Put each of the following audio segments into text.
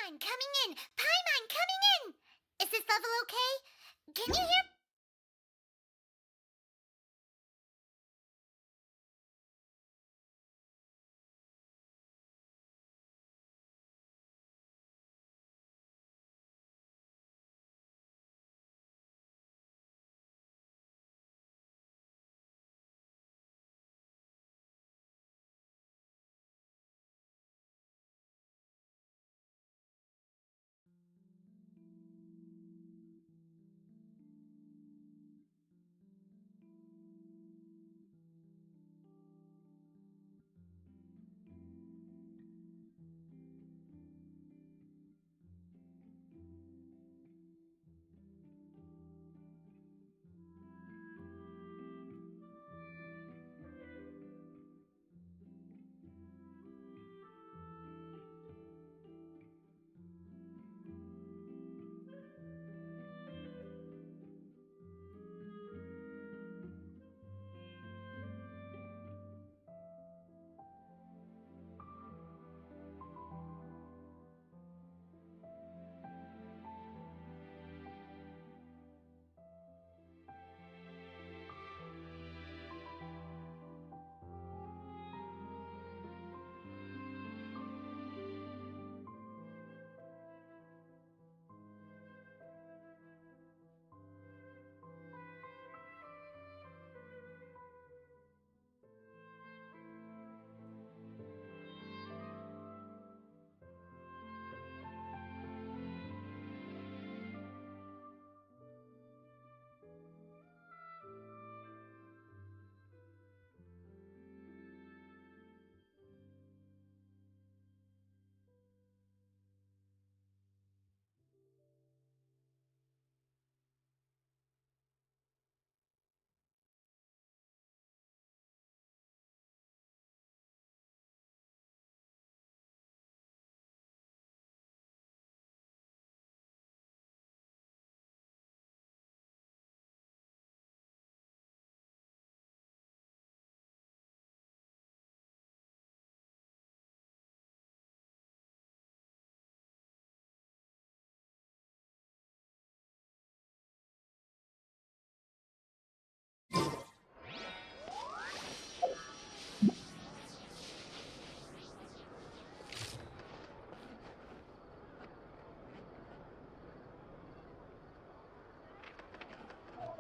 Paimon coming in! Paimon coming in! Is this level okay? Can you hear?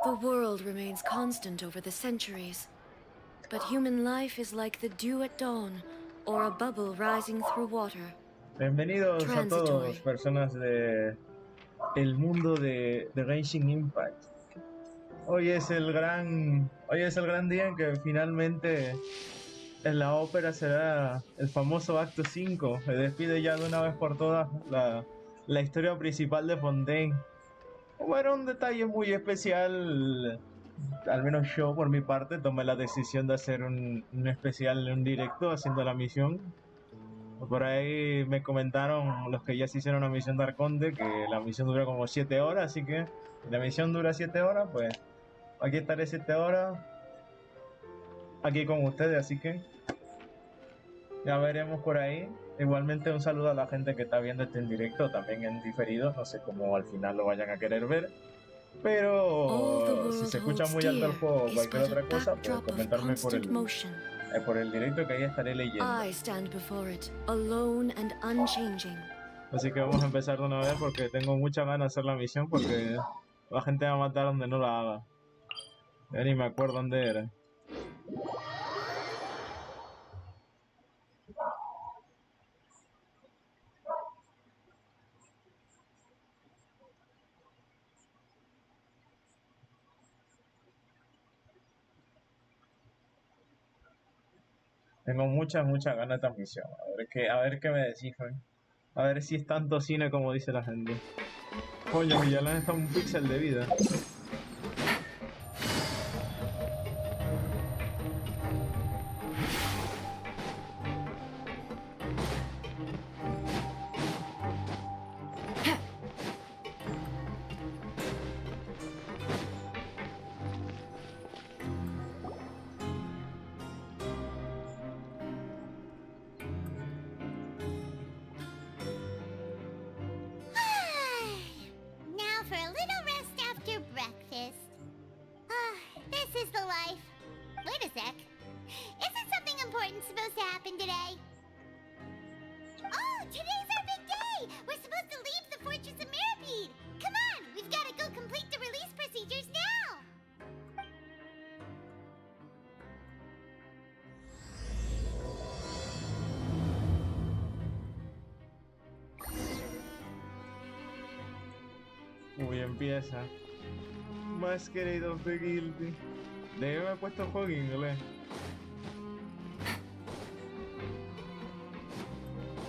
The world remains constant over the centuries, but human life is like the dew at dawn, or a bubble rising through water. Bienvenidos a todos, Transitory. personas de el mundo de Genshin Impact. Hoy es el gran día en que finalmente en la ópera será el famoso acto 5. Se despide ya de una vez por todas la historia principal de Fontaine. Bueno, un detalle muy especial, al menos yo por mi parte tomé la decisión de hacer un especial, un directo haciendo la misión. Por ahí me comentaron los que ya se hicieron la misión de Arconte que la misión dura como 7 horas, así que si la misión dura 7 horas, pues aquí estaré 7 horas aquí con ustedes, así que ya veremos por ahí. Igualmente un saludo a la gente que está viendo este en directo, también en diferido, no sé cómo al final lo vayan a querer ver. All the Pero si world se escucha holds muy alto el dear juego o is cualquier but a otra cosa, pues backdrop of comentarme constant motion. por el directo que ahí estaré leyendo. I stand before it, alone and unchanging. Así que vamos a empezar de una vez porque tengo mucha ganas de hacer la misión porque la gente va a matar donde no la haga. Ya ni me acuerdo dónde era. Tengo muchas ganas de esta misión. A ver qué me descifran. A ver si es tanto cine como dice la gente. Coño, Villalán está un píxel de vida. for a little rest after breakfast. Ah, this is the life. Wait a sec. Isn't something important supposed to happen today? Oh, today's our big day! We're supposed to leave the Fortress of Mirapede! Come on, we've got to go complete the release procedures now! Uy, empieza. Masquerade of the Guilty. Debe haber puesto el juego en inglés.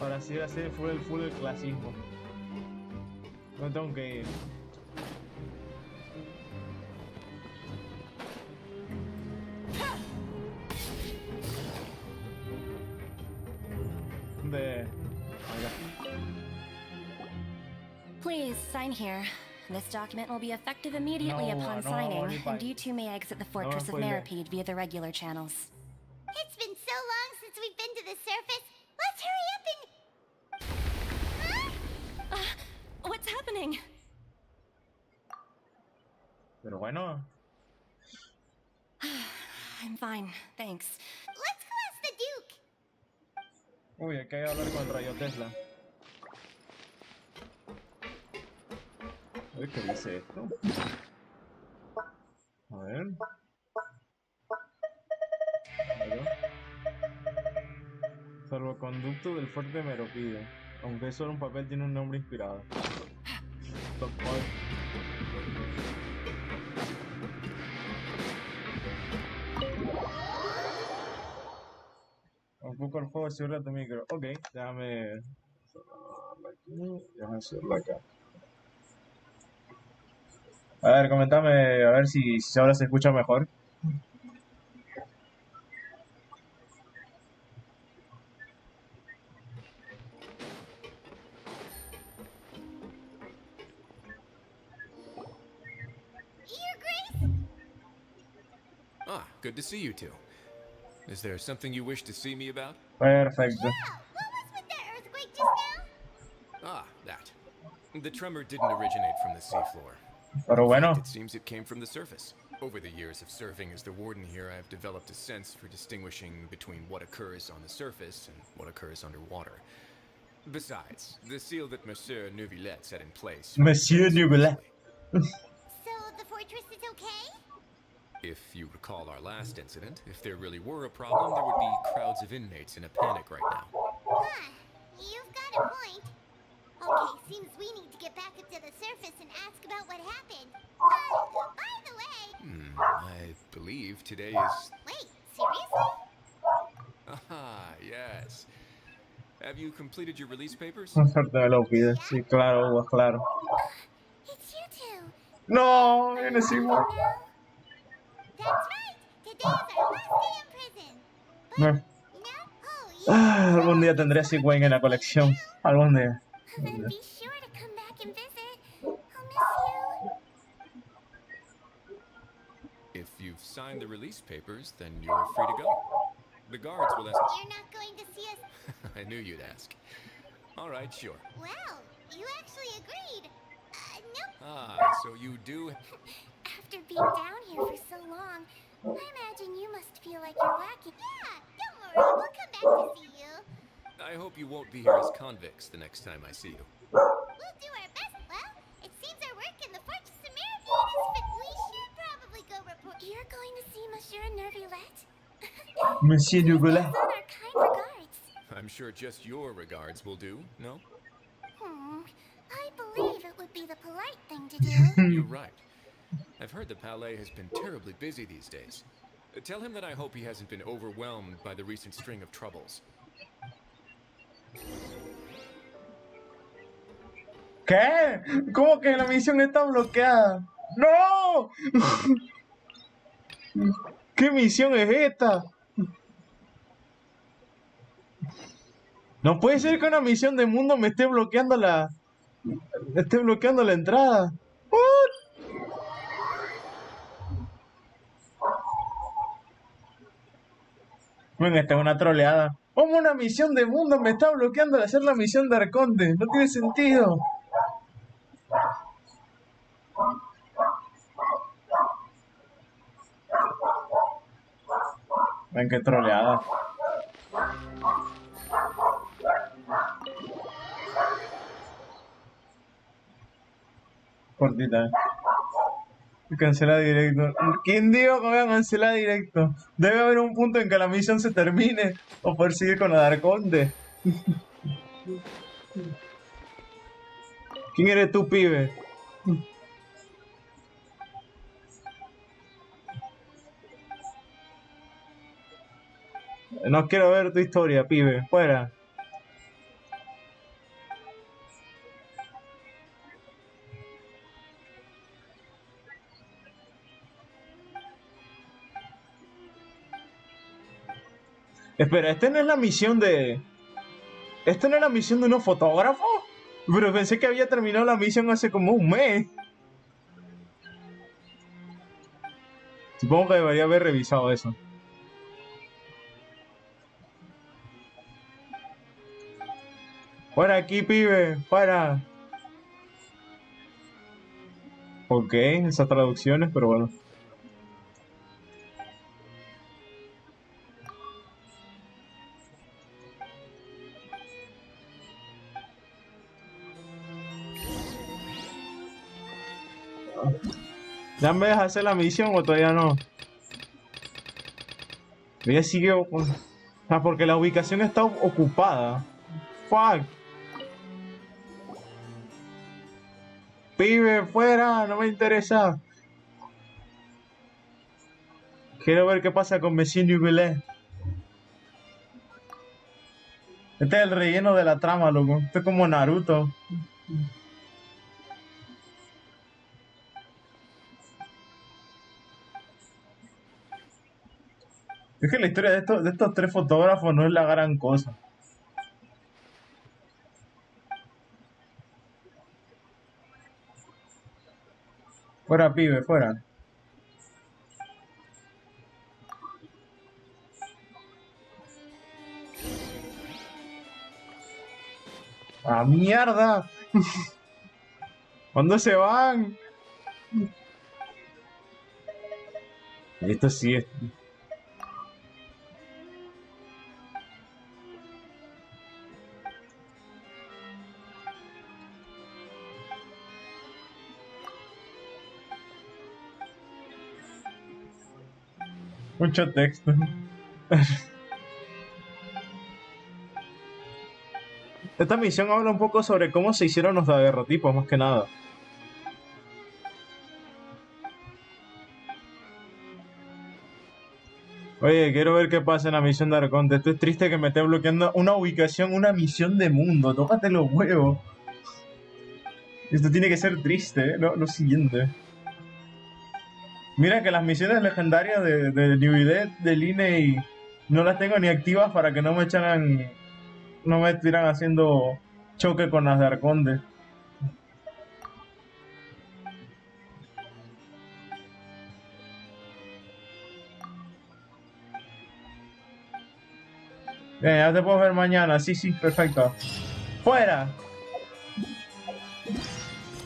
Ahora sí va a ser full el clasismo. No tengo que ir. De... Acá. Please sign here. This document will be effective immediately No, upon no, signing, ni pa- and you two may exit the Fortress of spoiler. Mirapede via the regular channels. It's been so long since we've been to the surface. Let's hurry up and... Huh? What's happening? Pero bueno. I'm fine, thanks. Let's go ask the Duke. Uy, hay que hablar con el rayo Tesla. Uy, ¿qué dice esto? A ver. Salvoconducto del fuerte Meropide. Aunque es solo un papel, tiene un nombre inspirado. Un poco el juego de seguridad de micro. Ok, déjame hacerlo acá. A ver, comentame, a ver si ahora se escucha mejor. Your Grace? Ah, good to see you two. Is there something you wish to see me about? Perfecto. Yeah, what was with that earthquake just now? Ah, that. The tremor didn't originate from the seafloor. Pero bueno, It seems it came from the surface. Over the years of serving as the warden here, I've developed a sense for distinguishing between what occurs on the surface and what occurs underwater. Besides, the seal that Monsieur Neuvillette set in place... Monsieur Neuvillette. So the fortress is okay? If you recall our last incident, if there really were a problem, there would be crowds of inmates in a panic right now. Huh, you've got a point. Okay, seems we need to get back up to the surface and ask about what happened. By the way... I believe today is... Wait, seriously? Ah, yes. Have you completed your release papers? un fuerte me lo pide. Sí, claro, Hugo, claro. It's you two. No, viene Simón. That's right. Today is our last day in prison. No. You know? Oh, yeah. Algún día tendré a Sigüen en la colección. Algún día. Then be sure to come back and visit. I'll miss you. If you've signed the release papers, then you're free to go. The guards will ask... You're not going to see us? I knew you'd ask. All right, sure. Well, you actually agreed. Nope. Ah, so you do... After being down here for so long, I imagine you must feel like you're lacking. Yeah, don't worry. We'll come back to see you. I hope you won't be here as convicts the next time I see you. We'll do our best. Well, it seems our work in the Fortress of Mirapede is fit. We should probably go report. You're going to see Monsieur Neuvillette? Monsieur Neuvillette. On our kind regards. I'm sure just your regards will do, no? I believe it would be the polite thing to do. You're right. I've heard the Palais has been terribly busy these days. Tell him that I hope he hasn't been overwhelmed by the recent string of troubles. ¿Qué? ¿Cómo que la misión está bloqueada? ¡No! ¿Qué misión es esta? No puede ser que una misión de mundo me esté bloqueando la entrada. What? Bueno, esta es una troleada. ¿Cómo una misión de mundo me está bloqueando al hacer la misión de Arconte? No tiene sentido. Ven qué troleada. Cortita. Cancela directo. ¿Quién dijo que voy a cancelar directo? Debe haber un punto en que la misión se termine o poder seguir con la de Arconte. ¿Quién eres tú, pibe? No quiero ver tu historia, pibe. Fuera. Espera, ¿esta no es la misión de... ¿Esta no es la misión de unos fotógrafos? Pero pensé que había terminado la misión hace como un mes. Supongo que debería haber revisado eso. Fuera aquí, pibe. Fuera. Ok, esas traducciones, pero bueno. ¿Ya me dejas hacer la misión o todavía no? Ella sigue... Ah, porque la ubicación está ocupada. Fuck. Pibe, fuera, no me interesa. Quiero ver qué pasa con Vecino y Belé. Este es el relleno de la trama, loco. Esto es como Naruto. Es que la historia de estos tres fotógrafos no es la gran cosa. Fuera, pibe, fuera. ¡Ah, mierda! ¿Cuándo se van? Esto sí es... Mucho texto. Esta misión habla un poco sobre cómo se hicieron los daguerrotipos, más que nada. Oye, quiero ver qué pasa en la misión de Arconte. Esto es triste que me esté bloqueando una ubicación, una misión de mundo. Tócate los huevos. Esto tiene que ser triste, ¿eh? Lo siguiente. Mira que las misiones legendarias de New Dead, de Linney, no las tengo ni activas para que no me echaran... No me estuvieran haciendo choque con las de Arconte. Bien, ya te puedo ver mañana. Sí, sí, perfecto. ¡Fuera!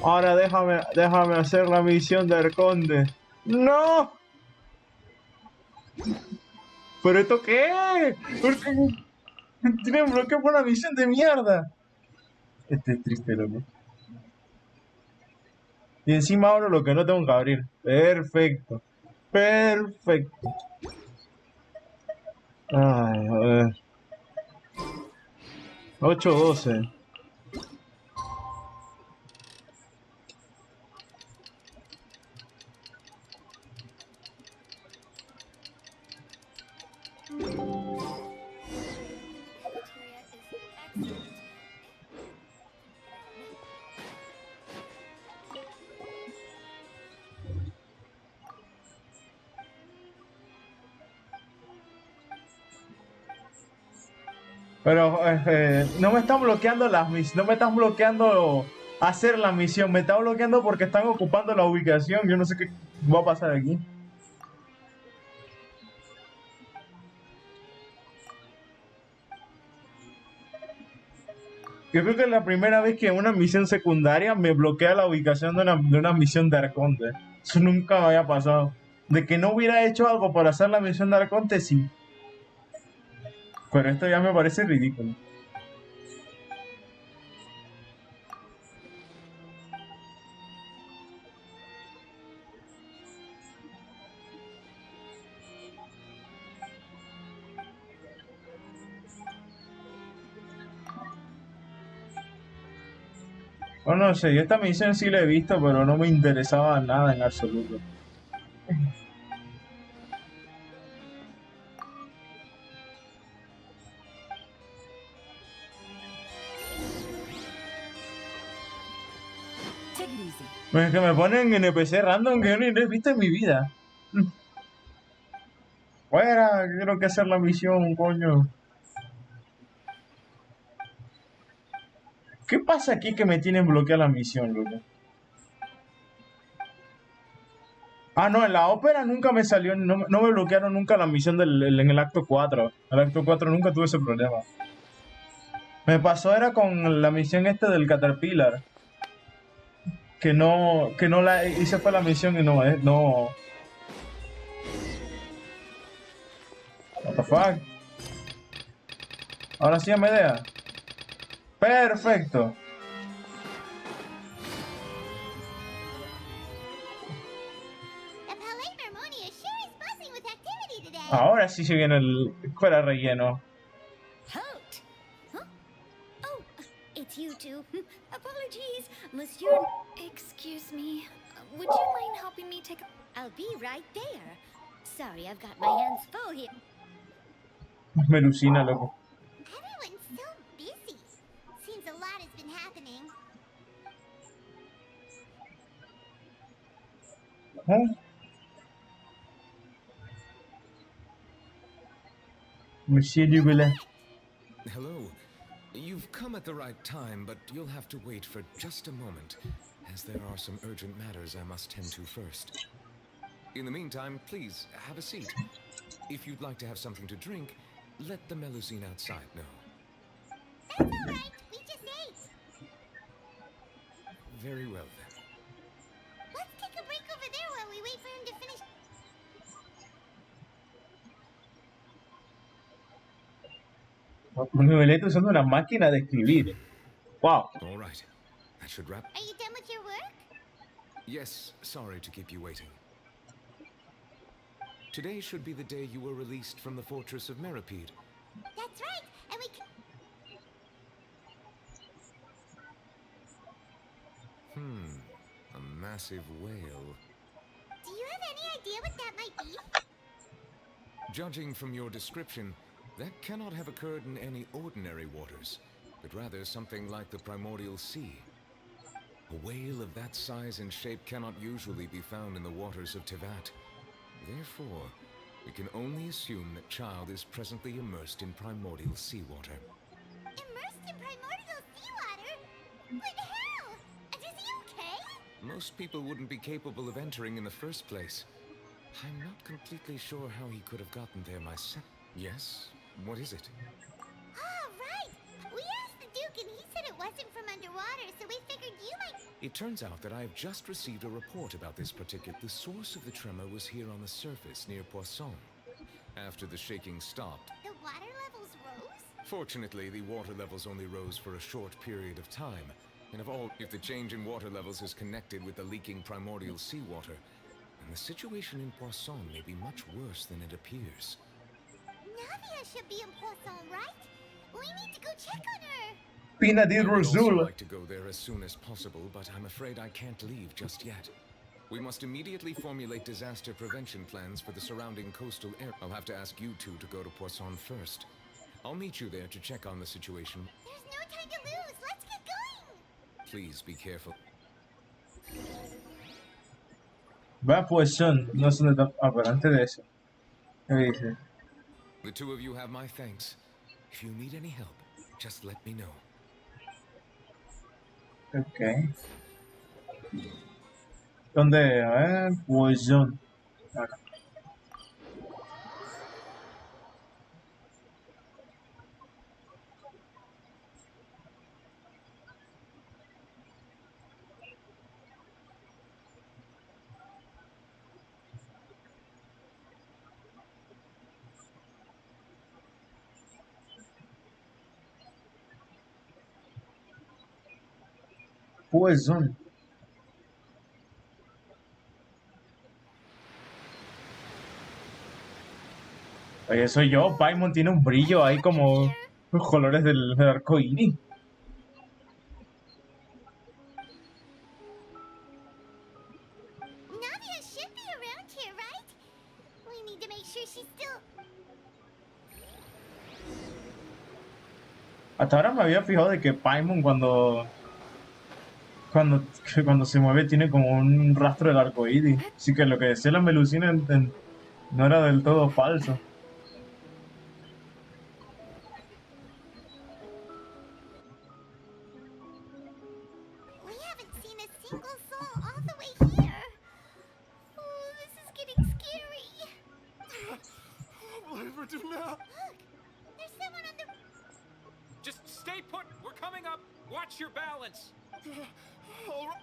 Ahora déjame hacer la misión de Arconte. ¡No! ¿Pero esto qué? ¿Por qué? Tienen bloqueo por una misión de mierda. Este es triste, loco. Y encima abro lo que no tengo que abrir. Perfecto. Perfecto. Ay, a ver. 8-12. Pero no me están bloqueando las misiones, no me están bloqueando hacer la misión, me está bloqueando porque están ocupando la ubicación. Yo no sé qué va a pasar aquí. Yo creo que es la primera vez que una misión secundaria me bloquea la ubicación de una misión de Arconte. Eso nunca me había pasado. De que no hubiera hecho algo para hacer la misión de Arconte, sí. Pero esto ya me parece ridículo. O no sé, yo esta misión sí la he visto, pero no me interesaba nada en absoluto. Take it easy. Pues que me ponen NPC random que yo ni he visto en mi vida. Fuera, quiero que hacer la misión, coño. ¿Qué pasa aquí que me tienen bloqueada la misión, loco? Ah, no, en la ópera nunca me salió, no me bloquearon nunca la misión en el acto 4. En el acto 4 nunca tuve ese problema. Me pasó era con la misión este del Caterpillar. Que no la hice fue la misión y no. What the fuck? Ahora sí me idea. Perfecto. The Palais Harmonia sure is buzzing with activity today. Ahora sí se viene el fuera relleno. Halt! Huh? Oh, it's you two. Apologies, Monsieur. Excuse me. Would you mind helping me take a... I'll be right there. Sorry, I've got my hands full here. Me alucina, loco. Everyone's so busy. Seems a lot has been happening. ¿Eh? Monsieur Dubélé. Hello. You've come at the right time, but you'll have to wait for just a moment, as there are some urgent matters I must tend to first. In the meantime, please, have a seat. If you'd like to have something to drink, let the Melusine outside know. That's all right. We just ate. Very well, then. Let's take a break over there while we wait for him to finish. Dubélé está usando una máquina de escribir. Wow. All right. That should wrap... Are you done with your work? Yes, sorry to keep you waiting. Today should be the day you were released from the fortress of Meripede. That's right. And we can... A massive whale. Do you have any idea what that might be? Judging from your description, that cannot have occurred in any ordinary waters, but rather something like the primordial sea. A whale of that size and shape cannot usually be found in the waters of Tevat. Therefore, we can only assume that Child is presently immersed in primordial seawater. Immersed in primordial seawater? But how? And is he okay? Most people wouldn't be capable of entering in the first place. I'm not completely sure how he could have gotten there myself. Yes? What is it? Oh, right. We asked the Duke and he said it wasn't from underwater, so we figured you might... It turns out that I have just received a report about this particular... The source of the tremor was here on the surface near Poisson. After the shaking stopped... The water levels rose? Fortunately, the water levels only rose for a short period of time. And if the change in water levels is connected with the leaking primordial seawater, then the situation in Poisson may be much worse than it appears. Navia should be in Poisson, right? We need to go check on her. Pina di I would also Rosul. like to go there as soon as possible, but I'm afraid I can't leave just yet. We must immediately formulate disaster prevention plans for the surrounding coastal area. I'll have to ask you two to go to Poisson first. I'll meet you there to check on the situation. There's no time to lose. Let's get going. Please be careful. Va a Poisson. No sé dónde está. Ah, pero antes de eso. ¿Qué dice? The two of you have my thanks. If you need any help, just let me know. Ok. ¿Dónde? A ver. Poisson. Acá. Pues son. Oye, soy yo. Paimon tiene un brillo ahí como los colores del arco iris. Navia should be around here, right? We need to make sure she's still... Hasta ahora me había fijado de que Paimon cuando se mueve tiene como un rastro del arco iris. Así que lo que decía la Melusina no era del todo falso. We haven't seen a single soul all the way here. Oh, this is getting scary. What will I ever do now? Look, there's someone on the... Just stay put. We're coming up. Watch your balance. All right.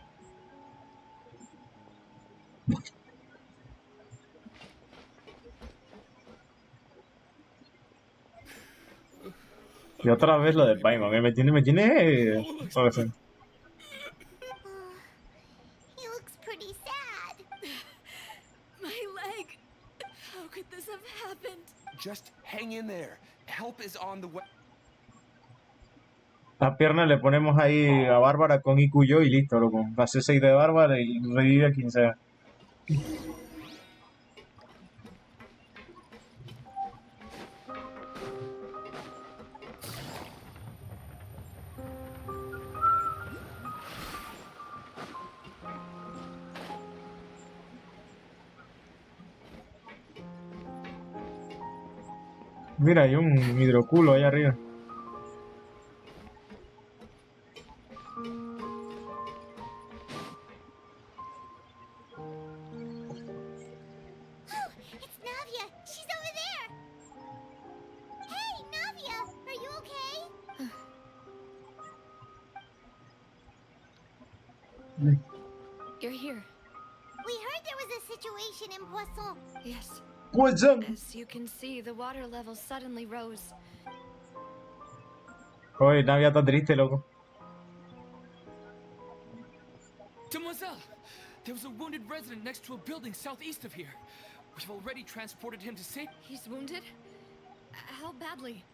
Y otra vez lo de Paimon, no lo sé. He looks pretty sad. My leg. How could this have happened? Just hang in there. Help is on the way. Las piernas le ponemos ahí a Bárbara con Ikuyo y listo, loco. Hace 6 de Bárbara y revive a quien sea. Mira, hay un hidroculo ahí arriba. Oh, it's Navia. She's over there. Hey, Navia, are you okay? You're here. We heard there was a situation in Poisson. Yes. What's up? As you can see, the water level suddenly rose. Oye, Navia está triste, loco. Demoiselle! There was a wounded resident next to a building southeast of here. We've already transported him to safety. He's wounded? How badly?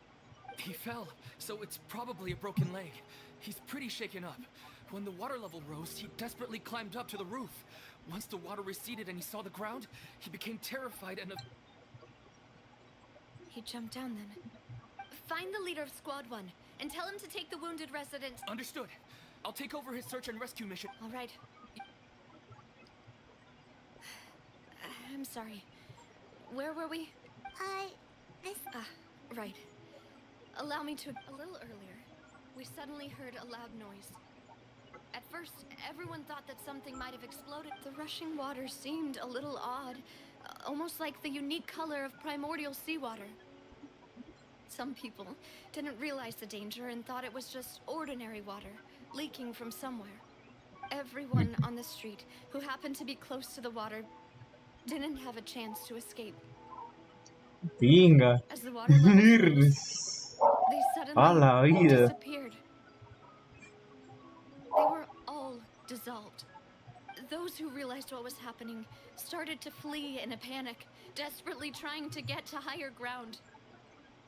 He fell, so it's probably a broken leg. He's pretty shaken up. When the water level rose, he desperately climbed up to the roof. Once the water receded and he saw the ground, he became terrified and... He jumped down then. Find the leader of Squad 1 and tell him to take the wounded resident. Understood. I'll take over his search and rescue mission. All right. I'm sorry. Where were we? This... Right. Allow me to... A little earlier, we suddenly heard a loud noise. At first, everyone thought that something might have exploded. The rushing water seemed a little odd, almost like the unique color of primordial seawater. Some people didn't realize the danger and thought it was just ordinary water, leaking from somewhere. Everyone on the street who happened to be close to the water didn't have a chance to escape. Pinga. As the water levels rose, they A la suddenly vida. disappeared. They were all dissolved. Those who realized what was happening started to flee in a panic, desperately trying to get to higher ground.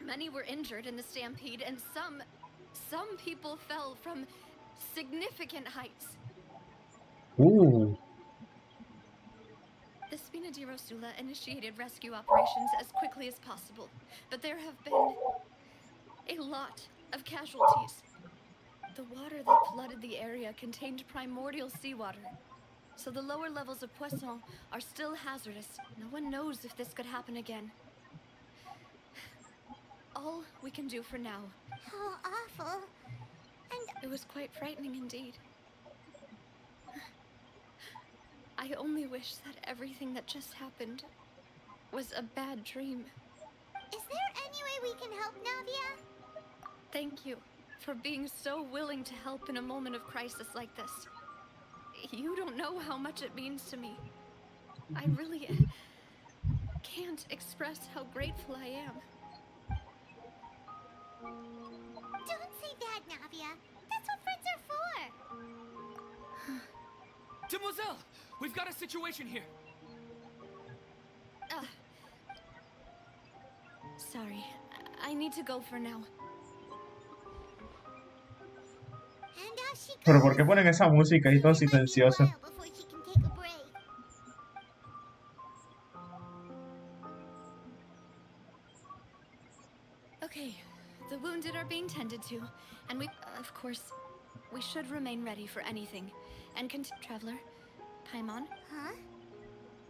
Many were injured in the stampede, and some people fell from significant heights. Uh. The Spina di Rosula initiated rescue operations as quickly as possible, but there have been a lot of casualties. The water that flooded the area contained primordial seawater, so the lower levels of Poisson are still hazardous. No one knows if this could happen again. All we can do for now. How awful. And It was quite frightening indeed. I only wish that everything that just happened was a bad dream. is there any way we can help Navia? Thank you for being so willing to help in a moment of crisis like this. You don't know how much it means to me. I really can't express how grateful I am. Don't say that, Navia. That's what friends are for. Demoiselle, we've got a situation here. Sorry. I need to go for now. And out she goes. Pero ¿por qué ponen esa música ahí tan It might be a silenciosa? while before she can take a break. Okay, the wounded are being tended to, and of course, we should remain ready for anything. And Traveler, Paimon, Huh?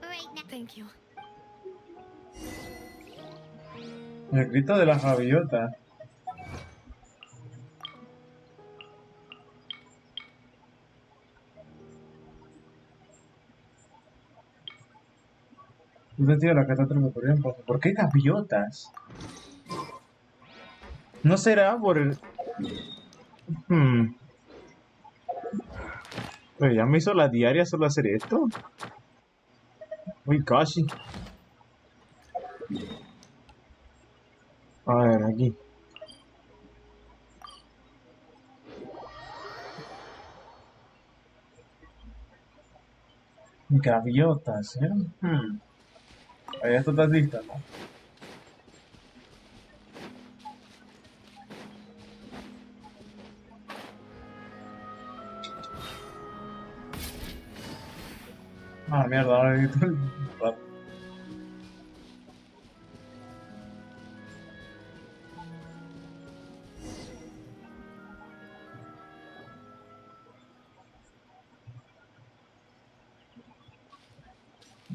Right now. thank you. El grito de las gaviotas. Usted tío la catástrofe por ejemplo. ¿Por qué gaviotas? ¿No será por el...? Pero ya me hizo la diaria solo hacer esto. Uy, casi. A ver, aquí. Gaviotas, ¿eh? Ahí esto está lista, ¿no? Ah, mierda, ahora necesito el rato.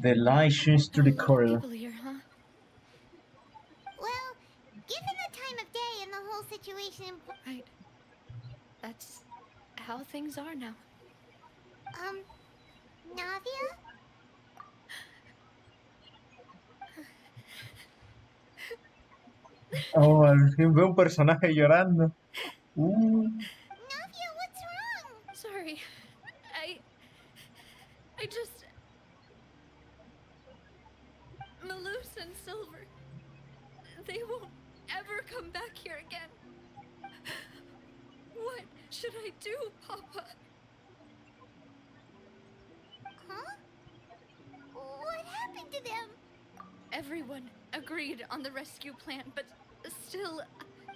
The light shines through the A lot of corridor. people here, huh? Well, given the time of day and the whole situation, Right. That's how things are now. Navia? Oh, al fin veo un personaje llorando. Navia, what's wrong? Sorry. I just... Malus and Silver. They won't ever come back here again. What should I do, Papa? Huh? What happened to them? Everyone agreed on the rescue plan, but still,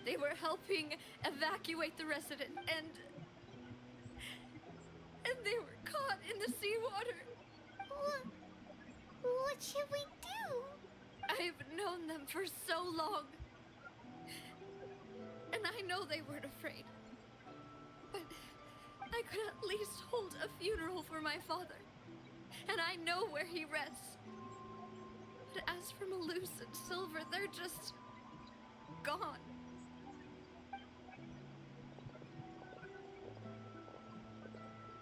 they were helping evacuate the resident, and they were caught in the seawater. What should we do? I've known them for so long, and I know they weren't afraid. But I could at least hold a funeral for my father, and I know where he rests. But as for Malus and Silver, they're just gone.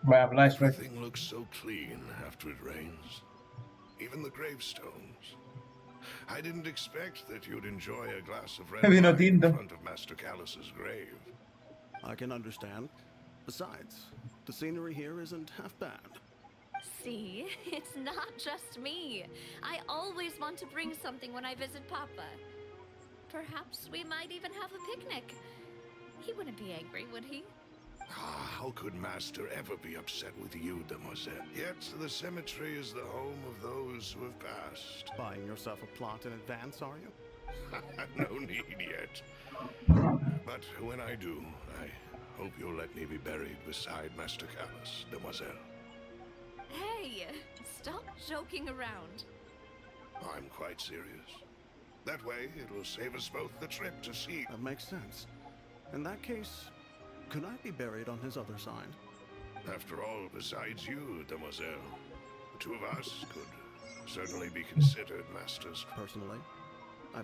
Vaya flashback. Everything looks so clean after it rains. Even the gravestones. I didn't expect that you'd enjoy a glass of red Vino wine in tinto. front of Master Callus's grave. I can understand. Besides, the scenery here isn't half bad. See, it's not just me. I always want to bring something when I visit Papa. Perhaps we might even have a picnic. He wouldn't be angry, would he? Ah, how could Master ever be upset with you, Demoiselle? Yet the cemetery is the home of those who have passed. Buying yourself a plot in advance, are you? No need yet. But when I do, I hope you'll let me be buried beside Master Callus, Demoiselle. Hey, stop joking around. I'm quite serious. That way, it will save us both the trip to sea. That makes sense. In that case, could I be buried on his other side? After all, besides you, Demoiselle, the two of us could certainly be considered masters. Personally, I...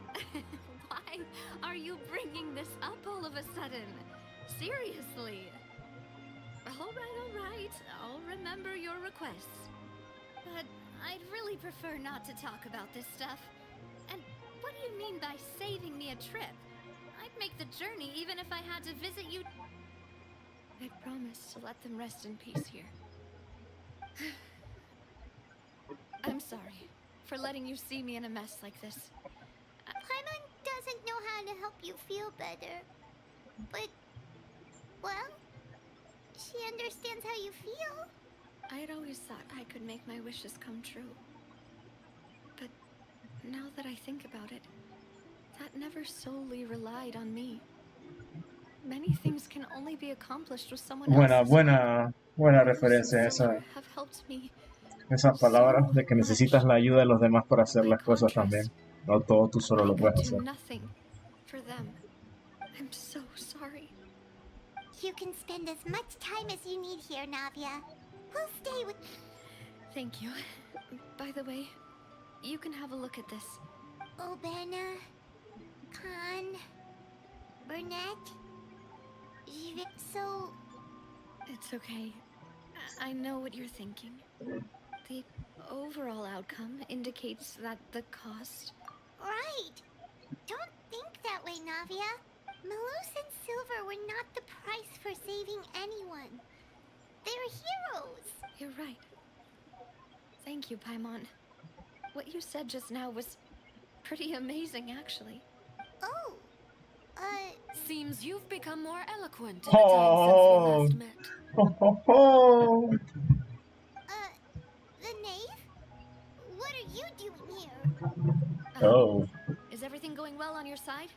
Why are you bringing this up all of a sudden? Seriously. All right. I'll remember your requests. But I'd really prefer not to talk about this stuff. And what do you mean by saving me a trip? I'd make the journey even if I had to visit you. I promise to let them rest in peace here. I'm sorry for letting you see me in a mess like this. Paimon doesn't know how to help you feel better. But, well, she understands how you feel. I'd always thought I could make my wishes come true. But now that I think about it, that never solely relied on me. Many things can only be accomplished with someone Buena, else's help. buena Melissa and referencia Silver esa, have helped me esas palabras so de que necesitas much. la ayuda de los demás para hacer By las cosas también. contrast, No todo tú solo I lo could puedes do hacer. nothing for them. I'm so sorry. You can spend as much time as you need here, Navia. We'll stay with... Thank you. By the way, you can have a look at this. Obena... Khan... Burnett... So... It's okay. I know what you're thinking. The overall outcome indicates that the cost... Right! Don't think that way, Navia. Malus and Silver were not the price for saving anyone. They're heroes! You're right. Thank you, Paimon. What you said just now was pretty amazing, actually. Oh, Seems you've become more eloquent in Oh. the time since we last met. Oh, oh, oh. the knave? What are you doing here? Oh. Is everything going well on your side?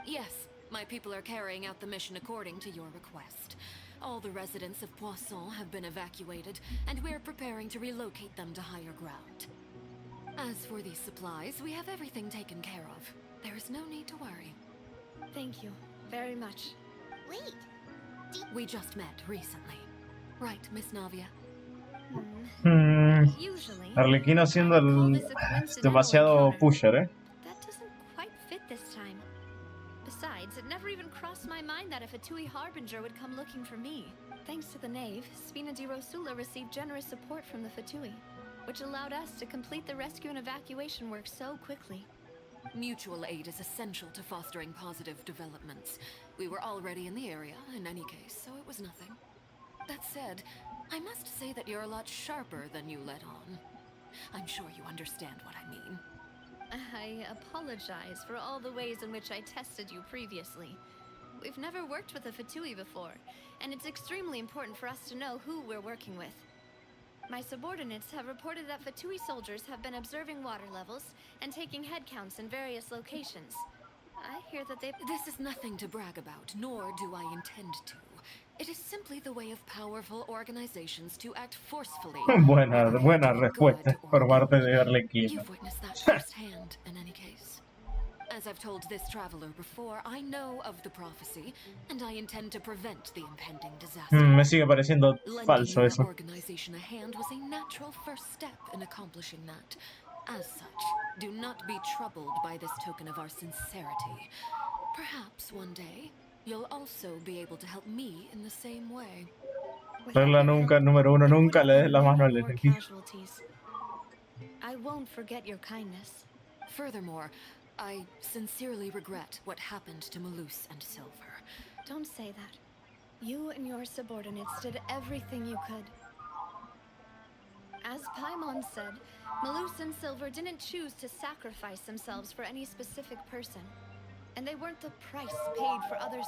Yes, my people are carrying out the mission according to your request. All the residents of Poisson have been evacuated, and we're preparing to relocate them to higher ground. As for these supplies, we have everything taken care of. There is no need to worry. Thank you very much. Wait. We just met recently. Right, Miss Navia? Usually, Arlequino siendo I would call el this a coincidental demasiado encounter. pusher, That doesn't quite fit this time. Besides, it never even crossed my mind that a Fatui Harbinger would come looking for me. Thanks to the Knave, Spina di Rosula received generous support from the Fatui, which allowed us to complete the rescue and evacuation work so quickly. Mutual aid is essential to fostering positive developments. We were already in the area, in any case, so it was nothing. That said, I must say that you're a lot sharper than you let on. I'm sure you understand what I mean. I apologize for all the ways in which I tested you previously. We've never worked with a Fatui before, and it's extremely important for us to know who we're working with. My subordinates have reported that Fatui soldiers have been observing water levels and taking head counts in various locations. I hear that they've... This is nothing to brag about, nor do I intend to. It is simply the way of powerful organizations to act forcefully. Buena respuesta Good por or parte de ill. Arlequino. You've witnessed that firsthand, in any case. As I've told this traveler before, I know of the prophecy, and I intend to prevent the impending disaster. Me sigue pareciendo Lending falso your eso. organization a hand was a natural first step in accomplishing that. As such, do not be troubled by this token of our sincerity. Perhaps one day, you'll also be able to help me in the same way. Regla nunca, número uno, nunca le des la mano al enemigo. I won't forget your kindness. Furthermore, I sincerely regret what happened to Malus and Silver. Don't say that. You and your subordinates did everything you could. As Paimon said, Malus and Silver didn't choose to sacrifice themselves for any specific person. And they weren't the price paid for others.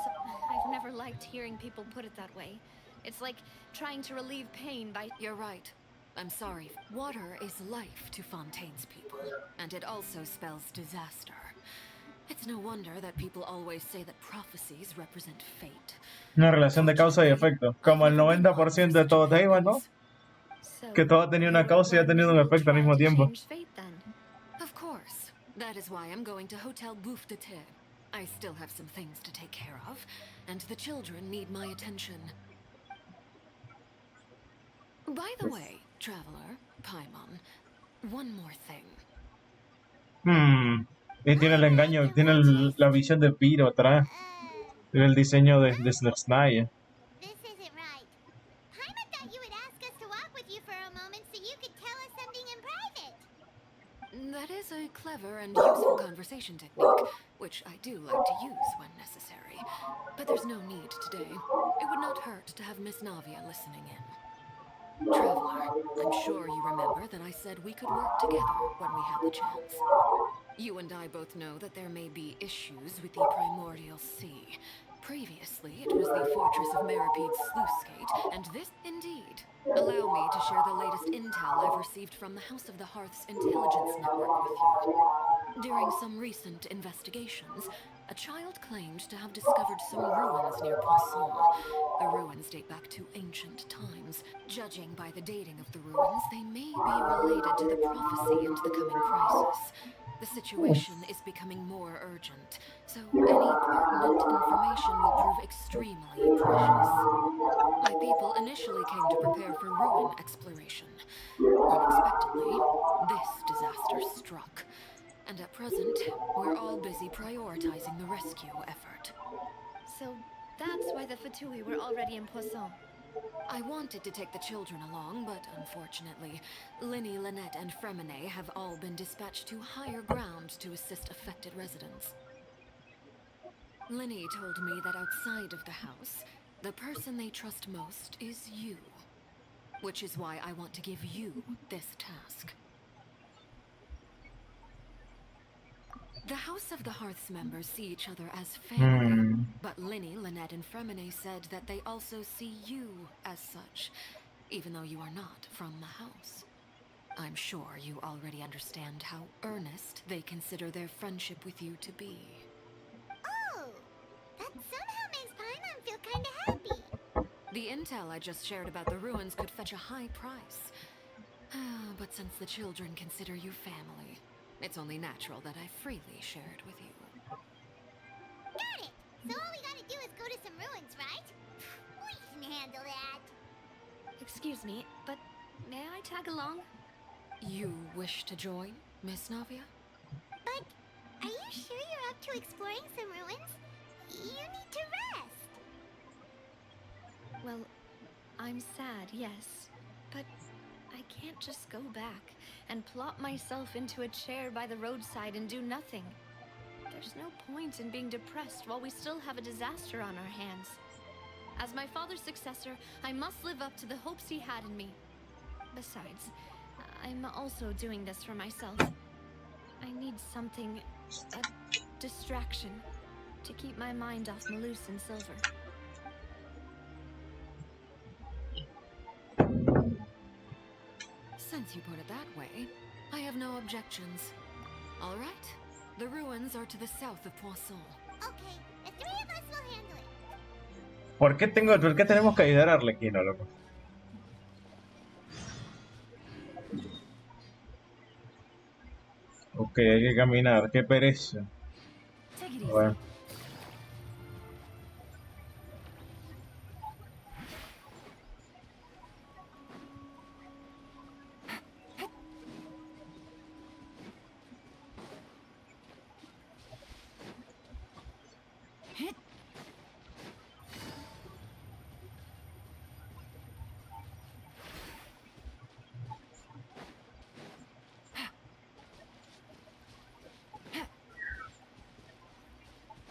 I've never liked hearing people put it that way. It's like trying to relieve pain by... You're right. I'm sorry. Water is life to Fontaine's people, and it also spells disaster. It's no wonder that people always say that prophecies represent fate. Una relación de causa y efecto. Como el 90% de todo Taiwan, ¿no? Que todo ha tenido una causa y ha tenido un efecto al mismo tiempo. Of course. That is why I'm going to Hotel Bouffe de Thé. I still have some things to take care of, and the children need my attention. By the way, traveler, Paimon, one more thing. Y tiene el engaño, tiene la visión de Piro atrás. Tiene el diseño de Snake. This isn't right. Paimon thought you would ask us to walk with you for a moment so you could tell us something in private. That is a clever and useful conversation technique, which I do like to use when necessary. But there's no need today. It would not hurt to have Miss Navia listening in. Traveler, I'm sure you remember that I said we could work together when we had the chance. You and I both know that there may be issues with the Primordial Sea. Previously, it was the fortress of Maripede's sluice gate, and this indeed. Allow me to share the latest intel I've received from the House of the Hearth's intelligence network with you. During some recent investigations, a child claimed to have discovered some ruins near Poisson. The ruins date back to ancient times. Judging by the dating of the ruins, they may be related to the prophecy and the coming crisis. The situation is becoming more urgent, so any pertinent information will prove extremely precious. My people initially came to prepare for ruin exploration. Unexpectedly, this disaster struck. And at present, we're all busy prioritizing the rescue effort. So that's why the Fatui were already in Poisson. I wanted to take the children along, but unfortunately, Linny, Lynette, and Fremine have all been dispatched to higher ground to assist affected residents. Linny told me that outside of the house, the person they trust most is you. Which is why I want to give you this task. The House of the Hearth's members see each other as family, but Linny, Lynette, and Fremine said that they also see you as such, even though you are not from the house. I'm sure you already understand how earnest they consider their friendship with you to be. Oh, that somehow makes Paimon feel kinda happy. The intel I just shared about the ruins could fetch a high price. But since the children consider you family, it's only natural that I freely share it with you. Got it! So all we gotta do is go to some ruins, right? We can handle that. Excuse me, but may I tag along? You wish to join, Miss Navia? But are you sure you're up to exploring some ruins? You need to rest. Well, I'm sad, yes, but I can't just go back and plop myself into a chair by the roadside and do nothing. There's no point in being depressed while we still have a disaster on our hands. As my father's successor, I must live up to the hopes he had in me. Besides, I'm also doing this for myself. I need something, a distraction, to keep my mind off Malus and Silver. Since you put it that way, I have no objections. All right, the ruins are to the south of Poisson. Okay, the three of us will handle it. ¿Por qué tenemos que ayudar a Arlequino, loco? Ok, hay que caminar, qué pereza. Take it easy. Bueno.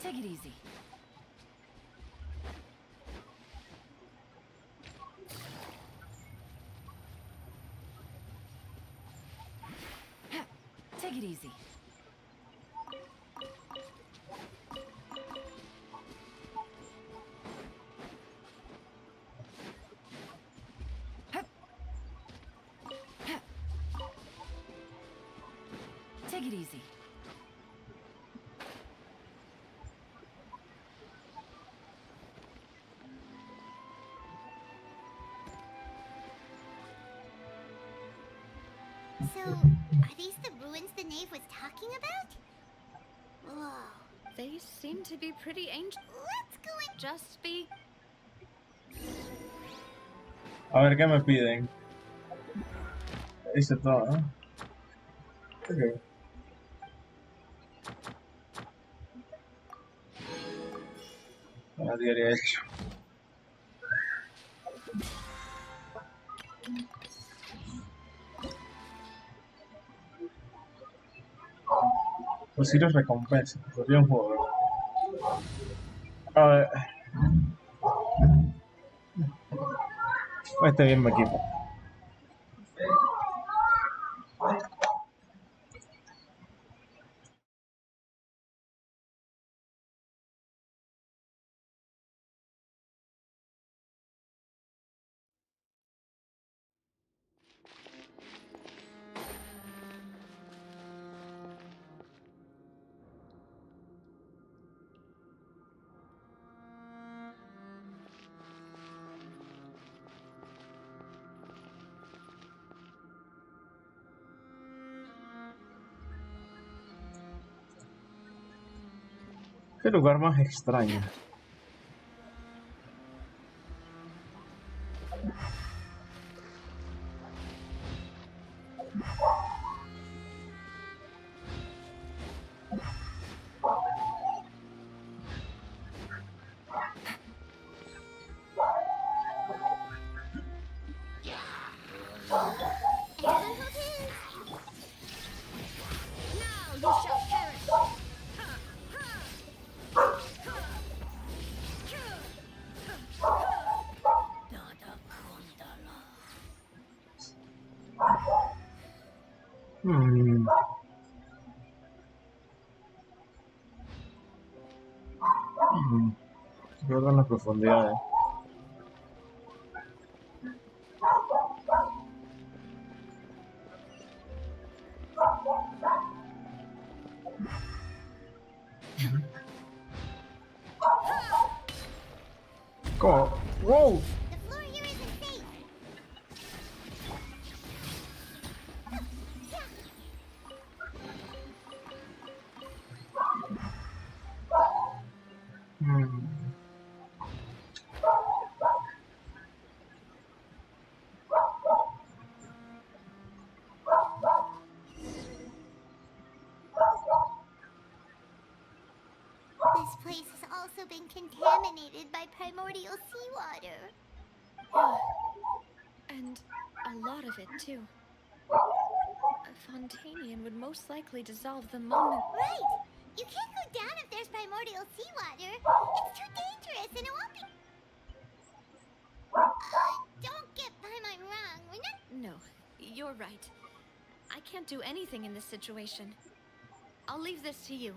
Take it easy. Take it easy. Take it easy. So, are these the ruins the knave was talking about? Whoa. They seem to be pretty ancient. Let's go and... Just be... A ver qué me piden. Hice todo, ¿no? Ok. Nadie había hecho. Posibles recompensas. Sería un juego. A ver. Este bien me equipo. Qué lugar más extraño. Everyone hold his. Now you shall perish! Hmm. Creo que en las profundidades. ¿Cómo? ¡Wow! The floor here isn't safe. Hmm. This place has also been contaminated by primordial seawater. Yeah. And a lot of it, too. A Fontanian would most likely dissolve the moment. Right! You can't go down if there's primordial seawater. It's too dangerous and it won't be... don't get Paimon wrong. We're not... No, you're right. I can't do anything in this situation. I'll leave this to you.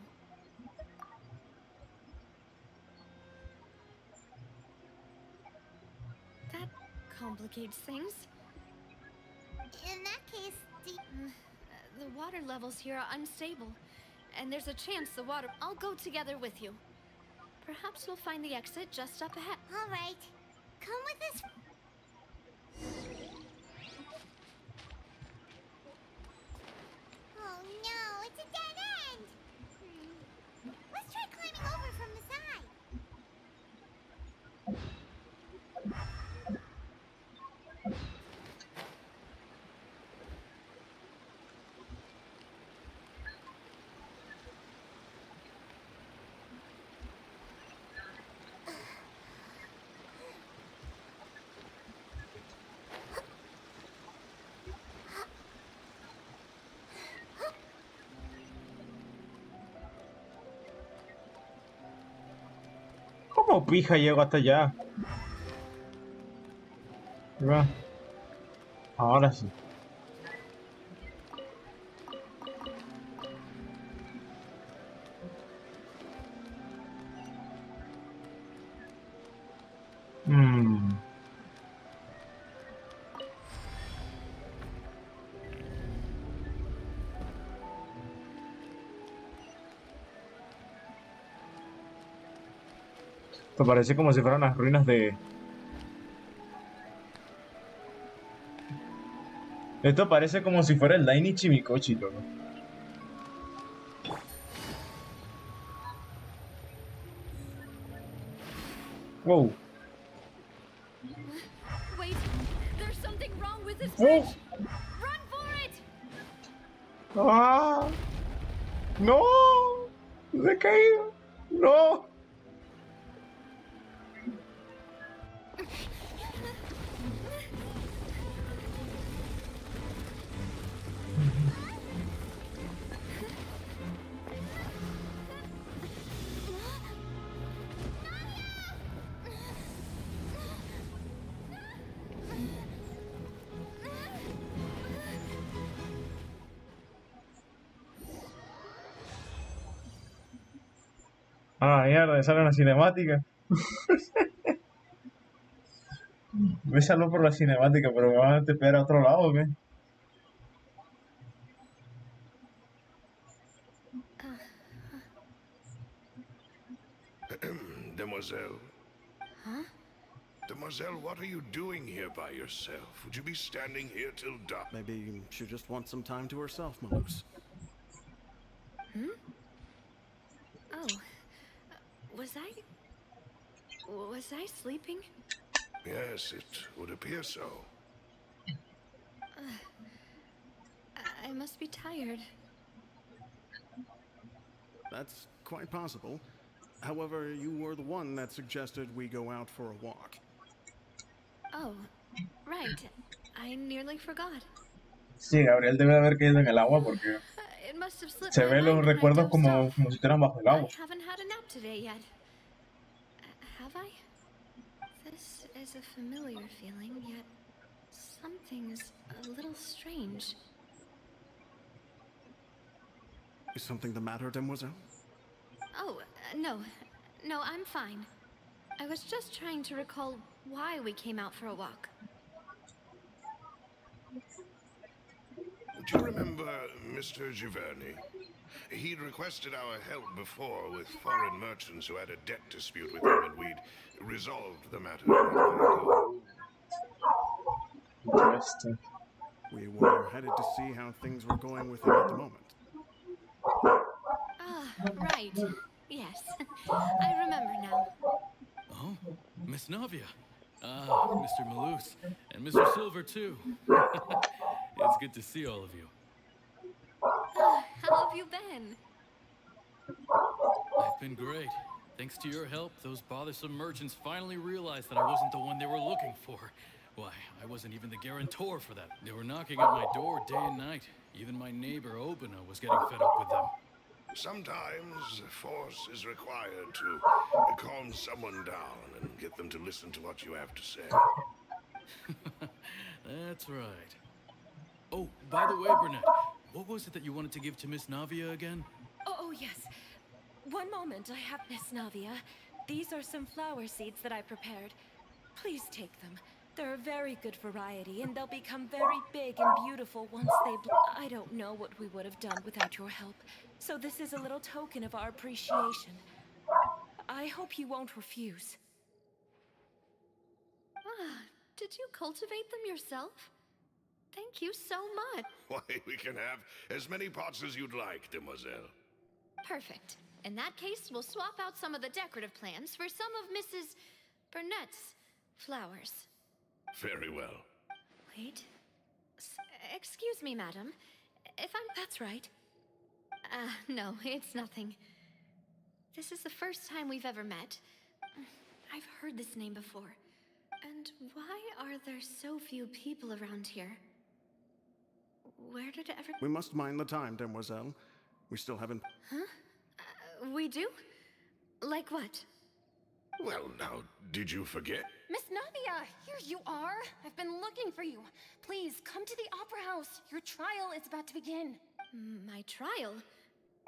That complicates things. In that case, The water levels here are unstable, and there's a chance the water... I'll go together with you. Perhaps we'll find the exit just up ahead. all right. Come with us. Oh no, it's a dead end. Let's try climbing over from the side. ¿Cómo pija llego hasta allá? Ahí va. Ahora sí. Hmm. Esto parece como si fueran las ruinas de... Esto parece como si fuera el Dainichi Mikoshi, loco. Wow. Wait, there's something wrong with this Wow. bridge! Run for it! ¡Ah! ¡No! ¡Se ha caído! ¡No! Ah, mierda, esa era una cinemática. Me salvo por la cinemática, pero me van a tepear a otro lado, ¿o qué? Demoiselle. Huh? Demoiselle, what are you doing here by yourself? Would you be standing here till dark? Maybe she just wants some time to herself, Malus. Oh. Was I sleeping? Yes, it would appear so. I must be tired. That's quite possible. However, you were the one that suggested we go out for a walk. Oh, right. I nearly forgot. Sí, Gabriel debe haber caído en el agua porque It must have slipped se my ven los mind when I recuerdos dozed off. como si estuvieran bajo el I agua. haven't had a nap today yet. Have I? This is a familiar feeling, yet something's a little strange. Is something the matter, Demoiselle? Oh, no. No, I'm fine. I was just trying to recall why we came out for a walk. Do you remember Mr. Giverny? He'd requested our help before with foreign merchants who had a debt dispute with him, and we'd resolved the matter not long ago. Interesting. We were headed to see how things were going with him at the moment. Ah, right. Yes. I remember now. Oh, Miss Navia. Ah, Mr. Malus. And Mr. Silver, too. It's good to see all of you. How have you been? I've been great. Thanks to your help, those bothersome merchants finally realized that I wasn't the one they were looking for. Why, I wasn't even the guarantor for that. They were knocking at my door day and night. Even my neighbor, Obina, was getting fed up with them. Sometimes force is required to calm someone down and get them to listen to what you have to say. That's right. Oh, by the way, Burnett, what was it that you wanted to give to Miss Navia again? Oh, yes. One moment, I have Miss Navia. These are some flower seeds that I prepared. Please take them. They're a very good variety, and they'll become very big and beautiful once they I don't know what we would have done without your help, so this is a little token of our appreciation. I hope you won't refuse. Ah, did you cultivate them yourself? Thank you so much. Why, we can have as many pots as you'd like, demoiselle. Perfect. In that case, we'll swap out some of the decorative plants for some of Mrs. Burnett's flowers. Very well. Wait. Excuse me, madam. If I'm... That's right. No, it's nothing. This is the first time we've ever met. I've heard this name before. And why are there so few people around here? Where did We must mind the time, Demoiselle. We still haven't... Huh? We do? Like what? Well, now, did you forget? Miss Navia, here you are. I've been looking for you. Please, come to the Opera House. Your trial is about to begin. My trial?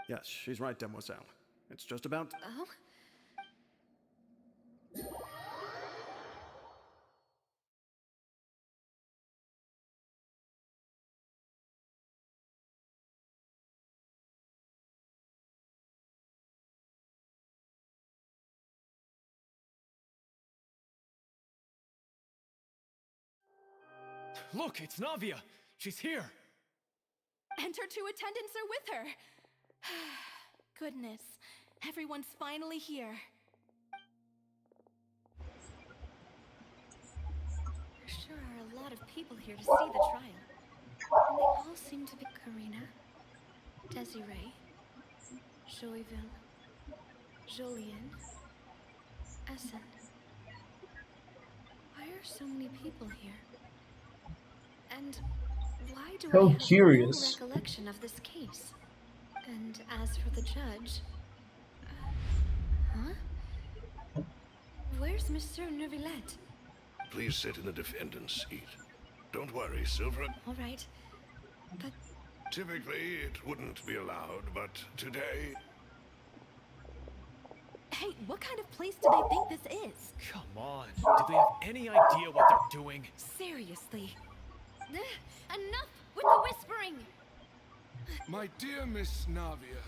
Yes, she's right, Demoiselle. It's just about... Oh? Look, it's Navia. She's here. And her two attendants are with her. Goodness, everyone's finally here. There sure are a lot of people here to see the trial. And they all seem to be Karina, Desiree, Joyville, Jolien, Essen. Why are so many people here? And why do I have curious. no recollection of this case? And as for the judge... huh? Where's Monsieur Neuvillette? Please sit in the defendant's seat. Don't worry, Silver. All right, but... Typically, it wouldn't be allowed, but today... Hey, what kind of place do they think this is? Come on. Do they have any idea what they're doing? Seriously. Enough with the whispering! My dear Miss Navia,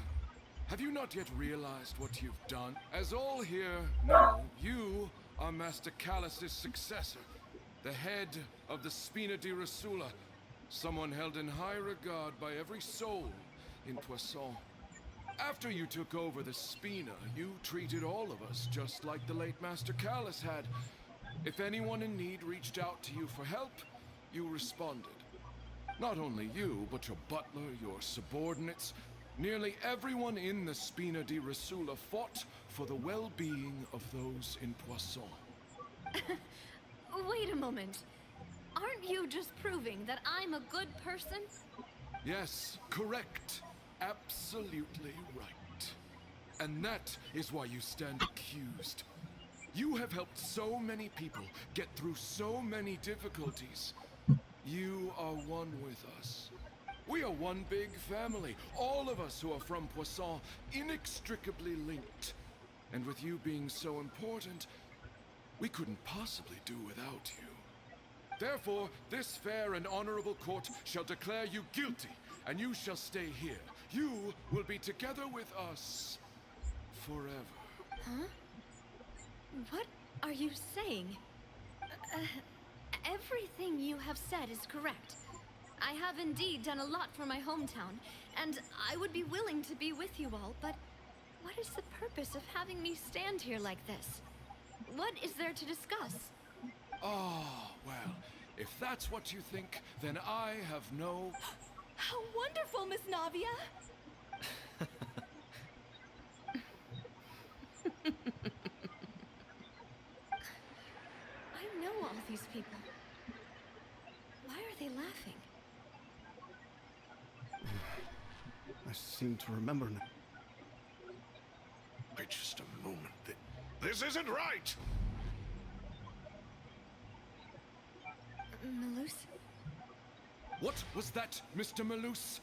have you not yet realized what you've done? As all here know, you are Master Callus's successor, the head of the Spina di Rasula, someone held in high regard by every soul in Poisson. After you took over the Spina, you treated all of us just like the late Master Callus had. If anyone in need reached out to you for help, you responded. Not only you, but your butler, your subordinates, nearly everyone in the Spina di Rasula fought for the well-being of those in Poisson. Wait a moment. Aren't you just proving that I'm a good person? Yes, correct. Absolutely right. And that is why you stand accused. You have helped so many people get through so many difficulties. You are one with us. We are one big family, all of us who are from Poisson, inextricably linked. And with you being so important, we couldn't possibly do without you. Therefore, this fair and honorable court shall declare you guilty, and you shall stay here. You will be together with us forever. Huh? What are you saying? Everything you have said is correct. I have indeed done a lot for my hometown, and I would be willing to be with you all, but what is the purpose of having me stand here like this? What is there to discuss? Oh, well, if that's what you think, then I have no... How wonderful, Miss Navia! I know all these people. Why are they laughing? I seem to remember now. Wait just a moment. This isn't right! Malus? What was that, Mr. Malus?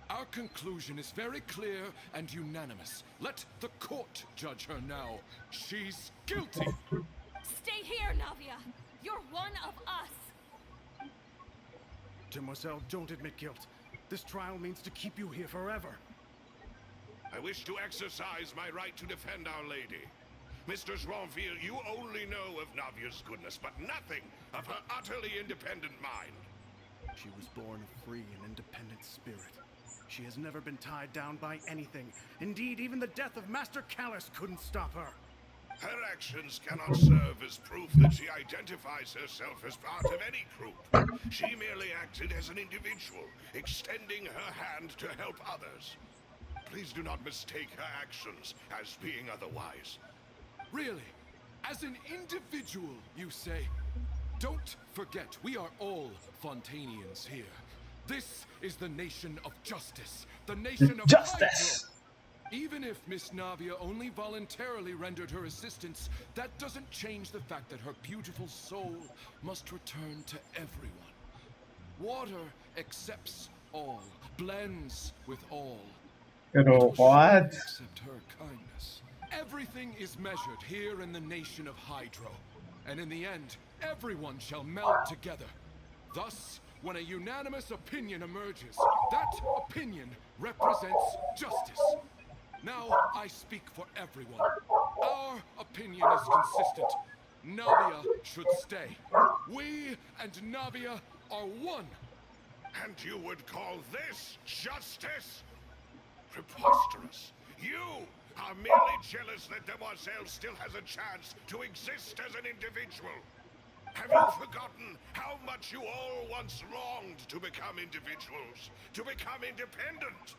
Our conclusion is very clear and unanimous. Let the court judge her now. She's guilty! Stay here, Navia! You're one of us! Demoiselle, don't admit guilt. This trial means to keep you here forever. I wish to exercise my right to defend Our Lady. Mr. Joinville, you only know of Navia's goodness, but nothing of her utterly independent mind. She was born a free and independent spirit. She has never been tied down by anything. Indeed, even the death of Master Callus couldn't stop her. Her actions cannot serve as proof that she identifies herself as part of any group. She merely acted as an individual, extending her hand to help others. Please do not mistake her actions as being otherwise. Really? As an individual, you say? Don't forget, we are all Fontanians here. This is the nation of justice. The nation of Justice! Hydro. Even if Miss Navia only voluntarily rendered her assistance, that doesn't change the fact that her beautiful soul must return to everyone. Water accepts all, blends with all. Pero what? Except her kindness. Everything is measured here in the nation of Hydro. And in the end, everyone shall meld together. Thus, when a unanimous opinion emerges, that opinion represents justice. Now I speak for everyone. Our opinion is consistent. Navia should stay. We and Navia are one. And you would call this justice? Preposterous. You are merely jealous that Demoiselle still has a chance to exist as an individual. Have you forgotten how much you all once longed to become individuals, to become independent?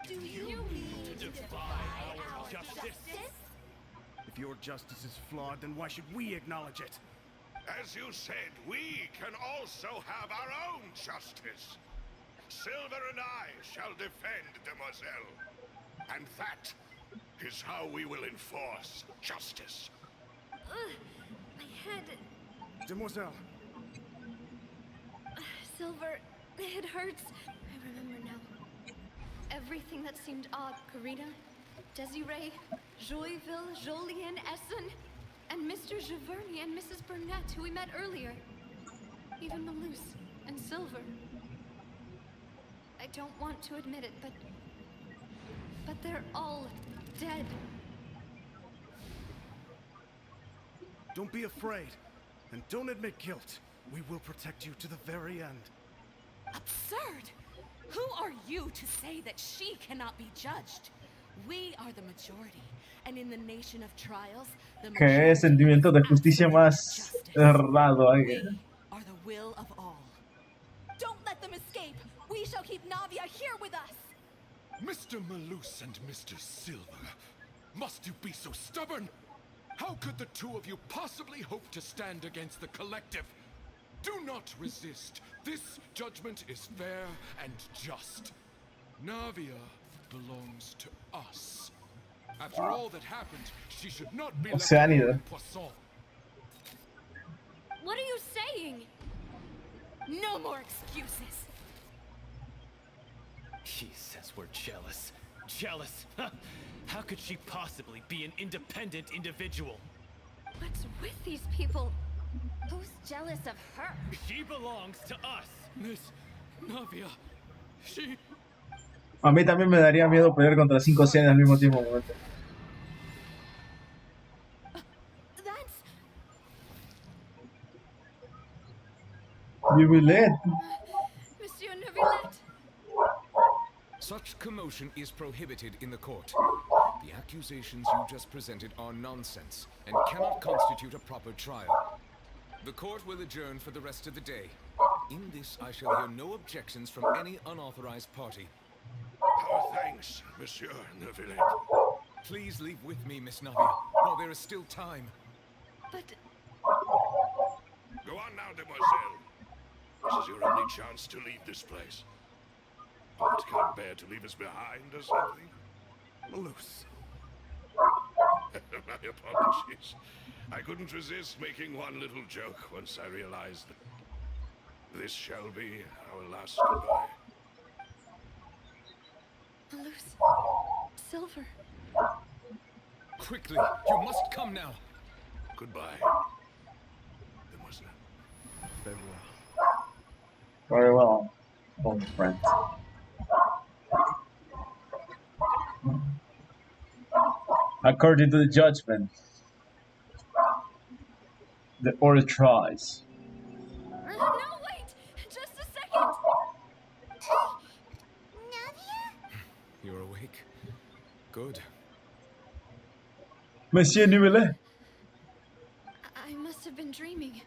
Do you mean to defy our justice? If your justice is flawed, then why should we acknowledge it? As you said, we can also have our own justice. Silver and I shall defend Demoiselle. And that is how we will enforce justice. My head... Demoiselle. Silver, it hurts. I remember now. Everything that seemed odd, Karina, Desiree, Joyville, Jolien, Essen, and Mr. Giverny and Mrs. Burnett, who we met earlier. Even Malus and Silver. I don't want to admit it, but they're all dead. Don't be afraid, and don't admit guilt. We will protect you to the very end. Absurd! Who are you to say that she cannot be judged? We are the majority, and in the nation of trials, the Qué majority sentimiento is de justicia absolute más justice. errado ahí. We are the will of all. Don't let them escape! We shall keep Navia here with us! Mr. Malus and Mr. Silver, must you be so stubborn? How could the two of you possibly hope to stand against the collective? Do not resist. This judgment is fair and just. Navia belongs to us. After all that happened, she should not be left alone Oceanida. in Poisson. What are you saying? No more excuses! He says we're jealous. Jealous? Huh? How could she possibly be an independent individual? What's with these people? Who's jealous of her? She belongs to us. Miss Navia, she... A mí también me daría miedo pelear contra 5 Oceanidas al mismo tiempo. That's... Jubilee. Monsieur Neuvillette! Such commotion is prohibited in the court. The accusations you just presented are nonsense and cannot constitute a proper trial. The court will adjourn for the rest of the day. In this, I shall hear no objections from any unauthorized party. Our thanks, Monsieur Neuvillette. Please leave with me, Miss Navia, while there is still time. But Go on now, demoiselle. This is your only chance to leave this place. But can't bear to leave us behind or something? Malus. My apologies. I couldn't resist making one little joke once I realized that this shall be our last goodbye. Malus, Silver. Quickly, you must come now. Goodbye, demoiselle. Farewell. Very well, old friend. According to the judgment, the order tries. No, wait! Just a second! Navia? You're awake? Good. Monsieur Nuelet. I must have been dreaming.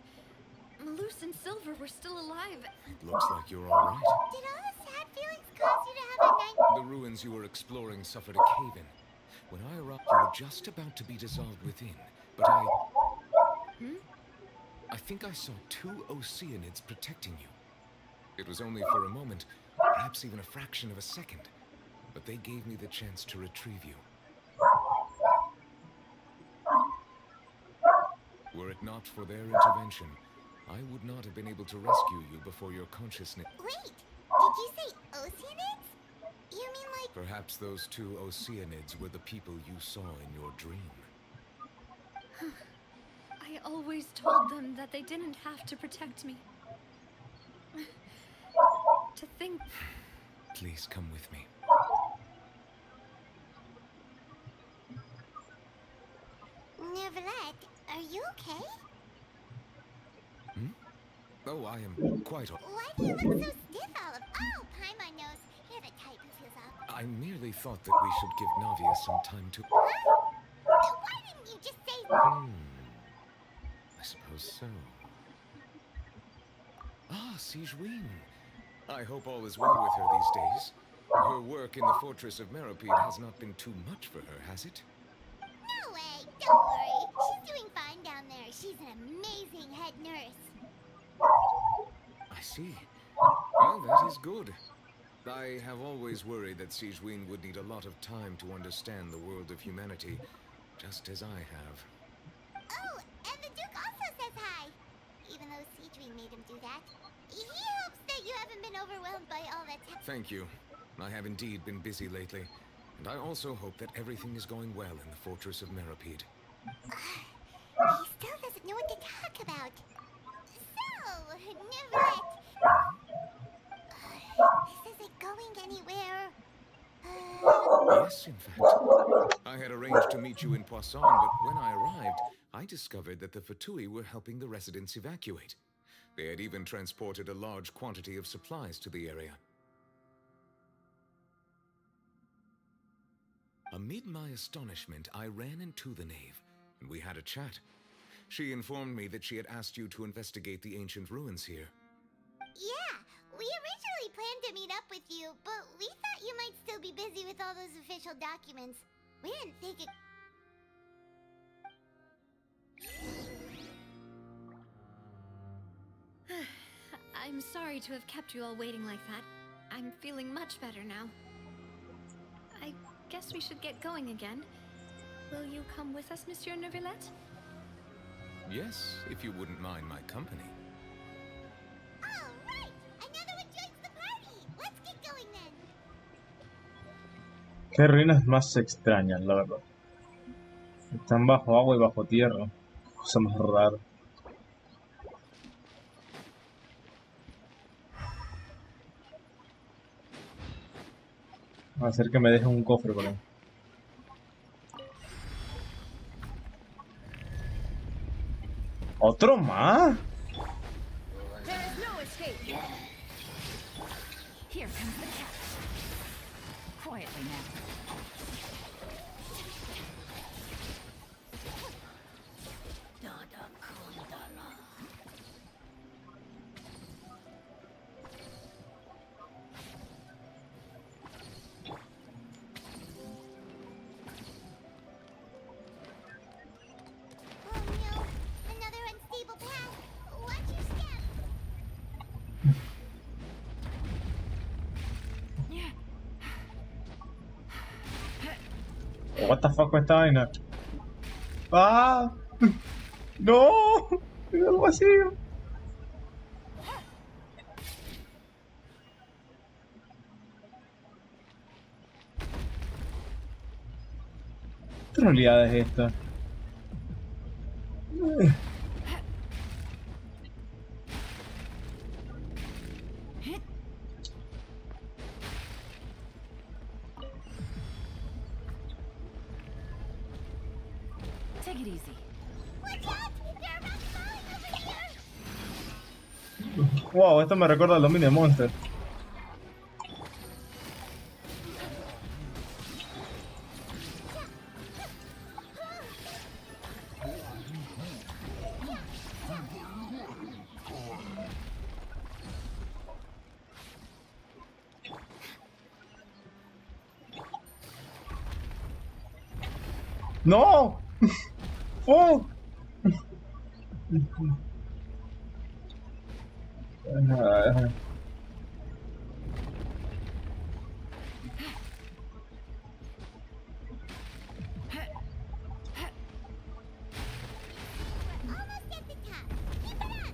Malus and Silver were still alive. Looks like you're all right. Did all the sad feelings cause you to have a night? The ruins you were exploring suffered a cave-in. When I arrived, you were just about to be dissolved within, but I think I saw 2 Oceanids protecting you. It was only for a moment, perhaps even a fraction of a second, but they gave me the chance to retrieve you. Were it not for their intervention, I would not have been able to rescue you before your consciousness... Wait, did you say Oceanids? You mean like... Perhaps those 2 Oceanids were the people you saw in your dream. I always told them that they didn't have to protect me. To think... Please come with me. Neuvillette, are you okay? Oh, I am quite... Why do you look so stiff all of... Oh, pie my nose. You're the type who feels up. I merely thought that we should give Navia some time to... Huh? Why didn't you just say... I suppose so. Ah, Sigewinne. I hope all is well with her these days. Her work in the fortress of Meripede has not been too much for her, has it? No way, don't worry. She's doing fine down there. She's an amazing head nurse. I see. Well, that is good. I have always worried that Sigewinne would need a lot of time to understand the world of humanity, just as I have. Oh, and the Duke also says hi. Even though Sigewinne made him do that. He hopes that you haven't been overwhelmed by all that's... Thank you. I have indeed been busy lately, and I also hope that everything is going well in the fortress of Meripede. He still doesn't know what to talk about. So, Neuvillette... this isn't going anywhere. Yes, in fact. I had arranged to meet you in Poisson, but when I arrived, I discovered that the Fatui were helping the residents evacuate. They had even transported a large quantity of supplies to the area. A Amid my astonishment, I ran into the knave, and we had a chat. She informed me that she had asked you to investigate the ancient ruins here. Yeah, we originally planned to meet up with you, but we thought you might still be busy with all those official documents. We didn't think it... I'm sorry to have kept you all waiting like that. I'm feeling much better now. I guess we should get going again. Will you come with us, Monsieur Neuvillette? Yes, if you wouldn't mind my company. All right! Another one joins the party! Let's get going then! Qué ruinas más extrañas, la verdad. Están bajo agua y bajo tierra. Cosa más rara. Va a hacer que me deje un cofre por ahí. ¿Otro más? There is no escape. Here comes the cat. Quietly now. Oh no! Another unstable path! Watch your step! What the fuck con esta vaina? ¡Ah! ¡No! ¡Es algo así! ¿Qué realidad es esta? Take it easy. Watch out! There are rocks falling over here! Wow, esto me recuerda a los mini monsters. ¡No! ¡Oh! Almost at the top! Keep it up!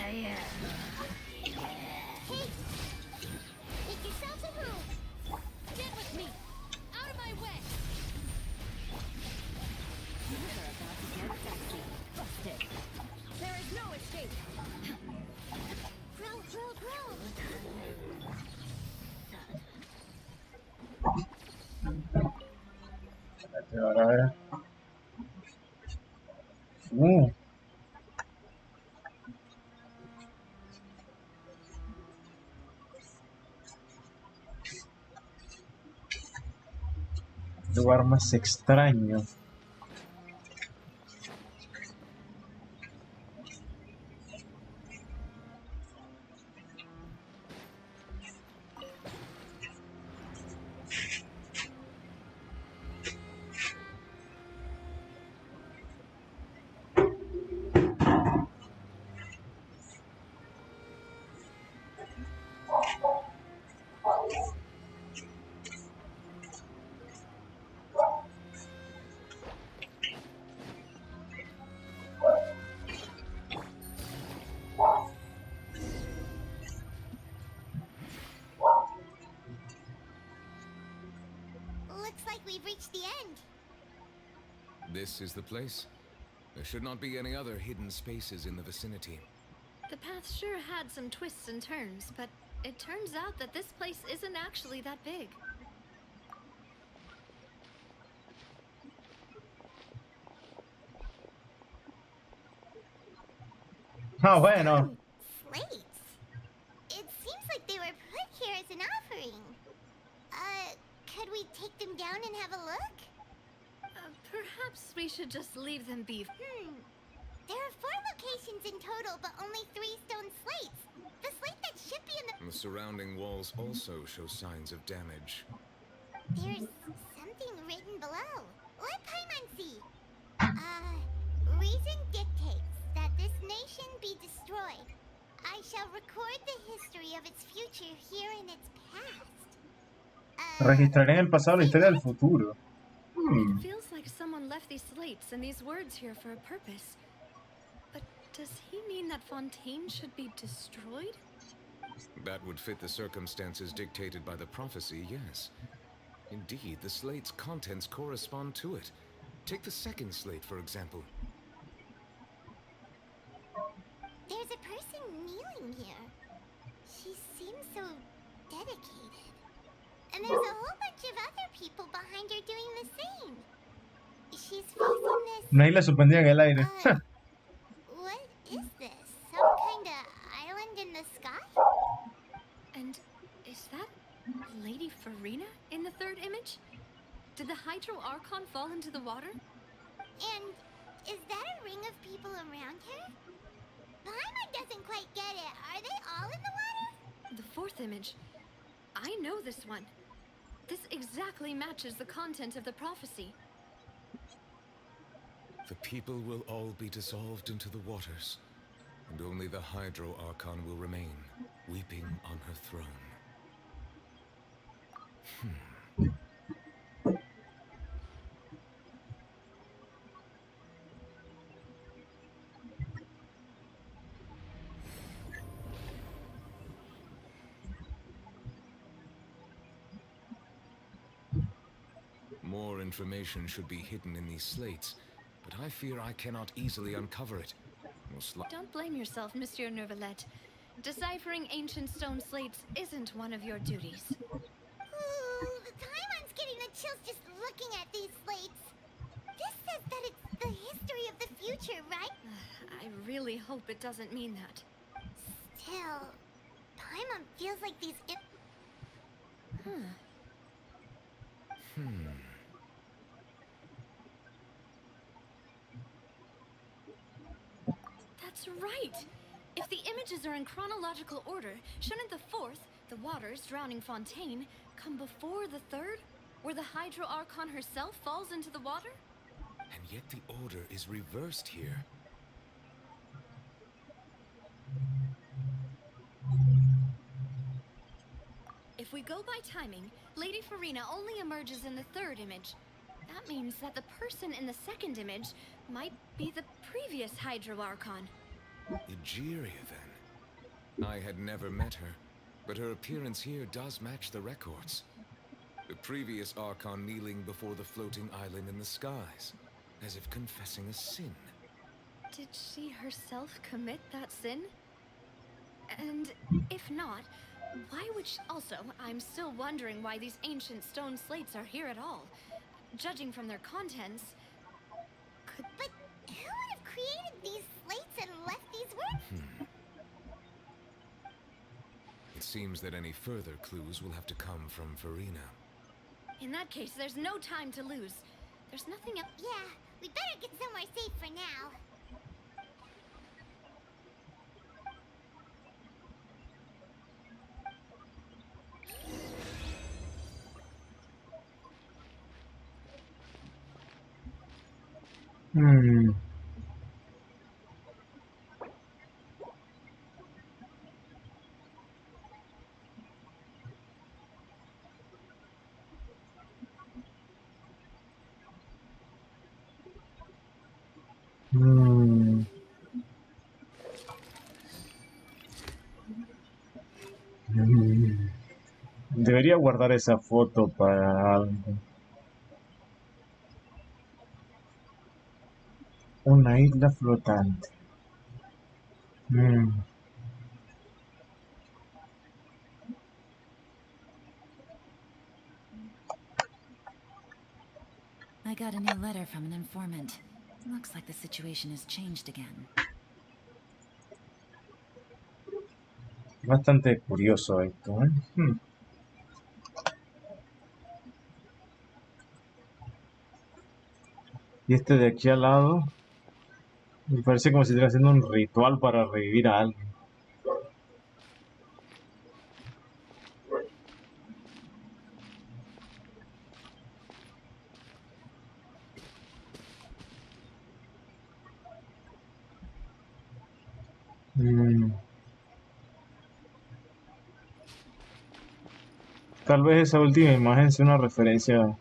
Yeah. Hey! Make yourselves a room! Get with me! Out of my way! You're about to get sexy. Busted. There is no escape! Grow, grow, grow! A ver. Lugar más extraño. Looks like we've reached the end. This is the place. There should not be any other hidden spaces in the vicinity. The path sure had some twists and turns, but it turns out that this place isn't actually that big. Ah, bueno. Stone slates? It seems like they were put here as an offering. Could we take them down and have a look? Perhaps we should just leave them be. There are 4 locations in total, but only 3 stone slates. The slate that should be in the... The surrounding walls also show signs of damage. There's something written below. Let Paimon see. Reason dictates that this nation be destroyed. I shall record the history of its future here in its past. Registraré en el pasado la historia del futuro. It feels like someone left these slates and these words here for a purpose. But does he mean that Fontaine should be destroyed? That would fit the circumstances dictated by the prophecy, yes. Indeed, the slate's contents correspond to it. Take the second slate, for example. There's a person kneeling here. She seems so dedicated. And there's a whole bunch of other people behind her doing the same. She's facing this... Una isla suspendida en el aire. What is this? Some kind of island in the sky? And is that Lady Farina in the third image? Did the Hydro Archon fall into the water? And is that a ring of people around her? Paimon doesn't quite get it. Are they all in the water? The fourth image. I know this one. This exactly matches the content of the prophecy. The people will all be dissolved into the waters, and only the Hydro Archon will remain, weeping on her throne. More information should be hidden in these slates, but I fear I cannot easily uncover it. Don't blame yourself, Monsieur Neuvillette. Deciphering ancient stone slates isn't one of your duties. Ooh, Paimon's getting the chills just looking at these slates. This says that it's the history of the future, right? I really hope it doesn't mean that. Still, Paimon feels like these... That's right! If the images are in chronological order, shouldn't the fourth, the waters drowning Fontaine, come before the third, where the Hydro Archon herself falls into the water? And yet the order is reversed here. If we go by timing, Lady Farina only emerges in the third image. That means that the person in the second image might be the previous Hydro Archon. Egeria, then. I had never met her, but her appearance here does match the records. The previous Archon kneeling before the floating island in the skies, as if confessing a sin. Did she herself commit that sin? And if not, why would she... Also, I'm still wondering why these ancient stone slates are here at all. Judging from their contents... But who would have created these slates and left these words? It seems that any further clues will have to come from Farina. In that case, there's no time to lose. There's nothing else... Yeah, we better get somewhere safe for now. Debería guardar esa foto para algo. Una isla flotante. I got a new letter from an informant. Looks like the situation has changed again. Bastante curioso esto, ¿eh? Y este de aquí al lado, me parece como si estuviera haciendo un ritual para revivir a alguien. Mm, Tal vez esa última imagen sea una referencia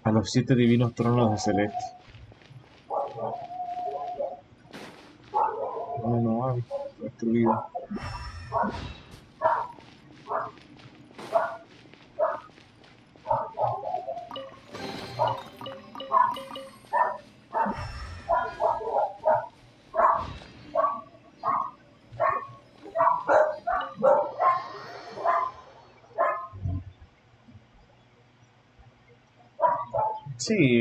a los 7 divinos tronos de Celeste. No, no, hay destruido. Sí,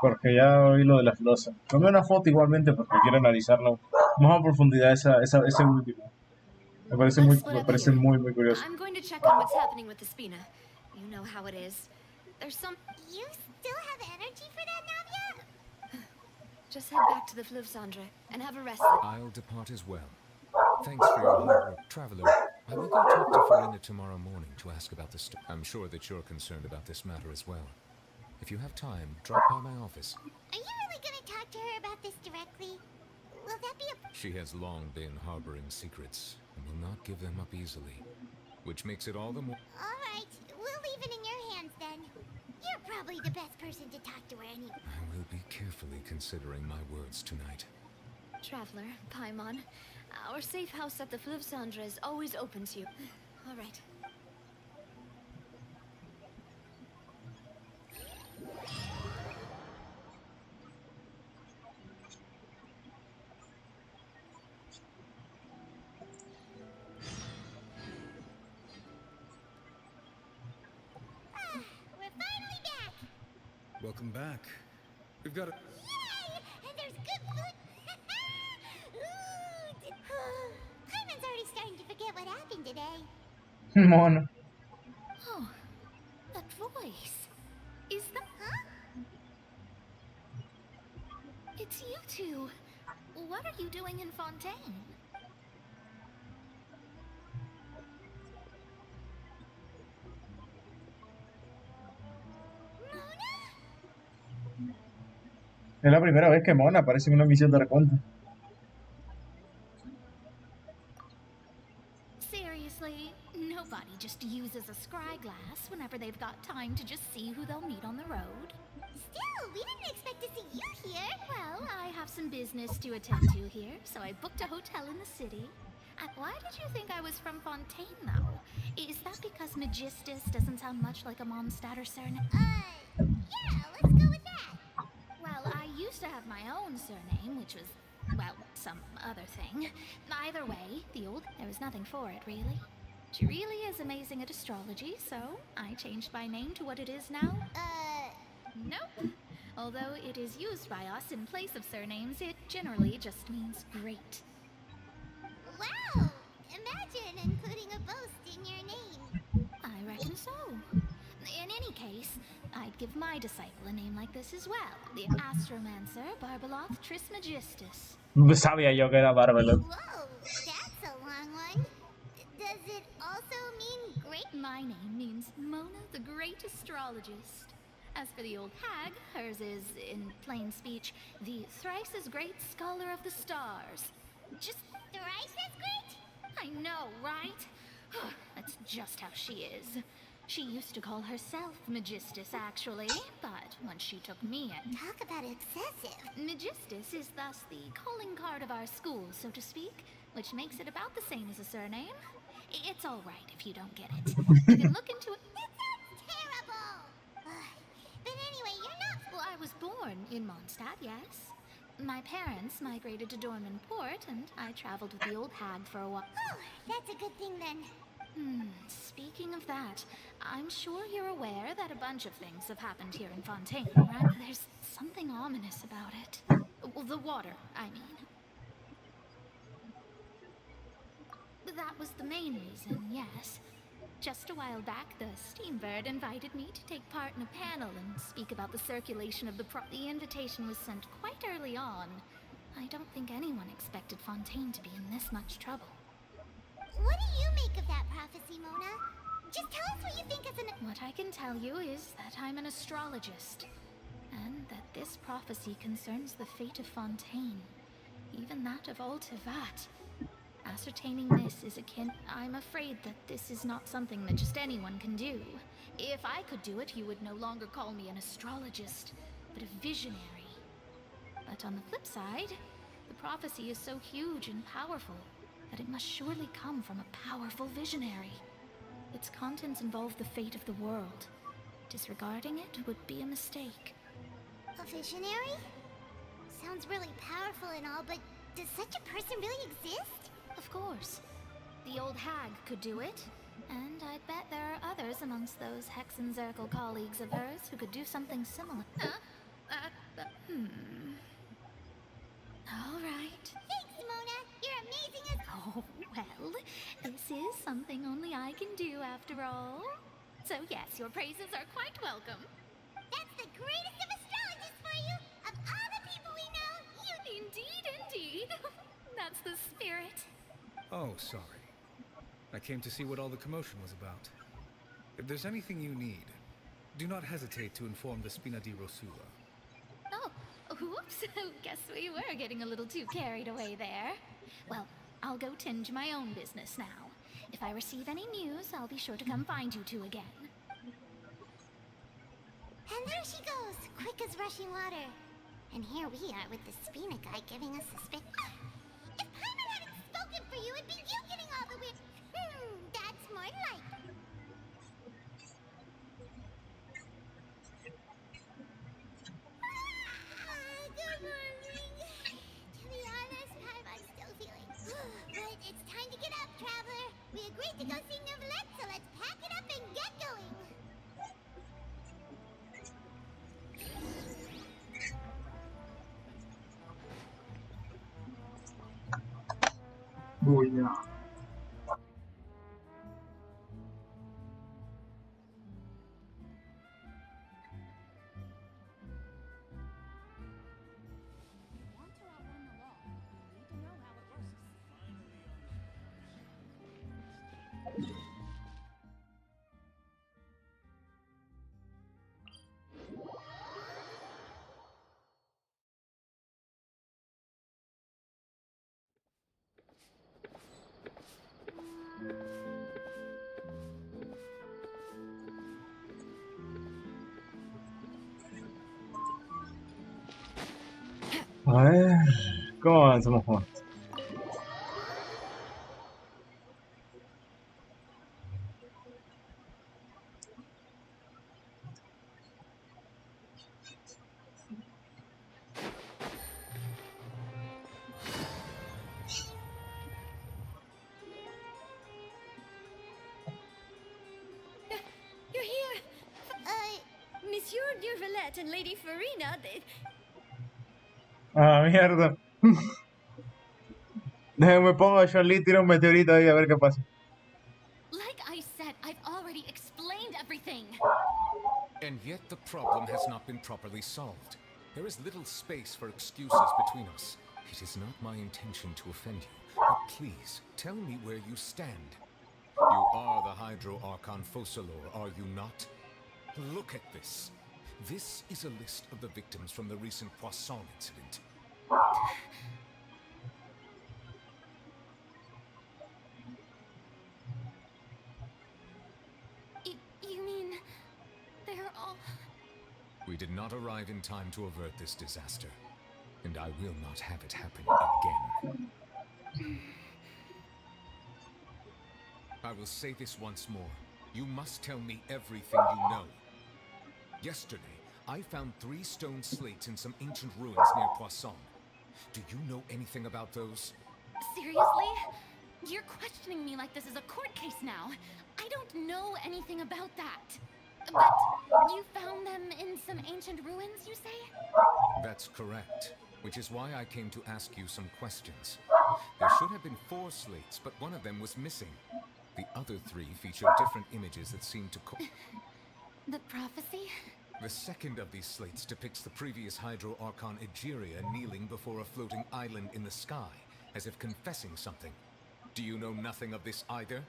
porque ya oí lo de las losas. Tomé una foto igualmente porque quiero analizarlo más a profundidad ese último. Let's split Me up parece here. muy curioso. I'm going to check on what's happening with the Spina. You know how it is. There's some... You still have energy for that, Navia? Just head back to the Fluvsandre and have a rest. I'll depart as well. Thanks for your hard work, Traveler. I will go talk to Farina tomorrow morning to ask about the I'm sure that you're concerned about this matter as well. If you have time, drop by my office. Are you really gonna talk to her about this directly? Will that be a... She has long been harboring secrets and will not give them up easily, which makes it all the more... Alright, we'll leave it in your hands then. You're probably the best person to talk to her anyway. I will be carefully considering my words tonight. Traveler, Paimon, our safe house at the Fluvsandre is always open to you. All right. We're finally back! Welcome back. We've got a... Yay! And there's good food! Clayman's already starting to forget what happened today. Mono. Oh, that voice. Is that... Huh? It's you two. What are you doing in Fontaine? Es la primera vez que Mona aparece en una misión de recontra. Seriously, nobody just uses a scry glass whenever they've got time to just see who they'll meet on the road. Still, we didn't expect to see you here. Well, I have some business to attend to here, so I booked a hotel in the city. Why did you think I was from Fontaine, though? Is that because Magistus doesn't sound much like a Mondstadter surname? Yeah, let's go with that. Well, I used to have my own surname, which was, well, some other thing. Either way, there was nothing for it, really. She really is amazing at astrology, so I changed my name to what it is now. Nope. Although it is used by us in place of surnames, it generally just means great. Wow! Imagine including a boast in your name. I reckon so. In any case, I'd give my disciple a name like this as well. The Astromancer Barbaloth Trismegistus. Sabía yo que era Barbelo. Whoa, that's a long one. Does it also mean great? My name means Mona the Great Astrologist. As for the old hag, hers is, in plain speech, the thrice as great Scholar of the Stars. Just Thrice as great? I know, right? That's just how she is. She used to call herself Magistus, actually, but once she took me in... Talk about excessive. Magistus is thus the calling card of our school, so to speak, which makes it about the same as a surname. It's all right if you don't get it. You can look into it... That sounds terrible! But anyway, you're not... Well, I was born in Mondstadt, yes. My parents migrated to Dorman Port, and I traveled with the old hag for a while. Oh, that's a good thing then. Speaking of that, I'm sure you're aware that a bunch of things have happened here in Fontaine, right? There's something ominous about it. Well, the water, I mean. That was the main reason, yes. Just a while back, the Steambird invited me to take part in a panel and speak about the circulation of the invitation was sent quite early on. I don't think anyone expected Fontaine to be in this much trouble. What do you make of that prophecy, Mona? Just tell us what you think as an... What I can tell you is that I'm an astrologist, and that this prophecy concerns the fate of Fontaine, even that of Altivat. Ascertaining this is akin... I'm afraid that this is not something that just anyone can do. If I could do it, you would no longer call me an astrologist, but a visionary. But on the flip side, the prophecy is so huge and powerful that it must surely come from a powerful visionary. Its contents involve the fate of the world. Disregarding it would be a mistake. A visionary? Sounds really powerful and all, but does such a person really exist? Of course. The old hag could do it, and I bet there are others amongst those Hexenzirkel colleagues of hers who could do something similar. All right. Thanks, Mona. You're amazing as... Oh, well, this is something only I can do after all. So yes, your praises are quite welcome. That's the greatest of astrologists for you! Of all the people we know, you... Indeed. That's the spirit. Oh, sorry. I came to see what all the commotion was about. If there's anything you need, do not hesitate to inform the Spina di Rosula. Oh, whoops. Guess we were getting a little too carried away there. Well, I'll go tend to my own business now. If I receive any news, I'll be sure to come find you two again. And there she goes, quick as rushing water. And here we are with the Spina guy giving us suspicion. If Paimon hadn't spoken for you, it'd be you getting all the weird... that's more like... Good morning. To be honest, Paimon's still feeling... But it's time to get up, traveler. We agreed to go see Neuvillette, so let's pack it up and get going. Booyah. A ver, ¿cómo avanzamos con esto? You're here! Monsieur Neuvillette and Lady Farina, they... Ah, mierda. Déjame pongo a Jolie, tiro un meteorito ahí a ver qué pasa. Like I said, I've already explained everything. And yet the problem has not been properly solved. There is little space for excuses between us. It is not my intention to offend you, but please, tell me where you stand. You are the Hydro Archon Focalor, are you not? Look at this. This is a list of the victims from the recent Poisson incident. You mean... they're all... We did not arrive in time to avert this disaster, and I will not have it happen again. I will say this once more. You must tell me everything you know. Yesterday, I found 3 stone slates in some ancient ruins near Poisson. Do you know anything about those? Seriously? You're questioning me like this is a court case now. I don't know anything about that. But you found them in some ancient ruins, you say? That's correct, which is why I came to ask you some questions. There should have been 4 slates, but one of them was missing. The other 3 feature different images that seem to The prophecy? The second of these slates depicts the previous Hydro Archon Egeria kneeling before a floating island in the sky, as if confessing something. Do you know nothing of this either?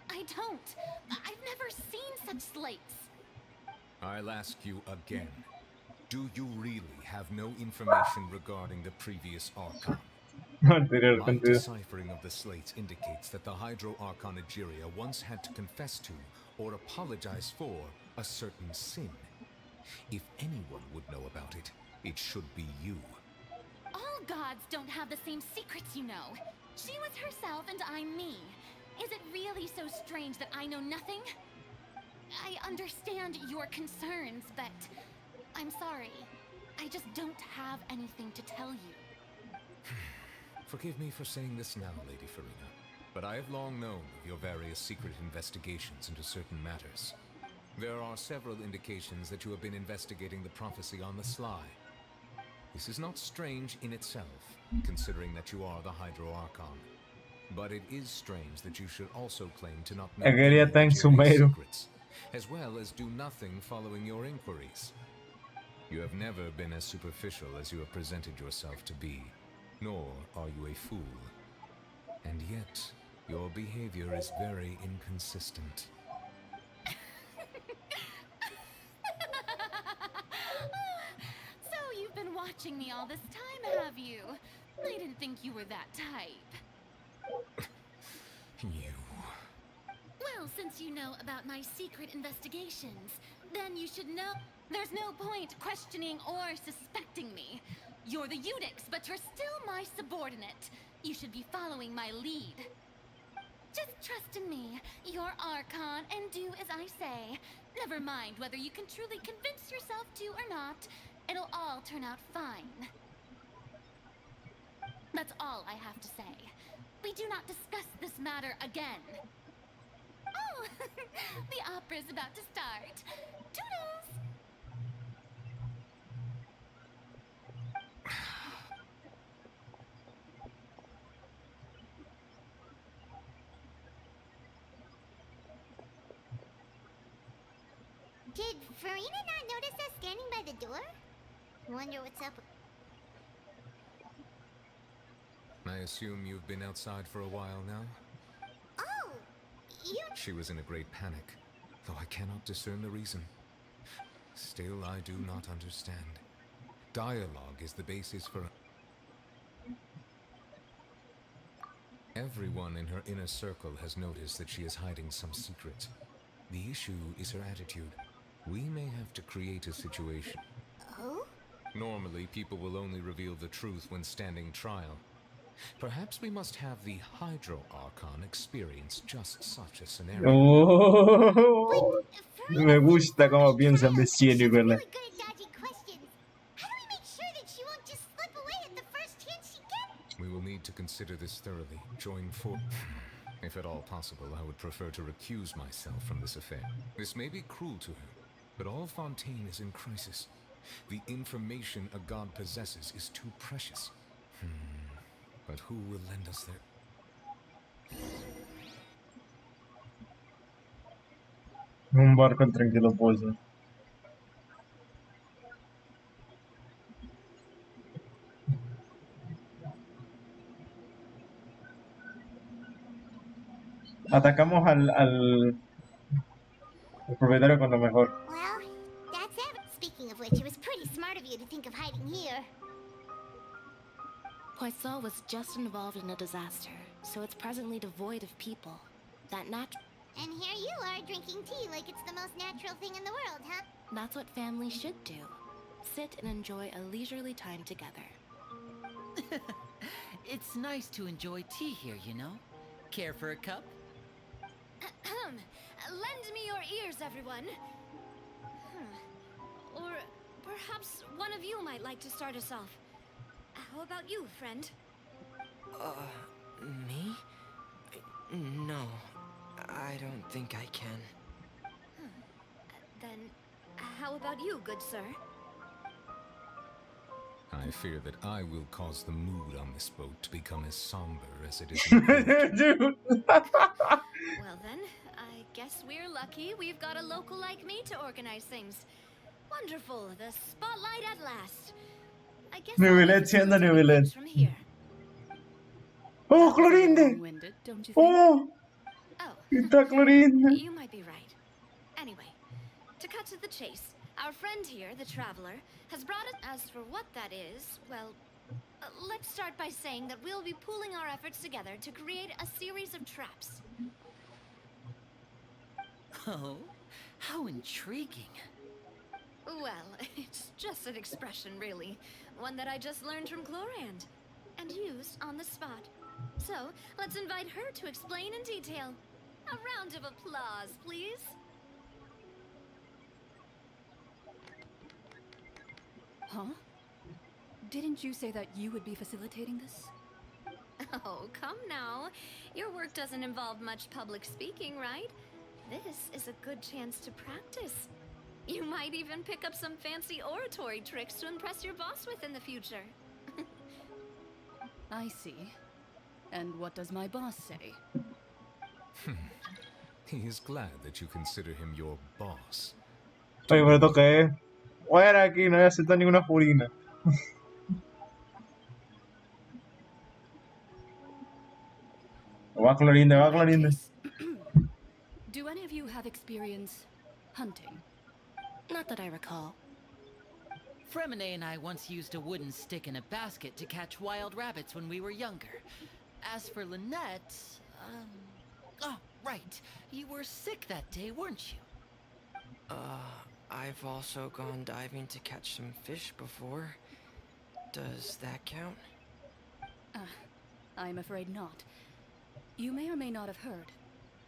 I don't. I've never seen such slates. I'll ask you again. Do you really have no information regarding the previous Archon? Anterior My contenido. deciphering of the slates indicates that the Hydro Archon Egeria once had to confess to, or apologize for, a certain sin. If anyone would know about it, it should be you. All gods don't have the same secrets, you know. She was herself and I'm me. Is it really so strange that I know nothing? I understand your concerns, but I'm sorry. I just don't have anything to tell you. Forgive me for saying this now, Lady Farina, but I have long known of your various secret investigations into certain matters. There are several indications that you have been investigating the prophecy on the sly. This is not strange in itself, considering that you are the Hydro Archon. But it is strange that you should also claim to not know Egeria any está en of su Jerry's mero. secrets, as well as do nothing following your inquiries. You have never been as superficial as you have presented yourself to be, nor are you a fool. And yet, your behavior is very inconsistent. So you've been watching me all this time, have you? I didn't think you were that type. You... Well, since you know about my secret investigations, then you should know there's no point questioning or suspecting me. You're the Eunuchs, but you're still my subordinate. You should be following my lead. Just trust in me, your Archon, and do as I say. Never mind whether you can truly convince yourself to or not. It'll all turn out fine. That's all I have to say. We do not discuss this matter again. Oh, the opera's about to start. Toodles! Did Farina not notice us standing by the door? Wonder what's up. I assume you've been outside for a while now? Oh, you... She was in a great panic, though I cannot discern the reason. Still, I do not understand. Dialogue is the basis for... Everyone in her inner circle has noticed that she is hiding some secret. The issue is her attitude. We may have to create a situation. Oh? Normally, people will only reveal the truth when standing trial. Perhaps we must have the Hydro Archon experience just such a scenario. Oh, me gusta cómo piensa Monsieur Nicolas. Really good at dodging questions. How do we make sure that she won't just slip away at the first chance she gets? We will need to consider this thoroughly. Join for... If at all possible, I would prefer to recuse myself from this affair. This may be cruel to her, but all Fontaine is in crisis. The information a god possesses is too precious. But who will lend us their... Un barco en tranquilo pollo. Atacamos al propietario con lo mejor. Well, that's it. Speaking of which, it was pretty smart of you to think of hiding here. Poisson was just involved in a disaster, so it's presently devoid of people. That And here you are drinking tea like it's the most natural thing in the world, huh? That's what families should do. Sit and enjoy a leisurely time together. It's nice to enjoy tea here, you know? Care for a cup? Lend me your ears, everyone. Or perhaps one of you might like to start us off. How about you, friend? Me? No, I don't think I can. Then, how about you, good sir? I fear that I will cause the mood on this boat to become as somber as it is important. Dude. Well then, I guess we're lucky we've got a local like me to organize things. Wonderful, the spotlight at last. I guess I'll be Neuvillette siendo facilitating Neuvillette. things from here. ¡Oh, That was a little Clorinde! long-winded, don't you think? ¡Oh! Oh, Está Clorinde. you might be right. Anyway, to cut to the chase, our friend here, the Traveler, has brought us. As for what that is, well, let's start by saying that we'll be pooling our efforts together to create a series of traps. Oh, how intriguing. Well, it's just an expression, really. One that I just learned from Chlorand. And used on the spot. So, let's invite her to explain in detail. A round of applause, please. Huh? Didn't you say that you would be facilitating this? Oh, come now. Your work doesn't involve much public speaking, right? This is a good chance to practice. You might even pick up some fancy oratory tricks to impress your boss with in the future. I see. And what does my boss say? He is glad that you consider him your boss. Oye, pero esto qué es. Fuera aquí, no voy a aceptar ninguna furina. Va Clorinde, va Clorinde. Do any of you have experience hunting? Not that I recall. Fremine and I once used a wooden stick in a basket to catch wild rabbits when we were younger. As for Lynette, oh, right. You were sick that day, weren't you? I've also gone diving to catch some fish before. Does that count? I'm afraid not. You may or may not have heard,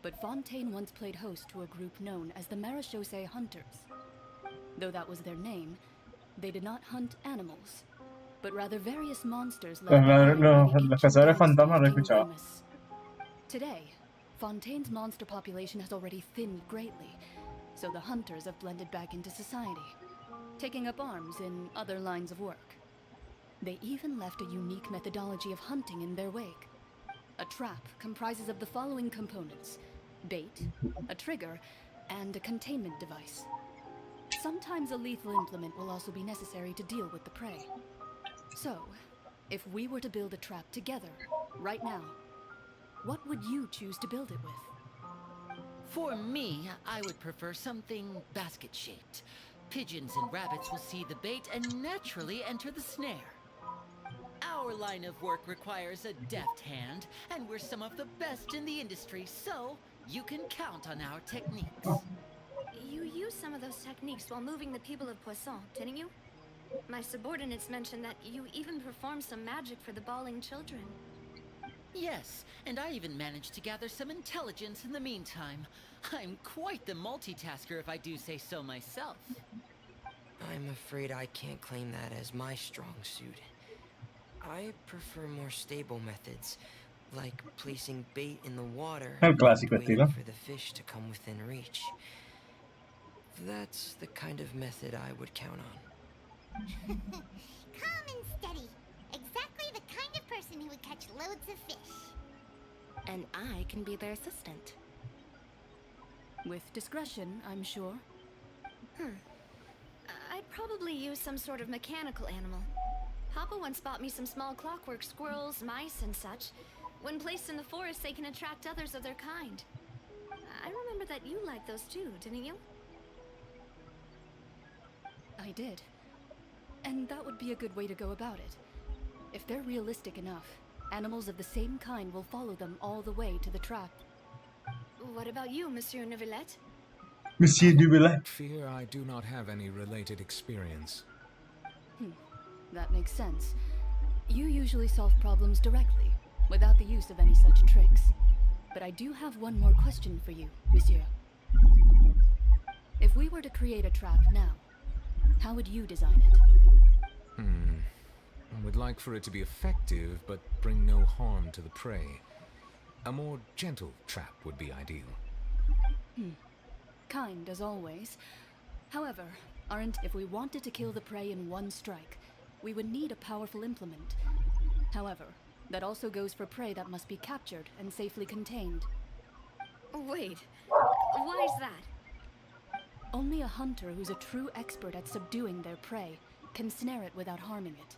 but Fontaine once played host to a group known as the Marechaussee Hunters. Though that was their name, they did not hunt animals, but rather various monsters left behind by the ancient cazadores dynasty fantasmas of lo he King escuchado. Remus. Today, Fontaine's monster population has already thinned greatly, so the hunters have blended back into society, taking up arms in other lines of work. They even left a unique methodology of hunting in their wake. A trap comprises of the following components: bait, a trigger, and a containment device. Sometimes a lethal implement will also be necessary to deal with the prey. So, if we were to build a trap together, right now, what would you choose to build it with? For me, I would prefer something basket-shaped. Pigeons and rabbits will see the bait and naturally enter the snare. Our line of work requires a deft hand, and we're some of the best in the industry, so you can count on our techniques. You used some of those techniques while moving the people of Poisson, didn't you? My subordinates mentioned that you even performed some magic for the bawling children. Yes, and I even managed to gather some intelligence in the meantime. I'm quite the multitasker if I do say so myself. I'm afraid I can't claim that as my strong suit. I prefer more stable methods, like placing bait in the water El and clásico waiting estilo. for the fish to come within reach. That's the kind of method I would count on. Calm and steady. Exactly the kind of person who would catch loads of fish. And I can be their assistant. With discretion, I'm sure. I'd probably use some sort of mechanical animal. Papa once bought me some small clockwork squirrels, mice, and such. When placed in the forest, they can attract others of their kind. I remember that you liked those too, didn't you? I did. And that would be a good way to go about it. If they're realistic enough, animals of the same kind will follow them all the way to the trap. What about you, Monsieur Neuvillette? Monsieur Neuvillette. Fear I do not have any related experience. That makes sense. You usually solve problems directly, without the use of any such tricks. But I do have one more question for you, Monsieur. If we were to create a trap now, how would you design it? I would like for it to be effective, but bring no harm to the prey. A more gentle trap would be ideal. Kind as always. However, if we wanted to kill the prey in one strike, we would need a powerful implement. However, that also goes for prey that must be captured and safely contained. Wait, why is that? Only a hunter who's a true expert at subduing their prey can snare it without harming it.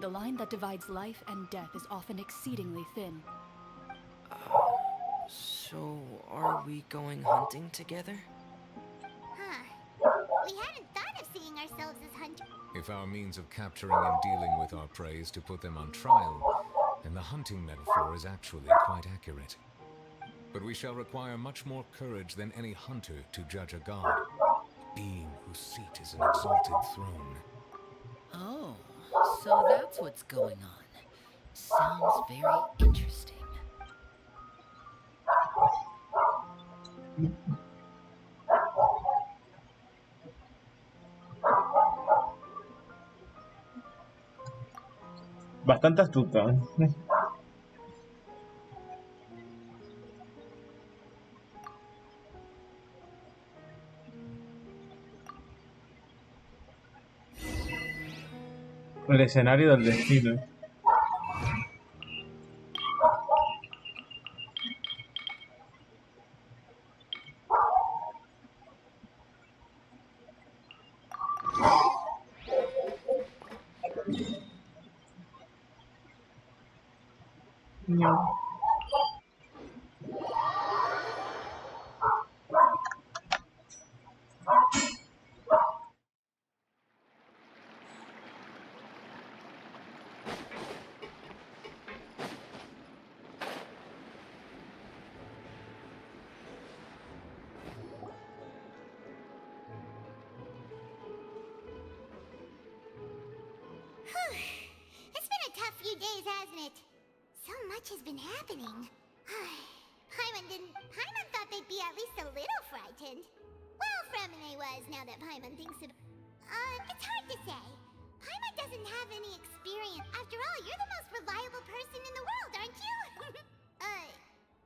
The line that divides life and death is often exceedingly thin. So, are we going hunting together? Huh. We hadn't thought of seeing ourselves as hunters. If our means of capturing and dealing with our prey is to put them on trial, then the hunting metaphor is actually quite accurate. But we shall require much more courage than any hunter to judge a god, a being whose seat is an exalted throne. Oh, so that's what's going on. Sounds very interesting. Bastante astuto. El escenario del destino. No. It's been a tough few days, hasn't it? So much has been happening. Paimon thought they'd be at least a little frightened. Well, Fremine was, now that Paimon thinks it... it's hard to say. Paimon doesn't have any experience. After all, you're the most reliable person in the world, aren't you?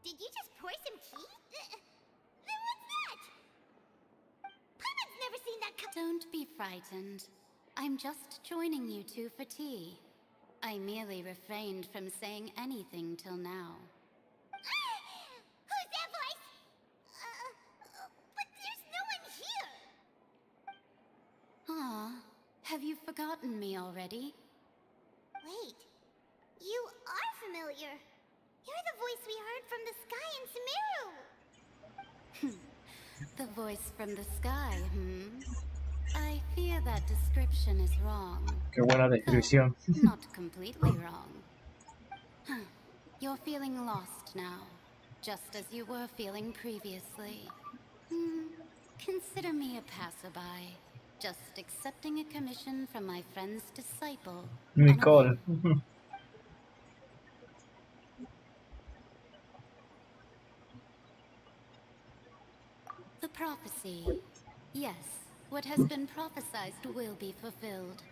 Did you just pour some tea? Then what's that? Paimon's never seen that Don't be frightened. I'm just joining you two for tea. I merely refrained from saying anything till now. Who's that voice? But there's no one here. Ah, have you forgotten me already? Wait, you are familiar. You're the voice we heard from the sky in Sumeru. The voice from the sky, I fear that description is wrong. Qué buena descripción. Not completely wrong. You're feeling lost now, just as you were feeling previously. Consider me a passerby, just accepting a commission from my friend's disciple. Nicole. The prophecy. Yes, what has been prophesied will be fulfilled.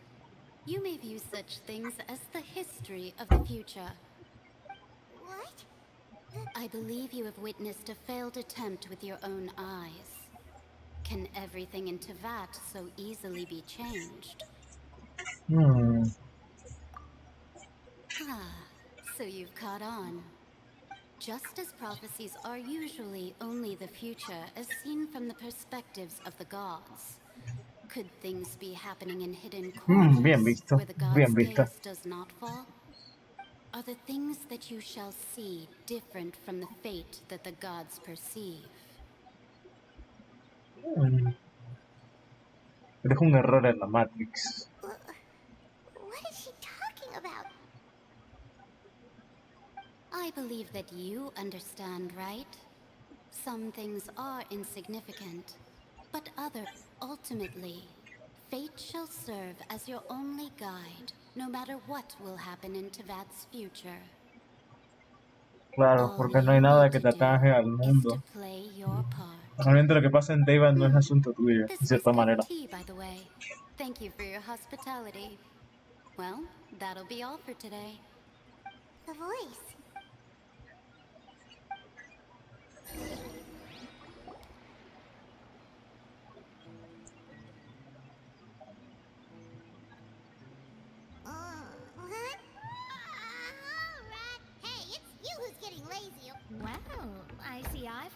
You may view such things as the history of the future. What? I believe you have witnessed a failed attempt with your own eyes. Can everything in Tevat so easily be changed? So you've caught on. Just as prophecies are usually only the future as seen from the perspectives of the gods, could things be happening in hidden corners Bien visto, where the gods' bien visto. gaze does not fall? Are the things that you shall see different from the fate that the gods perceive? Es un error en la Matrix. What is she talking about? I believe that you understand, right? Some things are insignificant, but other, ultimately, fate shall serve as your only guide, no matter what will happen in Tevat's future. Claro, porque no hay nada que te ataje al mundo. Play your part. Realmente lo que pasa en Tevat no es asunto tuyo, de cierta manera. Tea, by the way. Thank you for your hospitality. Well, that'll be all for today. The voice.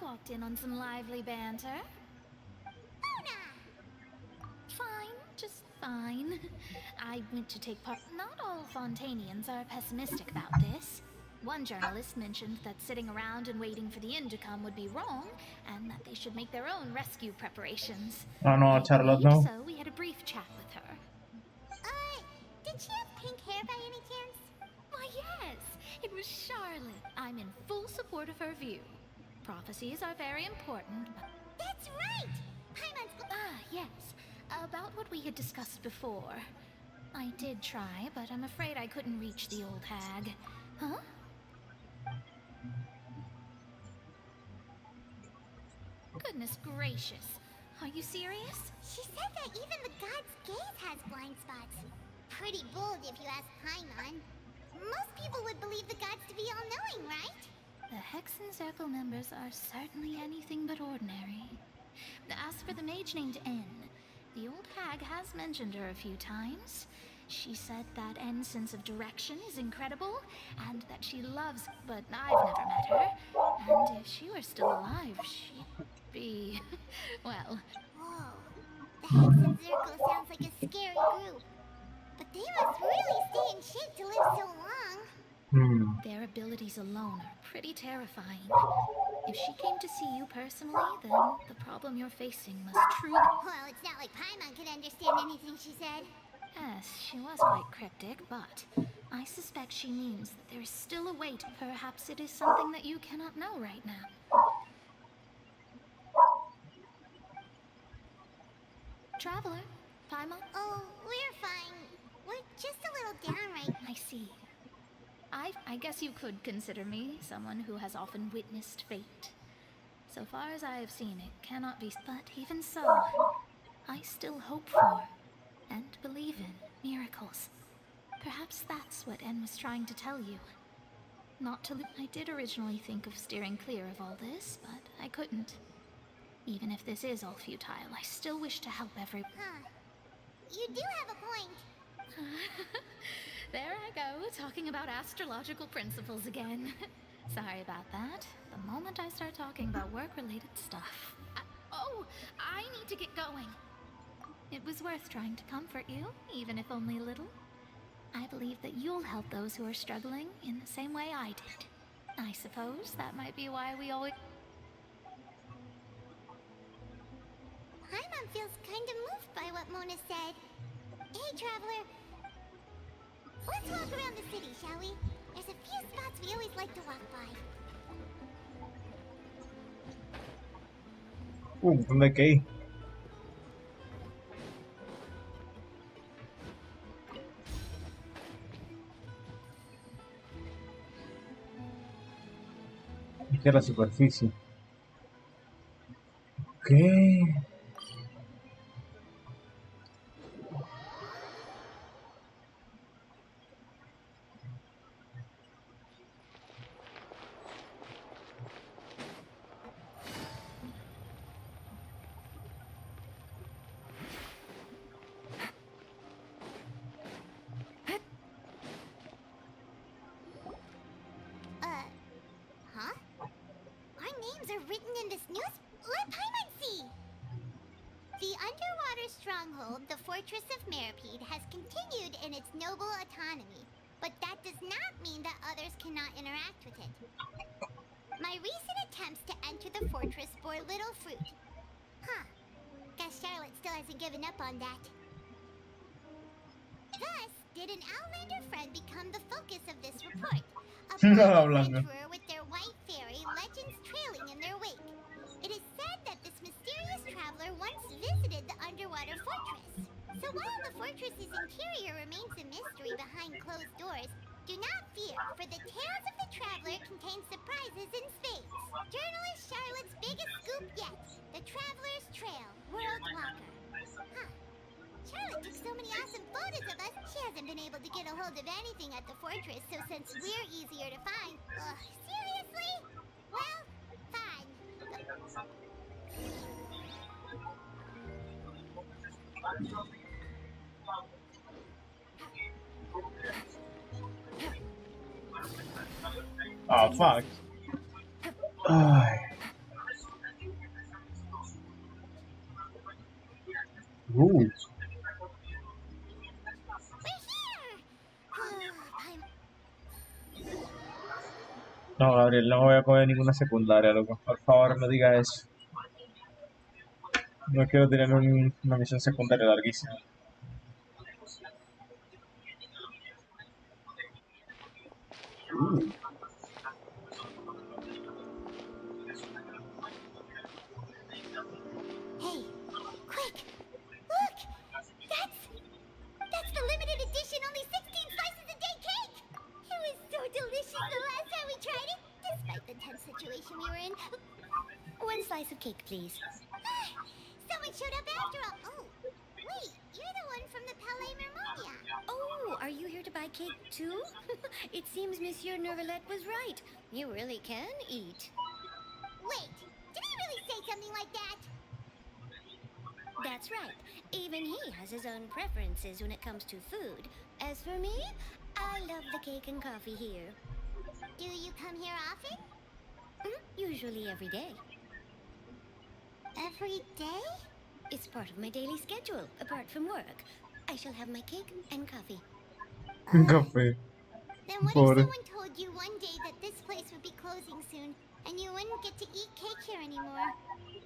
walked in on some lively banter. Fine, just fine. I went to take part. Not all Fontanians are pessimistic about this. One journalist mentioned that sitting around and waiting for the end to come would be wrong, and that they should make their own rescue preparations. Oh no, Charlotte, no. So we had a brief chat with her. Did she have pink hair by any chance? Why, yes, it was Charlotte. I'm in full support of her view. Prophecies are very important, but... That's right! Paimon's... Yes. About what we had discussed before. I did try, but I'm afraid I couldn't reach the old hag. Huh? Goodness gracious. Are you serious? She said that even the god's gaze has blind spots. Pretty bold if you ask Paimon. Most people would believe the gods to be all-knowing, right? The Hexen Circle members are certainly anything but ordinary. As for the mage named N, the old hag has mentioned her a few times. She said that N's sense of direction is incredible, and that she loves, but I've never met her. And if she were still alive, she'd be... well... Whoa. The Hexen Circle sounds like a scary group. But they must really stay in shape to live so long. Their abilities alone are pretty terrifying. If she came to see you personally, then the problem you're facing must truly... Well, it's not like Paimon could understand anything she said. Yes, she was quite cryptic, but I suspect she means that there is still a way to... Perhaps it is something that you cannot know right now. Traveler, Paimon? Oh, we're fine. We're just a little down right now. I see. I guess you could consider me someone who has often witnessed fate. So far as I have seen, it cannot be. But even so, I still hope for and believe in miracles. Perhaps that's what N was trying to tell you. Not to. I did originally think of steering clear of all this, but I couldn't. Even if this is all futile, I still wish to help everyone. You do have a point. There I go, talking about astrological principles again. Sorry about that. The moment I start talking about work-related stuff. I need to get going. It was worth trying to comfort you, even if only a little. I believe that you'll help those who are struggling in the same way I did. I suppose that might be why we always... Paimon feels kind of moved by what Mona said. Hey, Traveler. Let's walk around the city, shall we? There's a few spots we always like to walk by. ¿Dónde hay que ir? Aquí a la superficie. ¿Qué? Huh? Our names are written in this news. Let Paimon see! The underwater stronghold, the Fortress of Meripede, has continued in its noble autonomy, but that does not mean that others cannot interact with it. My recent attempts to enter the fortress bore little fruit. Guess Charlotte still hasn't given up on that. Thus, did an Outlander friend become the focus of this report? A adventurer with their white fairy, legends trailing in their wake. It is said that this mysterious traveler once visited the underwater fortress. So while the fortress's interior remains a mystery behind closed doors, do not fear, for the tales of the traveler contain surprises in spades. Journalist Charlotte's biggest scoop yet, the Traveler's Trail, World Walker. Charlotte took so many awesome photos of us, she hasn't been able to get a hold of anything at the fortress, so since we're easier to find... seriously? Well, fine. Oh, fuck. Ay. No, Gabriel, no voy a coger ninguna secundaria, loco. Por favor, no diga eso. No quiero tener una misión secundaria larguísima. Hey, quick! Look! That's the limited edition only 16 slices a day cake! It was so delicious the last time we tried it, despite the tense situation we were in. One slice of cake, please. Someone showed up after all. Oh, wait, you're the one from the Palais Mermonia. Oh, are you here to buy cake too? It seems Monsieur Nervalette was right. You really can eat. Wait, did he really say something like that? That's right. Even he has his own preferences when it comes to food. As for me, I love the cake and coffee here. Do you come here often? Usually every day. Every day? It's part of my daily schedule, apart from work. I shall have my cake and coffee. Café. Then what Pobre. if someone told you one day that this place would be closing soon, and you wouldn't get to eat cake here anymore?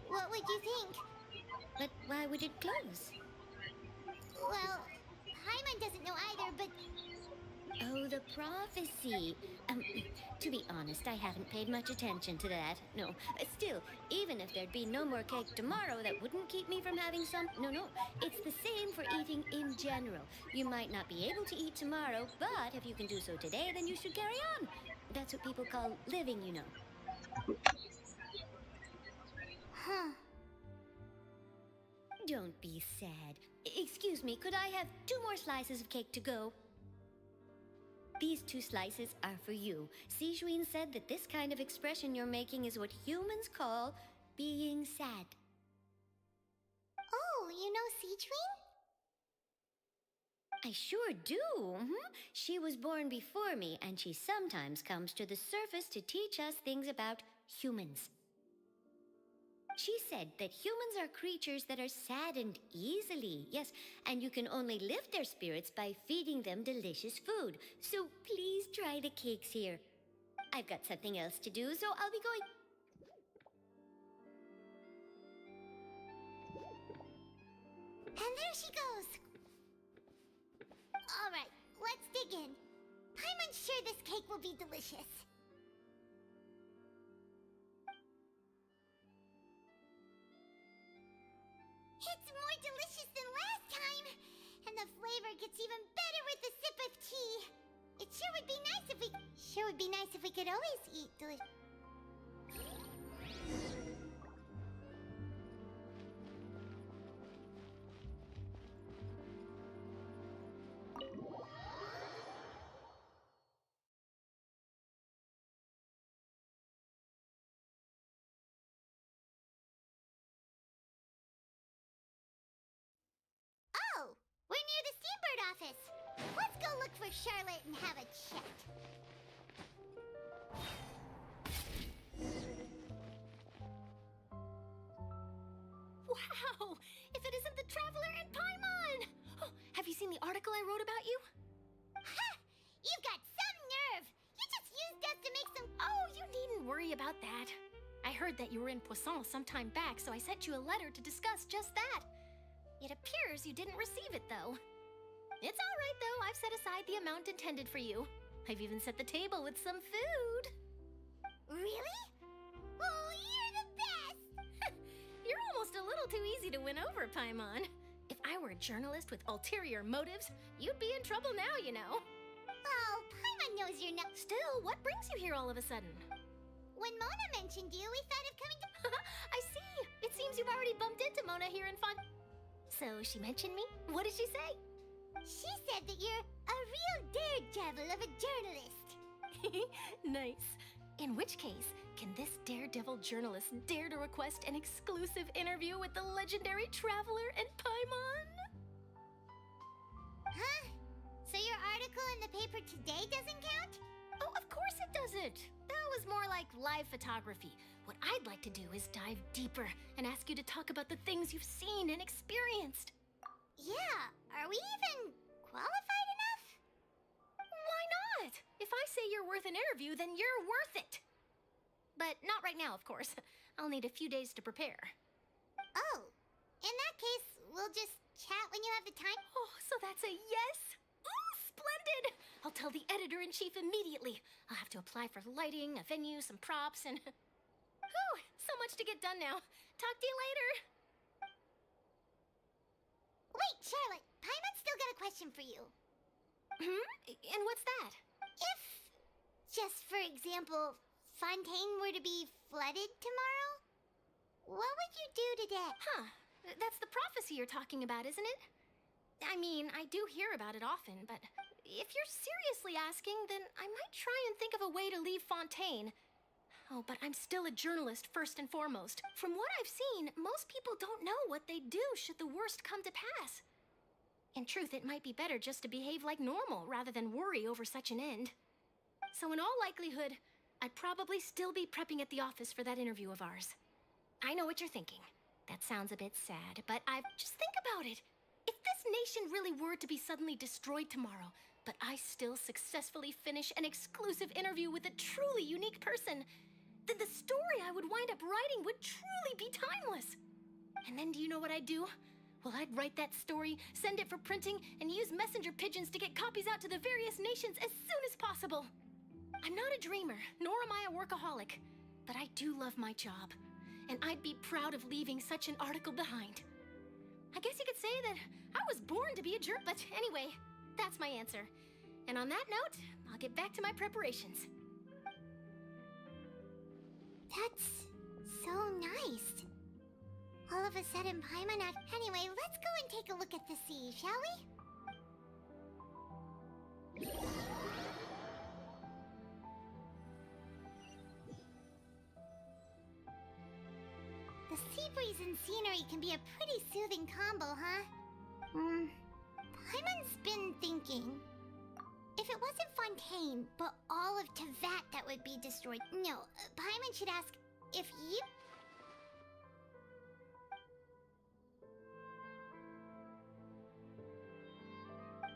What would you think? But why would it close? Well, Paimon doesn't know either, but... Oh, the prophecy. To be honest, I haven't paid much attention to that. No, still, even if there'd be no more cake tomorrow, that wouldn't keep me from having some. No, it's the same for eating in general. You might not be able to eat tomorrow, but if you can do so today, then you should carry on. That's what people call living, you know. Huh. Don't be sad. Excuse me, could I have 2 more slices of cake to go? These 2 slices are for you. Sijuin said that this kind of expression you're making is what humans call being sad. Oh, you know Sijuin? I sure do. She was born before me, and she sometimes comes to the surface to teach us things about humans. She said that humans are creatures that are saddened easily, yes, and you can only lift their spirits by feeding them delicious food. So please try the cakes here. I've got something else to do, so I'll be going. And there she goes. All right, let's dig in. Paimon's sure this cake will be delicious. It's more delicious than last time, and the flavor gets even better with a sip of tea. It sure would be nice if we could always eat Oh, we're near the Steambird office. Let's go look for Charlotte and have a chat. Wow! If it isn't the Traveler and Paimon! Oh, have you seen the article I wrote about you? Ha! You've got some nerve! You just used us to make some... Oh, you needn't worry about that. I heard that you were in Poisson some time back, so I sent you a letter to discuss just that. It appears you didn't receive it, though. It's all right, though. I've set aside the amount intended for you. I've even set the table with some food. Really? Oh, you're the best! You're almost a little too easy to win over, Paimon. If I were a journalist with ulterior motives, you'd be in trouble now, you know. Oh, Paimon knows you're not... Still, what brings you here all of a sudden? When Mona mentioned you, we thought of coming to... I see. It seems you've already bumped into Mona here in Fun. So she mentioned me? What did she say? She said that you're a real daredevil of a journalist. Nice. In which case, can this daredevil journalist dare to request an exclusive interview with the legendary Traveler and Paimon? Huh? So your article in the paper today doesn't count? Oh, of course it doesn't. That was more like live photography. What I'd like to do is dive deeper and ask you to talk about the things you've seen and experienced. Yeah, are we even qualified enough? Why not? If I say you're worth an interview, then you're worth it. But not right now, of course. I'll need a few days to prepare. Oh, in that case, we'll just chat when you have the time. Oh, so that's a yes? Ooh, splendid! I'll tell the editor-in-chief immediately. I'll have to apply for lighting, a venue, some props, and... Whew, so much to get done now. Talk to you later. Wait, Charlotte, Paimon's still got a question for you. And what's that? If, just for example, Fontaine were to be flooded tomorrow, what would you do today? Huh. That's the prophecy you're talking about, isn't it? I mean, I do hear about it often, but if you're seriously asking, then I might try and think of a way to leave Fontaine. Oh, but I'm still a journalist, first and foremost. From what I've seen, most people don't know what they'd do should the worst come to pass. In truth, it might be better just to behave like normal rather than worry over such an end. So in all likelihood, I'd probably still be prepping at the office for that interview of ours. I know what you're thinking. That sounds a bit sad, but just think about it. If this nation really were to be suddenly destroyed tomorrow, but I still successfully finish an exclusive interview with a truly unique person, then the story I would wind up writing would truly be timeless. And then do you know what I'd do? Well, I'd write that story, send it for printing, and use messenger pigeons to get copies out to the various nations as soon as possible. I'm not a dreamer, nor am I a workaholic, but I do love my job, and I'd be proud of leaving such an article behind. I guess you could say that I was born to be a jerk, but anyway, that's my answer. And on that note, I'll get back to my preparations. That's so nice. All of a sudden, Paimon Anyway, let's go and take a look at the sea, shall we? The sea breeze and scenery can be a pretty soothing combo, huh? Paimon's been thinking. If it wasn't Fontaine, but all of Tevat that would be destroyed... No, Paimon should ask if you...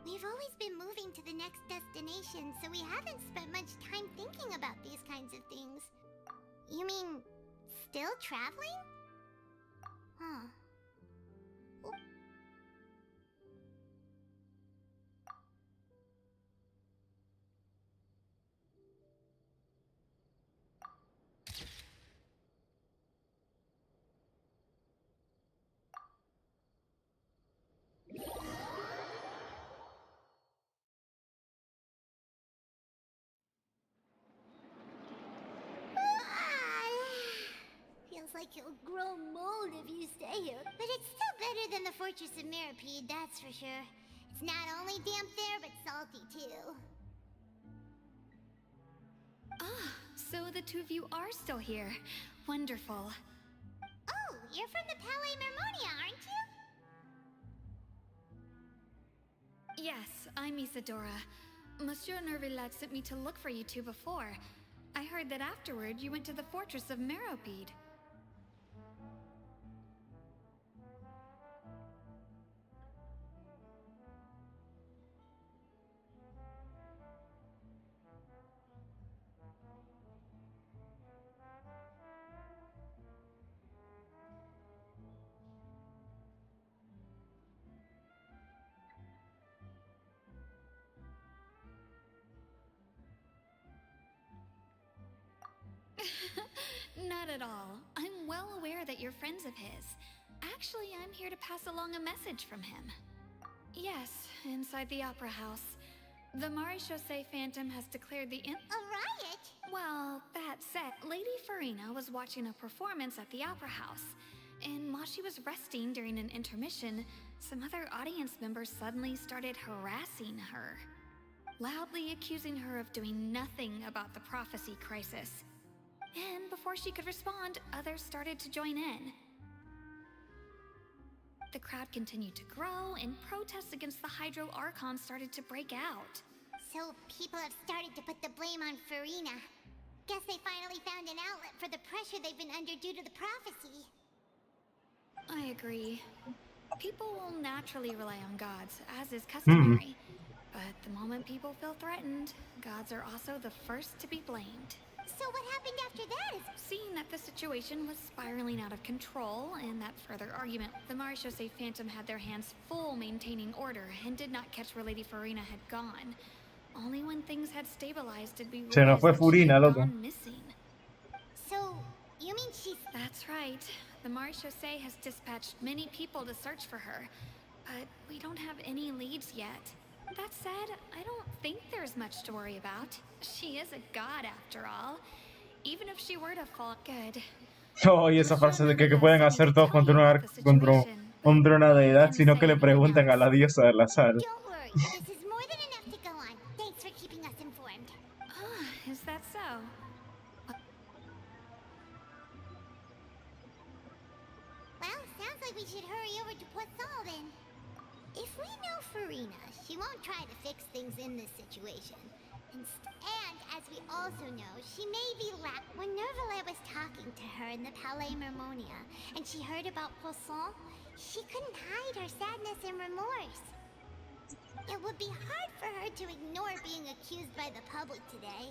We've always been moving to the next destination, so we haven't spent much time thinking about these kinds of things. You mean, still traveling? Huh. Feels like you'll grow mold if you stay here. But it's still better than the Fortress of Meripede, that's for sure. It's not only damp there, but salty too. Ah, so the two of you are still here. Wonderful. Oh, you're from the Palais Mermonia, aren't you? Yes, I'm Isadora. Monsieur Nervillat sent me to look for you two before. I heard that afterward you went to the Fortress of Meripede. Not at all. I'm well aware that you're friends of his. Actually, I'm here to pass along a message from him. Yes, inside the Opera House. The Maréchaussée Phantom has declared the A riot? Well, that said, Lady Farina was watching a performance at the Opera House. And while she was resting during an intermission, some other audience members suddenly started harassing her, loudly accusing her of doing nothing about the prophecy crisis. And before she could respond, others started to join in. The crowd continued to grow, and protests against the Hydro Archon started to break out. So people have started to put the blame on Farina. Guess they finally found an outlet for the pressure they've been under due to the prophecy. I agree. People will naturally rely on gods, as is customary. But the moment people feel threatened, gods are also the first to be blamed. So what happened after that is... Seeing that the situation was spiraling out of control, and that further argument, the Marechaussee Phantom had their hands full maintaining order and did not catch where Lady Farina had gone. Only when things had stabilized did we Se nos realize fue that she Furina, had loco. gone missing. So, you mean she's... That's right. The Marechaussee has dispatched many people to search for her, but we don't have any leads yet. That said, I don't think there's much to worry about. She is a god after all. Even if she were to fall good. Oh, y esa frase de que pueden hacer todo contra una deidad, sino que le pregunten a la diosa de la sal. Don't worry, this is more than enough to go on. Thanks for keeping us informed. Is that so? Well, sounds like we should hurry over to Poisson then. If we know Farina, she won't try to fix things in this situation. And as we also know, she may be when Nervalet was talking to her in the Palais Mermonia, and she heard about Poisson, she couldn't hide her sadness and remorse. It would be hard for her to ignore being accused by the public today.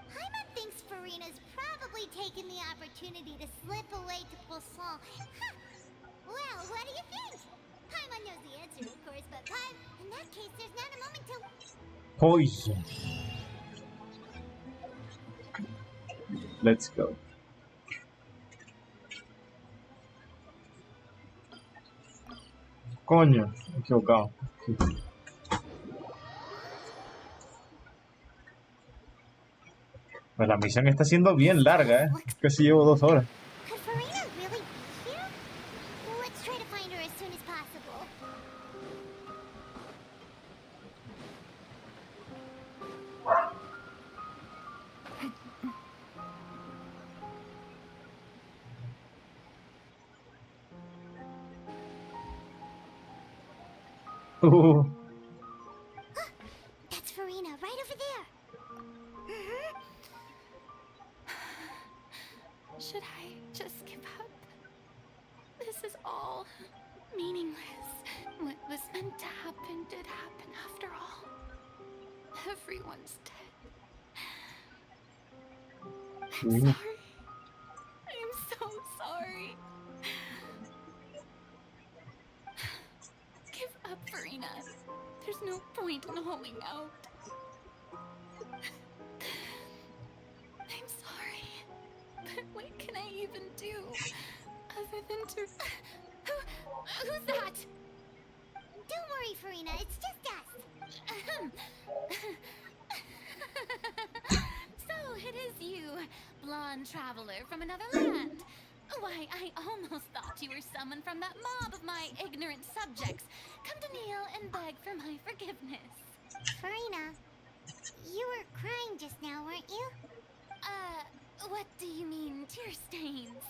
Paimon thinks Farina's probably taken the opportunity to slip away to Poisson. Well, what do you think? Paimon knows the answer, of course, but in that case, there's not a moment to... Poison. Let's go. Coño, me he equivocado. Pues la misión está siendo bien larga, Casi llevo 2 horas. Could Farina really be here? Let's try to find her as soon as possible. That's Farina, right over there. Should I just give up? This is all meaningless. What was meant to happen did happen after all. Everyone's dead. I'm sorry. I'm so sorry. Give up, Farina. There's no point in holding out. I'm sorry. But what can I even do other than to... Who's that? Don't worry, Farina. It's just us. So it is you, blonde traveler from another land. Why, I almost thought you were someone from that mob of my ignorant subjects. Come to kneel and beg for my forgiveness. Farina, you were crying just now, weren't you? What do you mean, tear stains?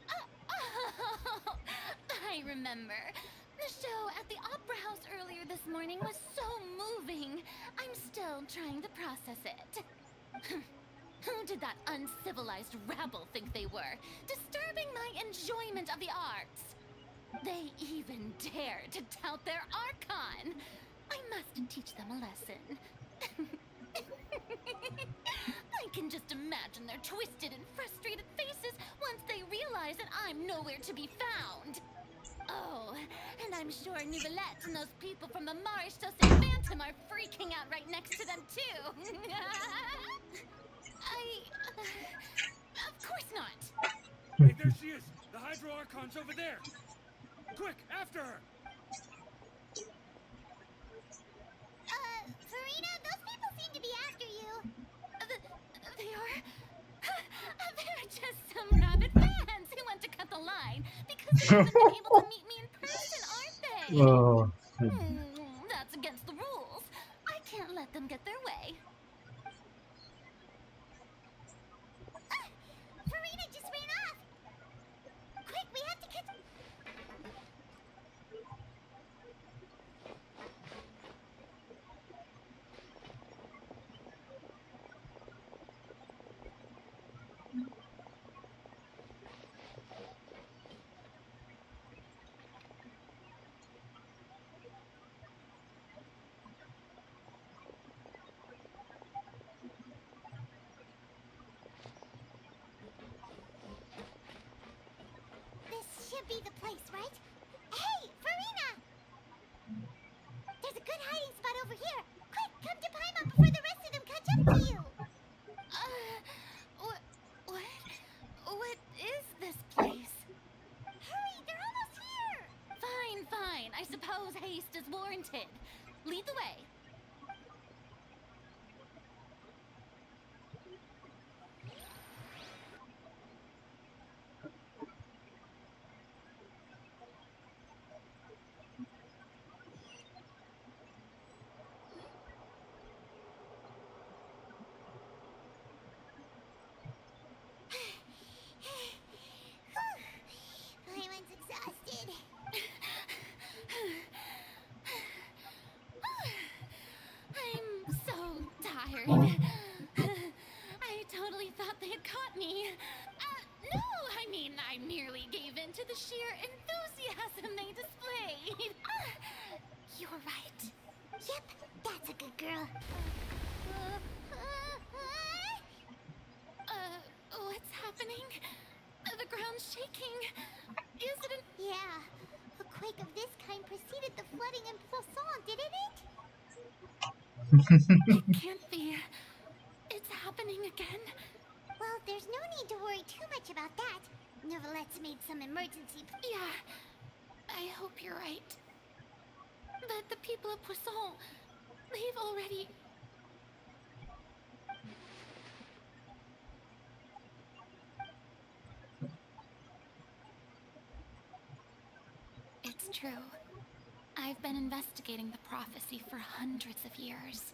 Oh, I remember. The show at the Opera House earlier this morning was so moving. I'm still trying to process it. Who did that uncivilized rabble think they were, disturbing my enjoyment of the arts? They even dare to tout their Archon. I must teach them a lesson. I can just imagine their twisted and frustrated faces once they realize that I'm nowhere to be found. Oh, and I'm sure Nouvellette and those people from the Marechaussee Phantom are freaking out right next to them, too. Of course not. Hey, there she is! The Hydro Archon's over there! Quick, after her! Farina, those people seem to be after you. They are... They're just some rabid fans who want to cut the line because they haven't been able to meet me in person, aren't they? Oh. That's against the rules. I can't let them get their way. Farina just ran off. Quick, we have to catch... It can't be. It's happening again. Well, there's no need to worry too much about that. Novelette's made some emergency... Yeah, I hope you're right. But the people of Poisson, they've already... It's true. I've been investigating the prophecy for hundreds of years.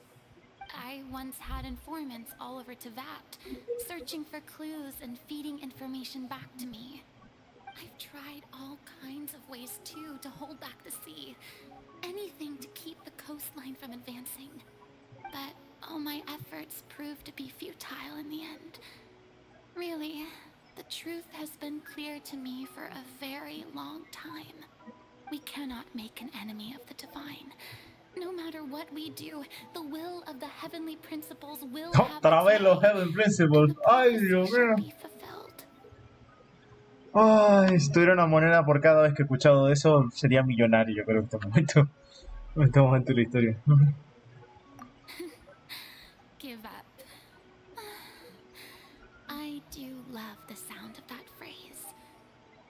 I once had informants all over Tevat, searching for clues and feeding information back to me. I've tried all kinds of ways too to hold back the sea. Anything to keep the coastline from advancing. But all my efforts proved to be futile in the end. Really, the truth has been clear to me for a very long time. We cannot make an enemy of the divine. No matter what we do, the will of the heavenly principles will have Otra its vez los way. Heaven Principles. Ay, Dios Shall mío. be fulfilled. Ay, si tuviera una moneda por cada vez que he escuchado eso, sería millonario, yo creo, en este momento. En este momento de la historia. Give up. I do love the sound of that phrase.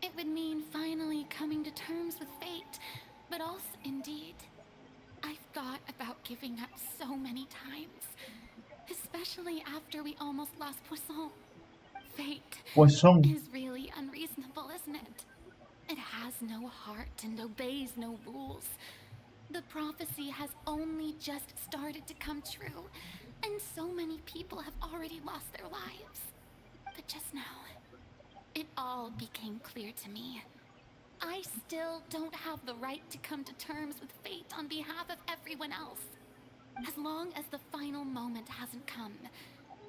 It would mean finally coming to terms with fate, but also, indeed, I've thought about giving up so many times, especially after we almost lost Poisson. Fate Poisson. is really unreasonable, isn't it? It has no heart and obeys no rules. The prophecy has only just started to come true, and so many people have already lost their lives. But just now, it all became clear to me. I still don't have the right to come to terms with fate on behalf of everyone else. As long as the final moment hasn't come,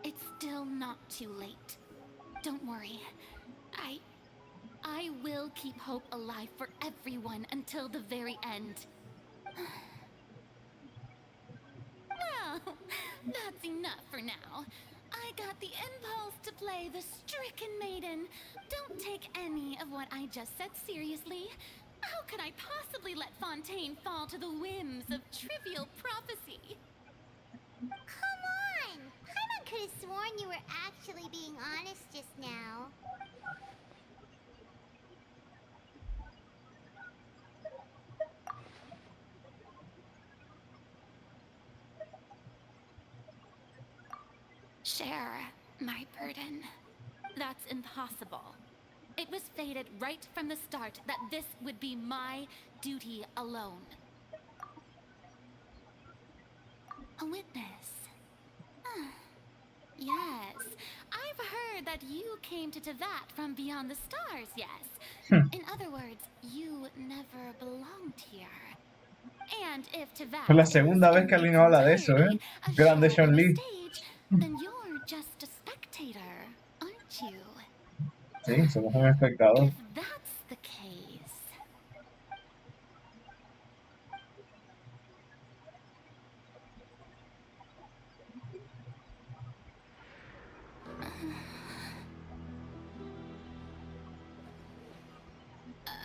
it's still not too late. Don't worry. I will keep hope alive for everyone until the very end. Well, that's enough for now. I got the impulse to play the stricken maiden. Don't take any of what I just said seriously. How could I possibly let Fontaine fall to the whims of trivial prophecy? Come on! Paimon could have sworn you were actually being honest just now. Share my burden. That's impossible. It was fated right from the start that this would be my duty alone. A witness. Yes, I've heard that you came to Tevat from beyond the stars, yes? In other words, you never belonged here. And if Tevat Es la is segunda vez in que alguien its habla de eso, ¿eh? entirety a Grande show Sean or a Lee. stage, then you're just a spectator, aren't you? Sí, somos un espectador. If that's the case...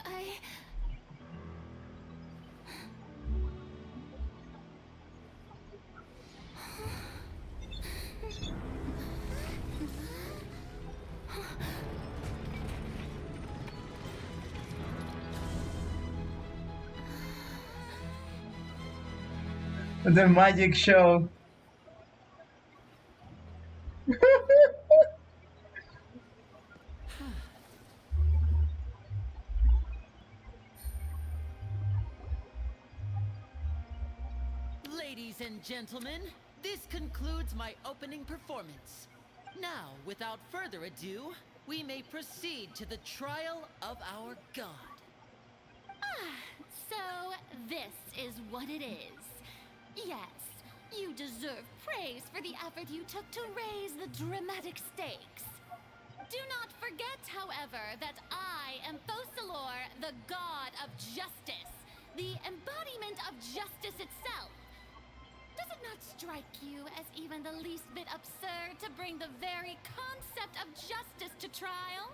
I... The Magic Show. Ladies and gentlemen, this concludes my opening performance. Now, without further ado, we may proceed to the trial of our god. So, this is what it is. Yes, you deserve praise for the effort you took to raise the dramatic stakes. Do not forget, however, that I am Focalor, the god of justice, the embodiment of justice itself. Does it not strike you as even the least bit absurd to bring the very concept of justice to trial?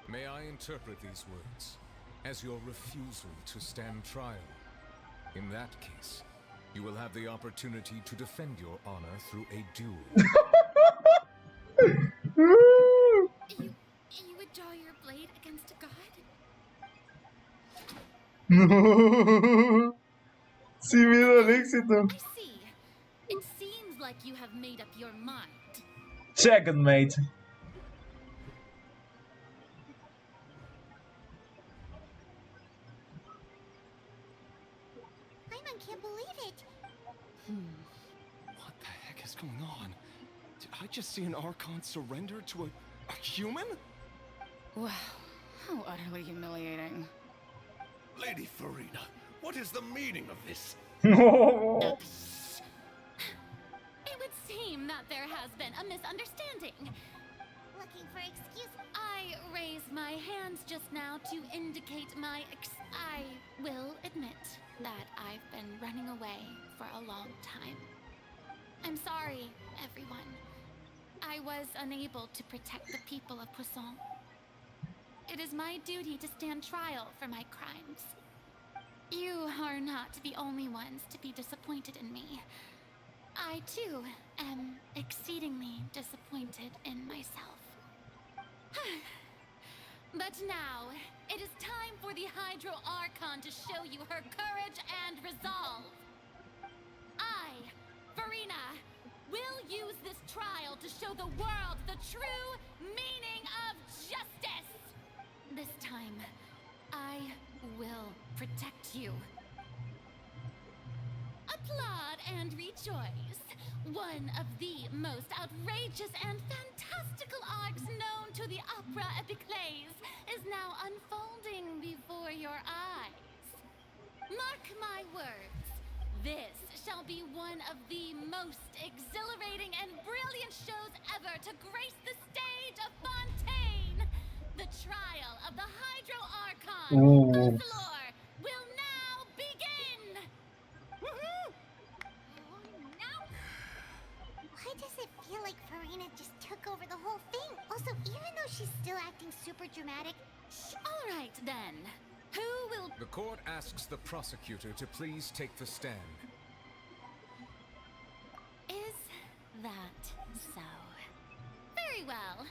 May I interpret these words as your refusal to stand trial? In that case, You will have the opportunity to defend your honor through a duel. You would draw your blade against a god? Sí, miedo al éxito. I see. It seems like you have made up your mind. Checkmate. Paimon can't believe it. What the heck is going on? Did I just see an Archon surrender to a human? Wow, how utterly humiliating. Lady Farina, what is the meaning of this? It would seem that there has been a misunderstanding. Looking for excuse? I raised my hands just now to indicate I will admit that I've been running away for a long time. I'm sorry, everyone. I was unable to protect the people of Poisson. It is my duty to stand trial for my crimes. You are not the only ones to be disappointed in me. I, too, am exceedingly disappointed in myself. But now, it is time for the Hydro Archon to show you her courage and resolve. I, Farina, will use this trial to show the world the true meaning of justice. This time, I will protect you. Applaud and rejoice. One of the most outrageous and fantastical arcs known to the opera epiclese is now unfolding before your eyes. Mark my words, this shall be one of the most exhilarating and brilliant shows ever to grace the stage of Fontaine. The trial of the Hydro Archon, Ursula, will now begin! Woohoo! Why does it feel like Farina just took over the whole thing? Also, even though she's still acting super dramatic... All right, then. Who will... The court asks the prosecutor to please take the stand. Is that so? Very well.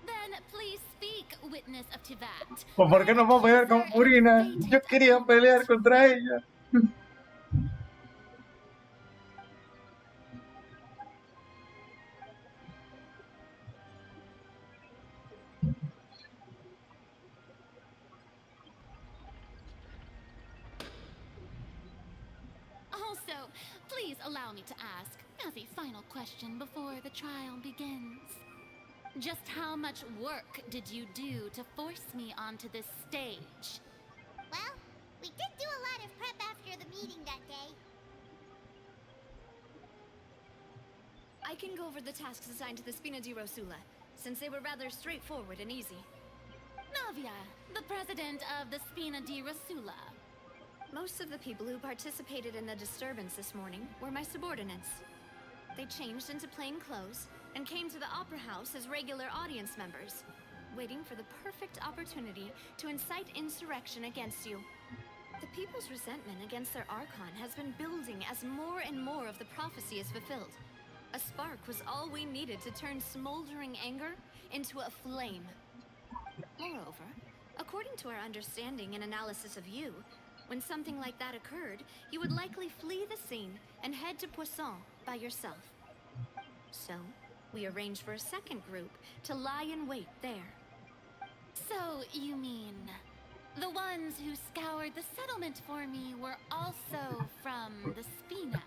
Then please speak, witness of Tivat. ¿Por qué no vamos a pelear con Farina? Yo quería pelear contra ella. Also, please allow me to ask, as a final question before the trial begins. Just how much work did you do to force me onto this stage? Well, we did do a lot of prep after the meeting that day. I can go over the tasks assigned to the Spina di Rosula, since they were rather straightforward and easy. Navia, the president of the Spina di Rosula. Most of the people who participated in the disturbance this morning were my subordinates. They changed into plain clothes and came to the Opera House as regular audience members, waiting for the perfect opportunity to incite insurrection against you. The people's resentment against their Archon has been building as more and more of the prophecy is fulfilled. A spark was all we needed to turn smoldering anger into a flame. Moreover, according to our understanding and analysis of you, when something like that occurred, you would likely flee the scene and head to Poisson by yourself. So, we arranged for a second group to lie in wait there. So, you mean, the ones who scoured the settlement for me were also from the Spina?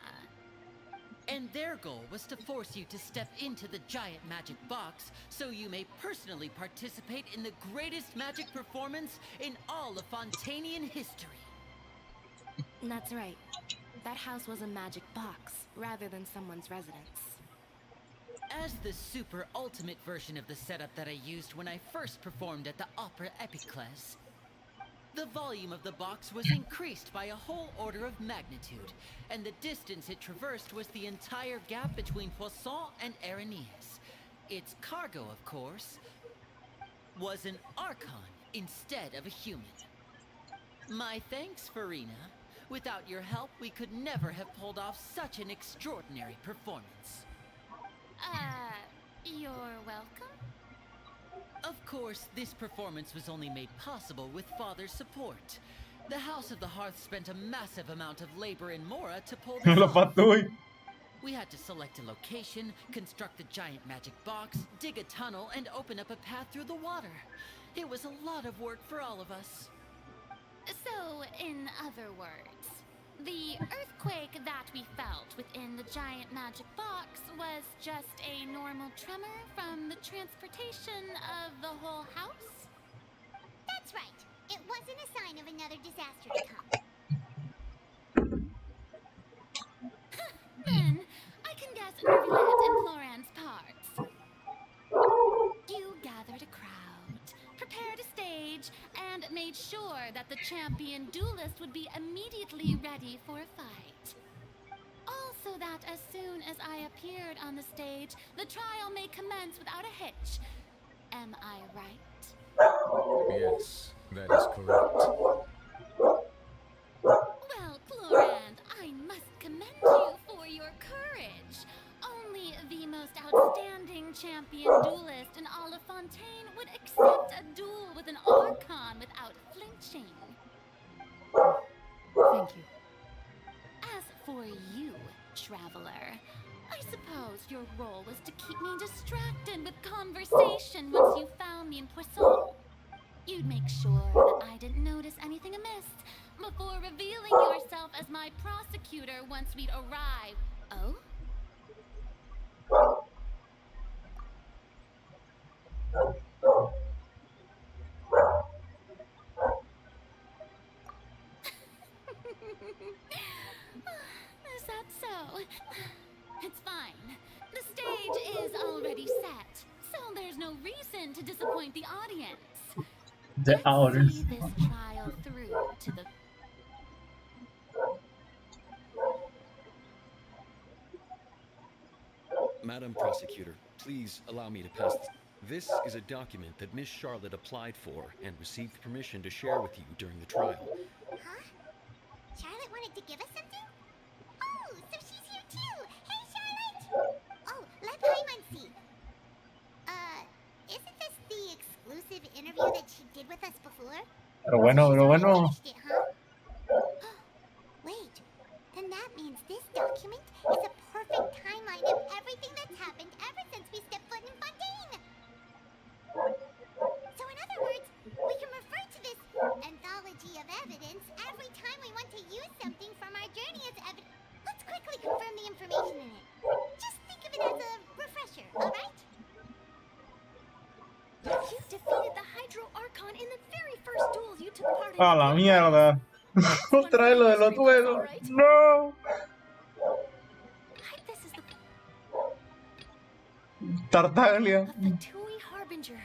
And their goal was to force you to step into the giant magic box so you may personally participate in the greatest magic performance in all of Fontainian history. That's right. That house was a magic box, rather than someone's residence. As the super ultimate version of the setup that I used when I first performed at the Opera Epiclese, the volume of the box was increased by a whole order of magnitude, and the distance it traversed was the entire gap between Poisson and Areneas. Its cargo, of course, was an Archon instead of a human. My thanks, Farina. Without your help, we could never have pulled off such an extraordinary performance. You're welcome? Of course, this performance was only made possible with Father's support. The House of the Hearth spent a massive amount of labor in Mora to pull this Lo off. patui. We had to select a location, construct the giant magic box, dig a tunnel, and open up a path through the water. It was a lot of work for all of us. So, in other words, the earthquake that we felt within the giant magic box was just a normal tremor from the transportation of the whole house? That's right. It wasn't a sign of another disaster to come. Then, I can guess Nervilette and Floran's parts. You gathered a crowd, prepared a stage, and made sure that the champion duelist would be immediately ready for a fight. Also that as soon as I appeared on the stage, the trial may commence without a hitch. Am I right? Yes, that is correct. Well, Florand, I must commend you for your courage. Only the most outstanding champion duelist in all of Fontaine would accept a duel with an Archon without flinching. Thank you. As for you, Traveler, I suppose your role was to keep me distracted with conversation once you found me in Poisson. You'd make sure that I didn't notice anything amiss before revealing yourself as my prosecutor once we'd arrived. Oh? Is that so? It's fine. The stage is already set, so there's no reason to disappoint the audience. The audience. See this trial through to the... Madam Prosecutor, please allow me to pass this. This is a document that Miss Charlotte applied for and received permission to share with you during the trial. Huh? Charlotte wanted to give us something? Oh, so she's here too! Hey, Charlotte! Oh, let Paimon see. Isn't this the exclusive interview that she did with us before? Pero bueno. Finished it, huh? Wait, then that means this document is a perfect timeline of everything that's happened ever since we stepped foot in Fontaine. So in other words, we can refer to this anthology of evidence every time we want to use something from our journey as evidence. Let's quickly confirm the information in it. Just think of it as a refresher, alright? You defeated the Hydro Archon in the very first duel you took part in. A la mierda. Otra vez lo de los duelos. No. This is the Tartaglia. Tui Harbinger.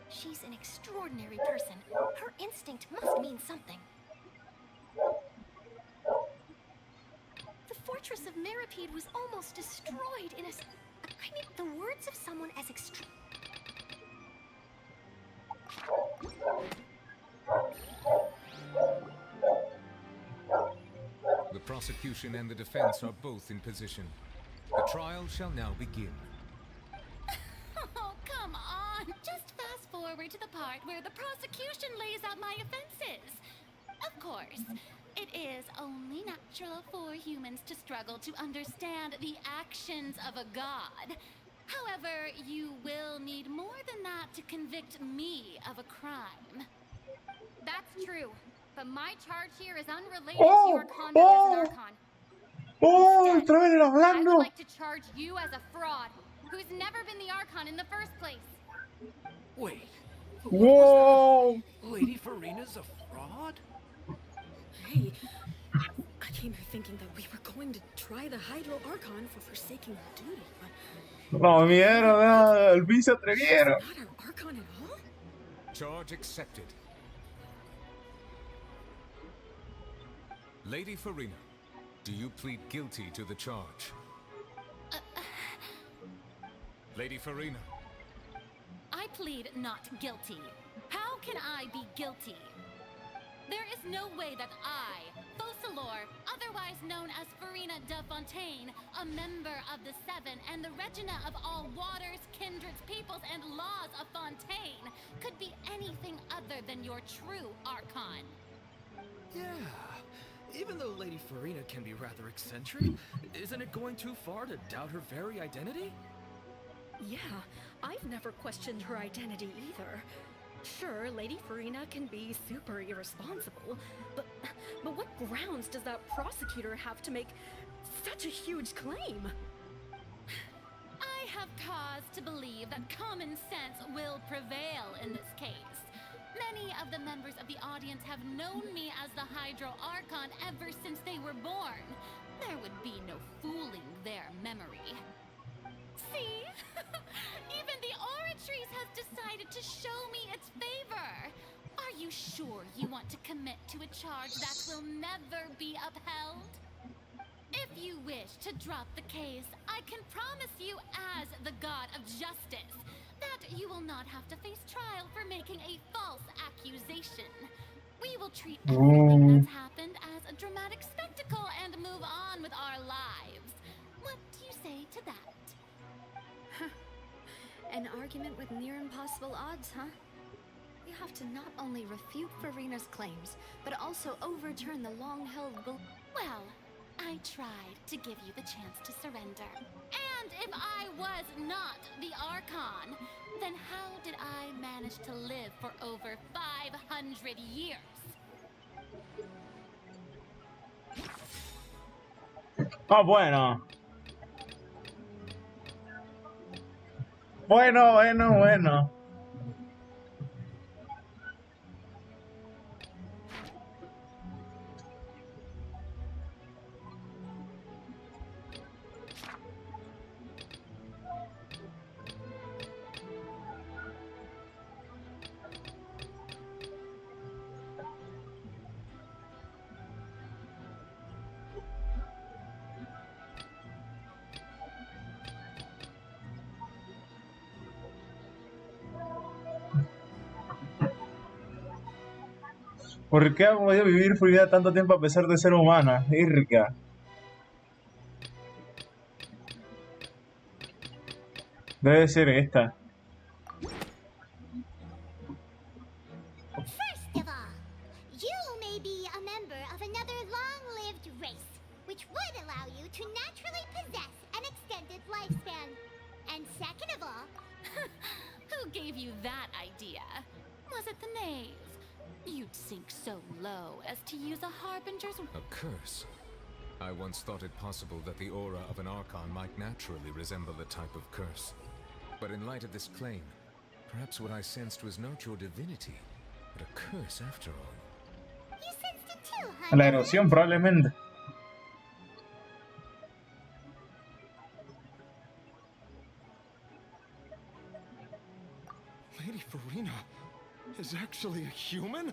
She's an extraordinary person. Her instinct must mean something. The fortress of Meripede was almost destroyed in a... I mean, the words of someone as extreme... The prosecution and the defense are both in position. The trial shall now begin. Oh, come on! Just fast forward to the part where the prosecution lays out my offenses. Of course, it is only natural for humans to struggle to understand the actions of a god. However, you will need more than that to convict me of a crime. That's true, but my charge here is unrelated to your conduct as an Archon. Otra vez I would hablando. like to charge you as a fraud, who's never been the Archon in the first place. Wait. Whoa. Lady Farina's a fraud? Hey, I came here thinking that we were going to try the Hydro Archon for forsaking our duty, but No, mierda. El fin se atrevieron. not our Archon at all? Charge accepted. Lady Farina, do you plead guilty to the charge? Lady Farina. I plead not guilty. How can I be guilty? There is no way that I, Fos Rosalor, otherwise known as Farina de Fontaine, a member of the Seven and the Regina of all waters, kindreds, peoples, and laws of Fontaine, could be anything other than your true Archon. Yeah. Even though Lady Farina can be rather eccentric, isn't it going too far to doubt her very identity? Yeah, I've never questioned her identity either. Sure, Lady Farina can be super irresponsible, but what grounds does that prosecutor have to make such a huge claim? I have cause to believe that common sense will prevail in this case. Many of the members of the audience have known me as the Hydro Archon ever since they were born. There would be no fooling their memory. See? Even the Oratrice has decided to show me its favor. Are you sure you want to commit to a charge that will never be upheld? If you wish to drop the case, I can promise you as the God of Justice that you will not have to face trial for making a false accusation. We will treat everything that's happened as a dramatic spectacle and move on with our lives. What do you say to that? An argument with near impossible odds, huh? You have to not only refute Farina's claims, but also overturn the long-held Well, I tried to give you the chance to surrender. And if I was not the Archon, then how did I manage to live for over 500 years? Ah, bueno. Bueno. ¿Por qué ha podido vivir Frida tanto tiempo a pesar de ser humana? Irga. Debe ser esta. First of all, you may be a member of another long-lived race, which would allow you to naturally possess an extended lifespan. And second of all... Who gave you that idea? Was it the knave? You'd sink so low as to use a harbinger's... A curse? I once thought it possible that the aura of an Archon might naturally resemble a type of curse. But in light of this claim, perhaps what I sensed was not your divinity, but a curse after all. You sensed it too, huh? La erosión, probablemente. Lady Farina is actually a human?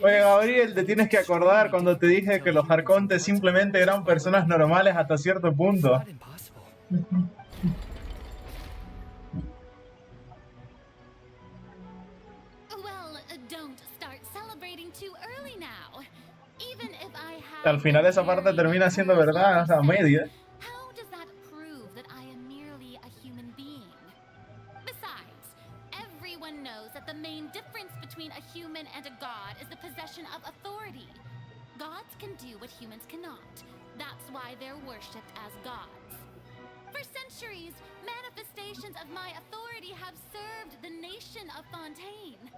Oye, Gabriel, te tienes que acordar cuando te dije que los arcontes simplemente eran personas normales hasta cierto punto. Al final esa parte termina siendo verdad, o sea, media. How does that prove that I am merely a human being? Besides, everyone knows that the main difference between a human and a god is the possession of authority. Gods can do what humans cannot. That's why they're worshipped as gods. For centuries, manifestations of my authority have served the nation of Fontaine.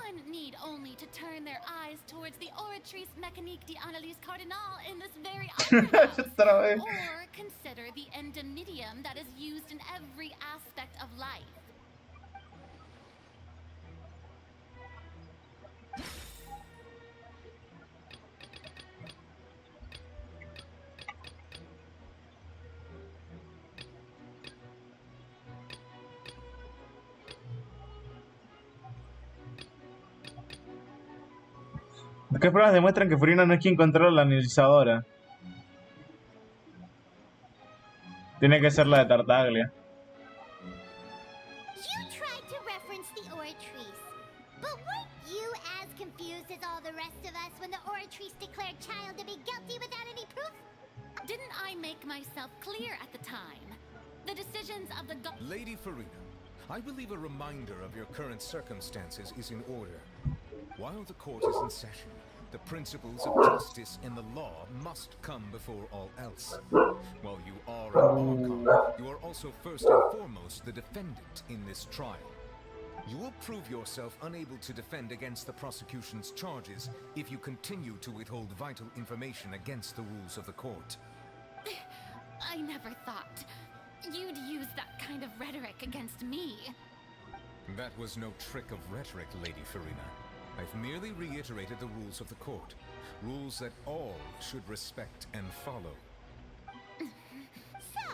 One need only to turn their eyes towards the Oratrice Mécanique d'Analyse Cardinal in this very opera house, or consider the endemitium that is used in every aspect of life. ¿Qué pruebas demuestran que Farina no es quien controla la analizadora? Tiene que ser la de Tartaglia. You tried to reference the Oratrice, but weren't you as confused as all the rest of us when the Oratrice declared Child to be guilty without any proof? Didn't I make myself clear at the time? The decisions of the Lady Farina, I believe a reminder of your current circumstances is in order. While the court is in session, the principles of justice and the law must come before all else. While you are an Archon, you are also first and foremost the defendant in this trial. You will prove yourself unable to defend against the prosecution's charges if you continue to withhold vital information against the rules of the court. I never thought you'd use that kind of rhetoric against me. That was no trick of rhetoric, Lady Farina. I've merely reiterated the rules of the court. Rules that all should respect and follow. So,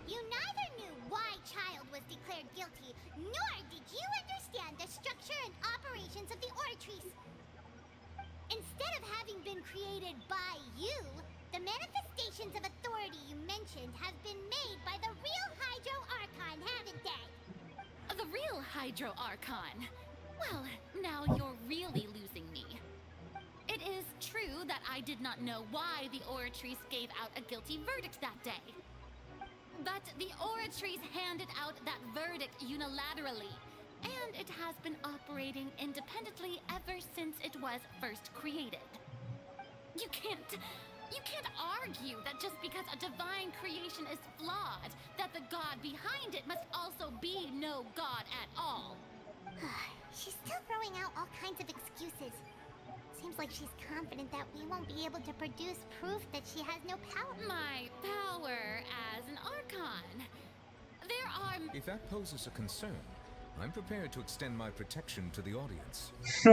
you neither knew why Child was declared guilty, nor did you understand the structure and operations of the Oratrice. Instead of having been created by you, the manifestations of authority you mentioned have been made by the real Hydro Archon, haven't they? The real Hydro Archon? Well, now you're really losing me. It is true that I did not know why the Oratrice gave out a guilty verdict that day. But the Oratrice handed out that verdict unilaterally, and it has been operating independently ever since it was first created. You can't argue that just because a divine creation is flawed, that the god behind it must also be no god at all. She's still throwing out all kinds of excuses. Seems like she's confident that we won't be able to produce proof that she has no power. My power as an Archon. There are... If that poses a concern, I'm prepared to extend my protection to the audience. You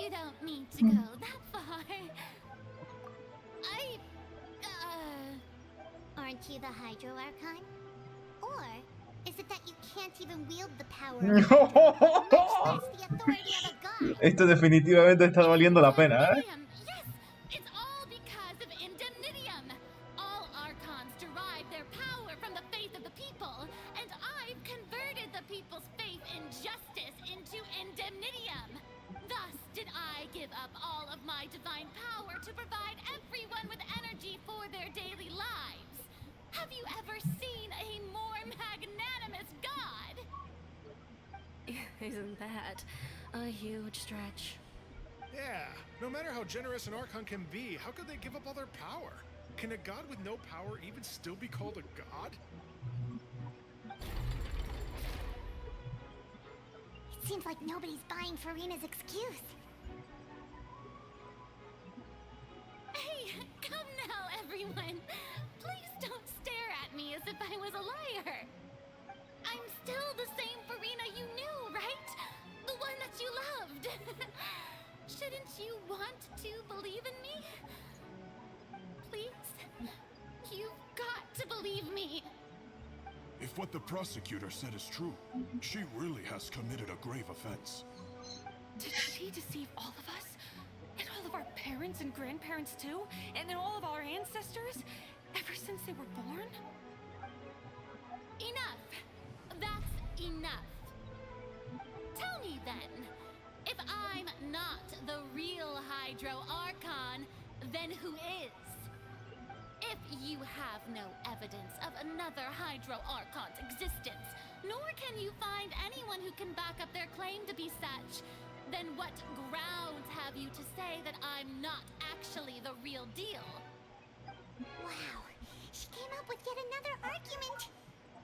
don't need to go that far. Aren't you the Hydro Archon? Or is it that you can't even wield the power of Hydro, much less the authority of a god? Esto definitivamente está valiendo la pena, ¿eh? Yes, it's all because of Indemnitium. All Archons derive their power from the faith of the people, and I've converted the people's faith in justice into Indemnitium. Thus did I give up all of my divine power to provide everyone with energy for their daily lives. Have you ever seen a more magnanimous god? Isn't that a huge stretch? Yeah, no matter how generous an Archon can be, how could they give up all their power? Can a god with no power even still be called a god? It seems like nobody's buying Farina's excuse. Hey, come now, everyone. Please don't stare at me as if I was a liar. I'm still the same Farina you knew, right? The one that you loved. Shouldn't you want to believe in me? Please? You've got to believe me. If what the prosecutor said is true, she really has committed a grave offense. Did she deceive all of us? And all of our parents and grandparents too? And then all of our ancestors? Ever since they were born? Enough. That's enough. Tell me then, if I'm not the real Hydro Archon, then who is? If you have no evidence of another Hydro Archon's existence, nor can you find anyone who can back up their claim to be such, then what grounds have you to say that I'm not actually the real deal? Wow, she came up with yet another argument.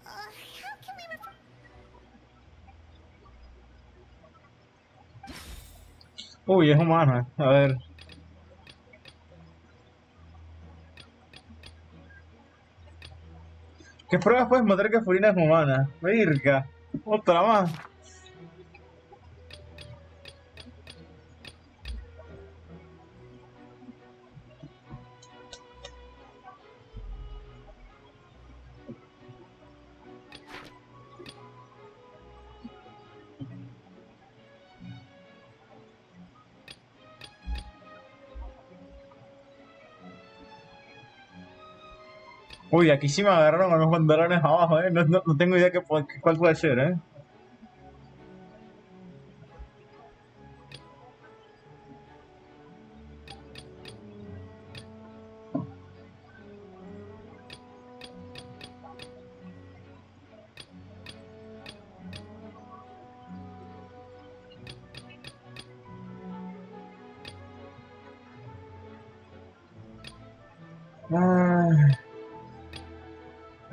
How can we Uy, es humana. A ver. ¿Qué pruebas puedes mostrar que Furina es humana? Virga. Otra más. Uy, aquí sí me agarraron a los pantalones abajo, No tengo idea cuál puede ser,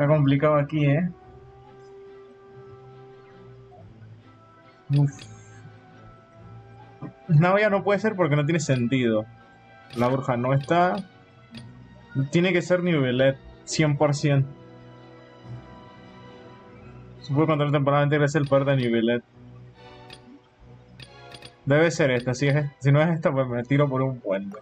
Está complicado aquí, ¿eh? Uf. Navia no puede ser porque no tiene sentido. La bruja no está. Tiene que ser Nivelet, 100%. Se puede controlar temporalmente gracias al poder de Nivelet. Debe ser esta. Si no es esta, pues me tiro por un puente.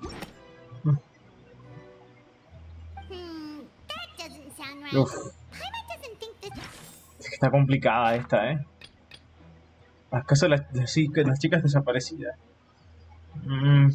That doesn't sound right. Uf, Paimon doesn't think this. es que está complicada esta, ¿eh? ¿Acaso las chicas desaparecidas? Mm,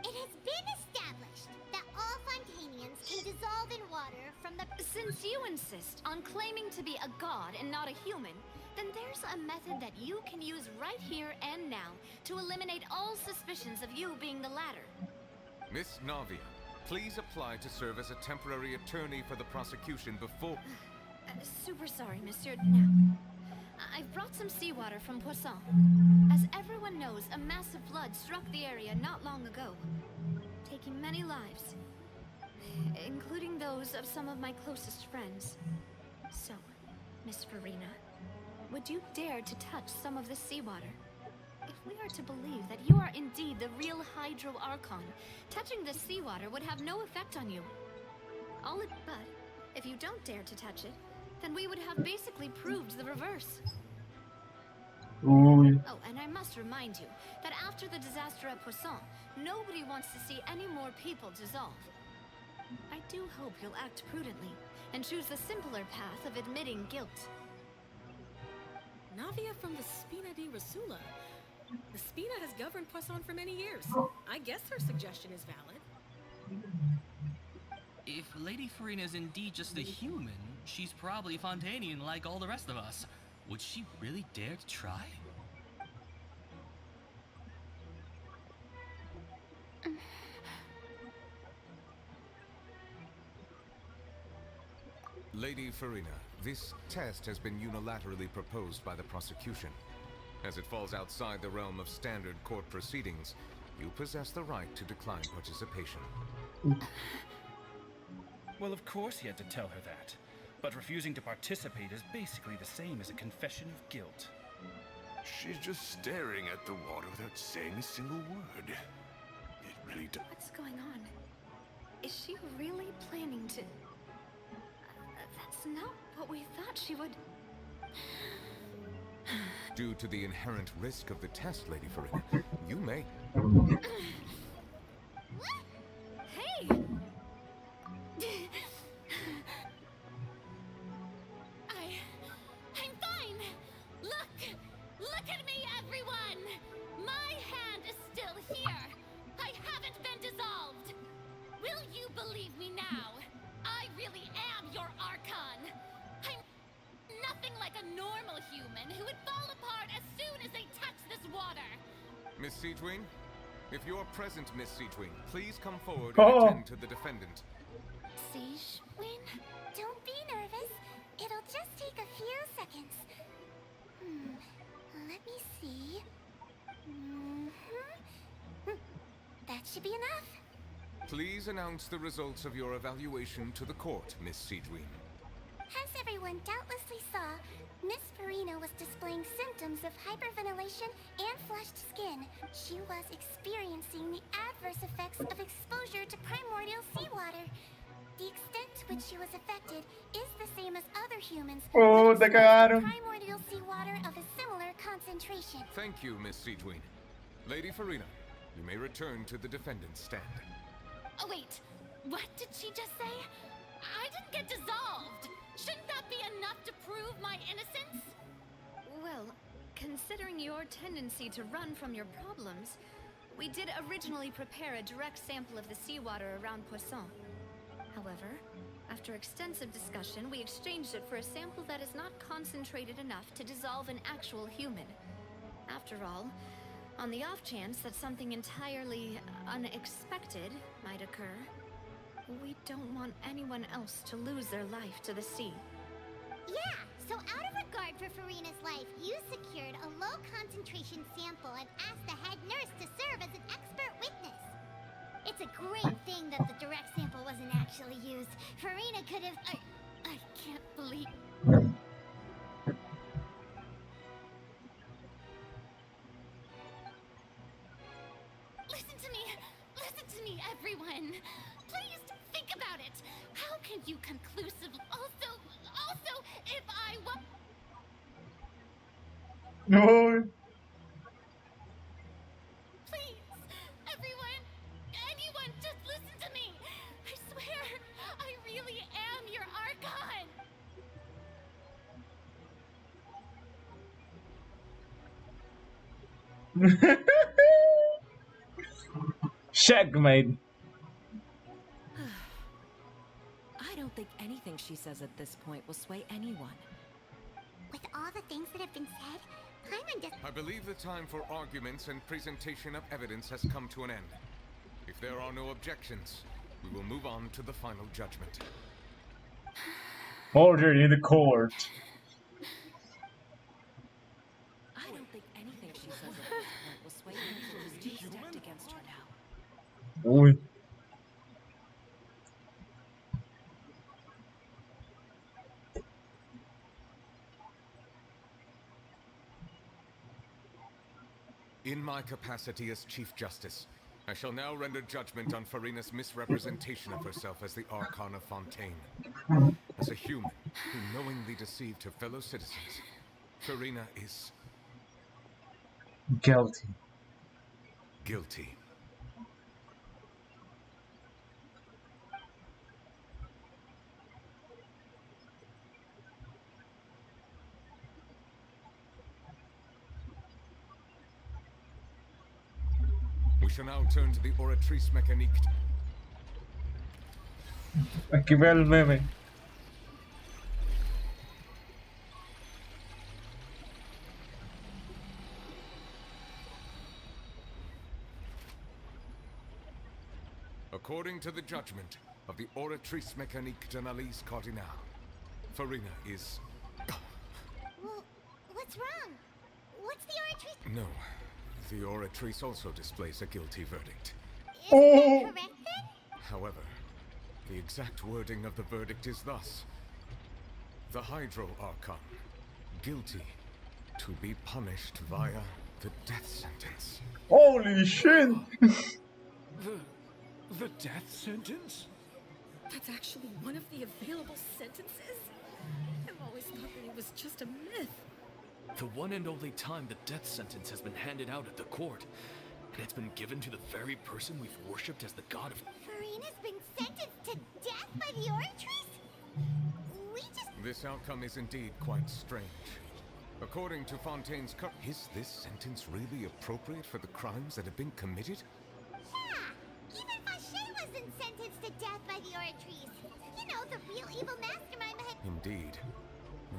It has been established that all Fontanians can dissolve in water from the. Since you insist on claiming to be a god and not a human, then there's a method that you can use right here and now to eliminate all suspicions of you being the latter. Miss Navia, please apply to serve as a temporary attorney for the prosecution before... Super sorry, Monsieur. Now, I've brought some seawater from Poisson. As everyone knows, a massive flood struck the area not long ago, taking many lives, including those of some of my closest friends. So, Miss Farina, would you dare to touch some of this seawater? If we are to believe that you are indeed the real Hydro Archon, touching this seawater would have no effect on you. But if you don't dare to touch it, then we would have basically proved the reverse. uy. Oh, and I must remind you that after the disaster at Poisson, nobody wants to see any more people dissolve. I do hope you'll act prudently and choose the simpler path of admitting guilt. Navia from the Spina di Rasula. The Spina has governed Poisson for many years. I guess her suggestion is valid. If Lady Farina is indeed just a human, she's probably Fontanian like all the rest of us. Would she really dare to try? Lady Farina, this test has been unilaterally proposed by the prosecution. As it falls outside the realm of standard court proceedings, you possess the right to decline participation. Well, of course he had to tell her that. But refusing to participate is basically the same as a confession of guilt. She's just staring at the water without saying a single word. It really does. What's going on? Is she really planning to... That's not what we thought she would... Due to the inherent risk of the test, Lady Farina, you may... Hey! I'm fine! Look at me, everyone! My hand is still here! I haven't been dissolved! Will you believe me now? I really am your Archon! I'm nothing like a normal human who would fall apart as soon as they touch this water! Miss Siegewin? If you're present, Miss Siegewin, please come forward Oh. and attend to the defendant. Siege, Win, don't be nervous. It'll just take a few seconds. Let me see. That should be enough. Please announce the results of your evaluation to the court, Miss Siegewin. As everyone doubtlessly saw, Miss Farina was displaying symptoms of hyperventilation and flushed skin. She was experiencing the adverse effects of exposure to primordial seawater. The extent to which she was affected is the same as other humans Oh, when te exposed to cagaron. primordial seawater of a similar concentration. Thank you, Miss Siegewin. Lady Farina, you may return to the defendant's stand. Oh, wait. What did she just say? I didn't get dissolved! Shouldn't that be enough to prove my innocence? Well, considering your tendency to run from your problems, we did originally prepare a direct sample of the seawater around Poisson. However, after extensive discussion, we exchanged it for a sample that is not concentrated enough to dissolve an actual human. After all, on the off chance that something entirely unexpected might occur, we don't want anyone else to lose their life to the sea. Yeah, So out of regard for Farina's life, you secured a low concentration sample and asked the head nurse to serve as an expert witness. It's a great thing that the direct sample wasn't actually used. Farina could have... I can't believe... Listen to me, everyone. Please think about it. How can you conclusively... Also, if I was... No. Please, everyone, anyone, just listen to me. I swear, I really am your Archon. Checkmate. I don't think anything she says at this point will sway anyone. With all the things that have been said, Paimon just... I believe the time for arguments and presentation of evidence has come to an end. If there are no objections, we will move on to the final judgment. Order in the court. I don't think anything she says at this point will sway anyone who's stacked against her now. Uy. In my capacity as Chief Justice, I shall now render judgment on Farina's misrepresentation of herself as the Archon of Fontaine. As a human who knowingly deceived her fellow citizens, Farina is... Guilty. Guilty. We shall now turn to the Oratrice Mécanique. Aquí veo el meme. According to the judgment of the Oratrice Mécanique d'Analyse Cardinal, Farina is... Well, what's wrong? What's the Oratrice... No. The Oratrice also displays a guilty verdict. Is that correct then? However, the exact wording of the verdict is thus. The Hydro Archon, guilty to be punished via the death sentence. Holy shit! The death sentence? That's actually one of the available sentences? I've always thought that it was just a myth. The one and only time the death sentence has been handed out at the court, and it's been given to the very person we've worshipped as the god of... Farina's been sentenced to death by the Oratrice? We just... This outcome is indeed quite strange. According to Fontaine's cut, is this sentence really appropriate for the crimes that have been committed? Yeah! Even Fauché wasn't sentenced to death by the Oratrice. You know, the real evil mastermind behind... Indeed.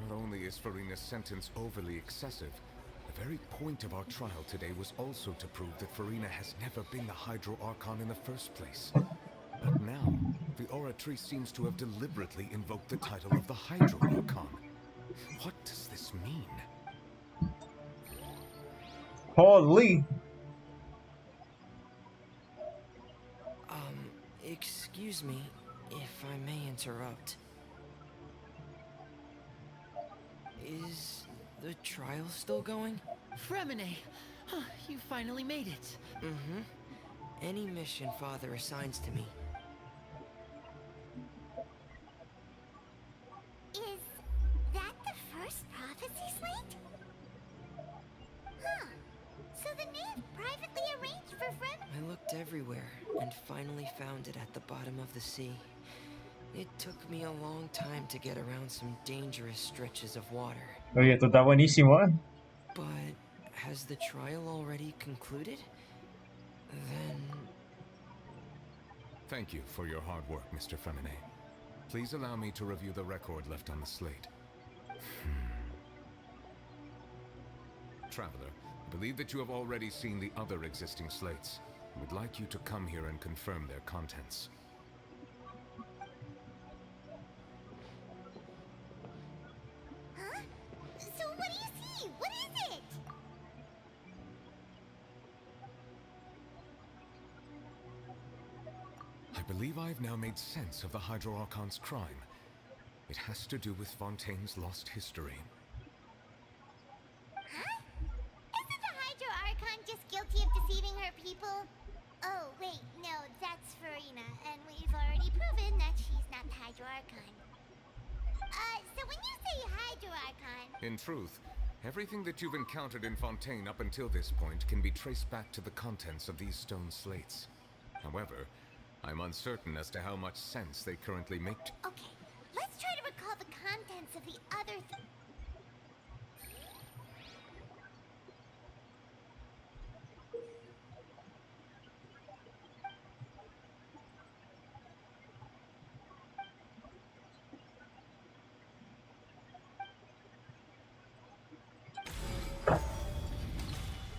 Not only is Farina's sentence overly excessive, the very point of our trial today was also to prove that Farina has never been the Hydro Archon in the first place. But now, the Oratrice seems to have deliberately invoked the title of the Hydro Archon. What does this mean? Holy! Excuse me, if I may interrupt. Is the trial still going? Fremine! You finally made it. Mm-hmm. Any mission Father assigns to me. Is that the first prophecy slate? Huh. So the Knave privately arranged for I looked everywhere and finally found it at the bottom of the sea. It took me a long time to get around some dangerous stretches of water. Oye, esto está buenísimo, ¿eh? But has the trial already concluded? Then... Thank you for your hard work, Mr. Fremine. Please allow me to review the record left on the slate. Traveler, I believe that you have already seen the other existing slates. I would like you to come here and confirm their contents. Huh? I believe I've now made sense of the Hydro Archon's crime. It has to do with Fontaine's lost history. Huh? Isn't the Hydro Archon just guilty of deceiving her people? Oh, wait, no, that's Farina, and we've already proven that she's not the Hydro Archon. So when you say Hydro Archon... In truth, everything that you've encountered in Fontaine up until this point can be traced back to the contents of these stone slates. However, I'm uncertain as to how much sense they currently make to— Okay, let's try to recall the contents of the other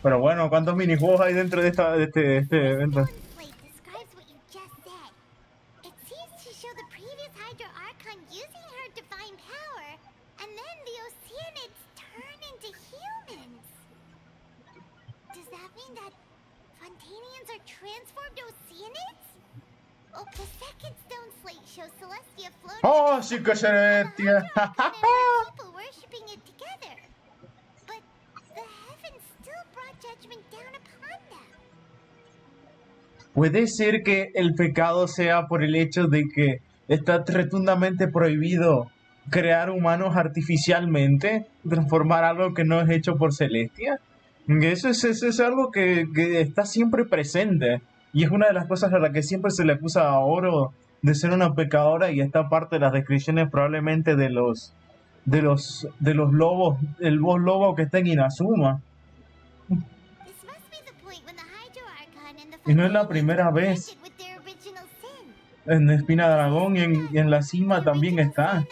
Pero bueno, ¿cuántos minijuegos hay dentro de este evento? Slate describes what you just said. It seems to show the previous Hydro Archon using her divine power, and then the Oceanids turn into humans. Does that mean that Fontanians are transformed Oceanids? Oh, the second stone slate shows Celestia floating. ¡Oh, sí que Celestia! People worshipping it together. But the heavens still brought judgment down upon them. Puede ser que el pecado sea por el hecho de que está rotundamente prohibido crear humanos artificialmente, transformar algo que no es hecho por Celestia. Eso es algo que está siempre presente. Y es una de las cosas a la que siempre se le acusa a Oro de ser una pecadora, y esta parte de las descripciones probablemente de los lobos, el boss lobo que está en Inazuma. Y no es la primera vez. En Espina Dragón y en la cima también está.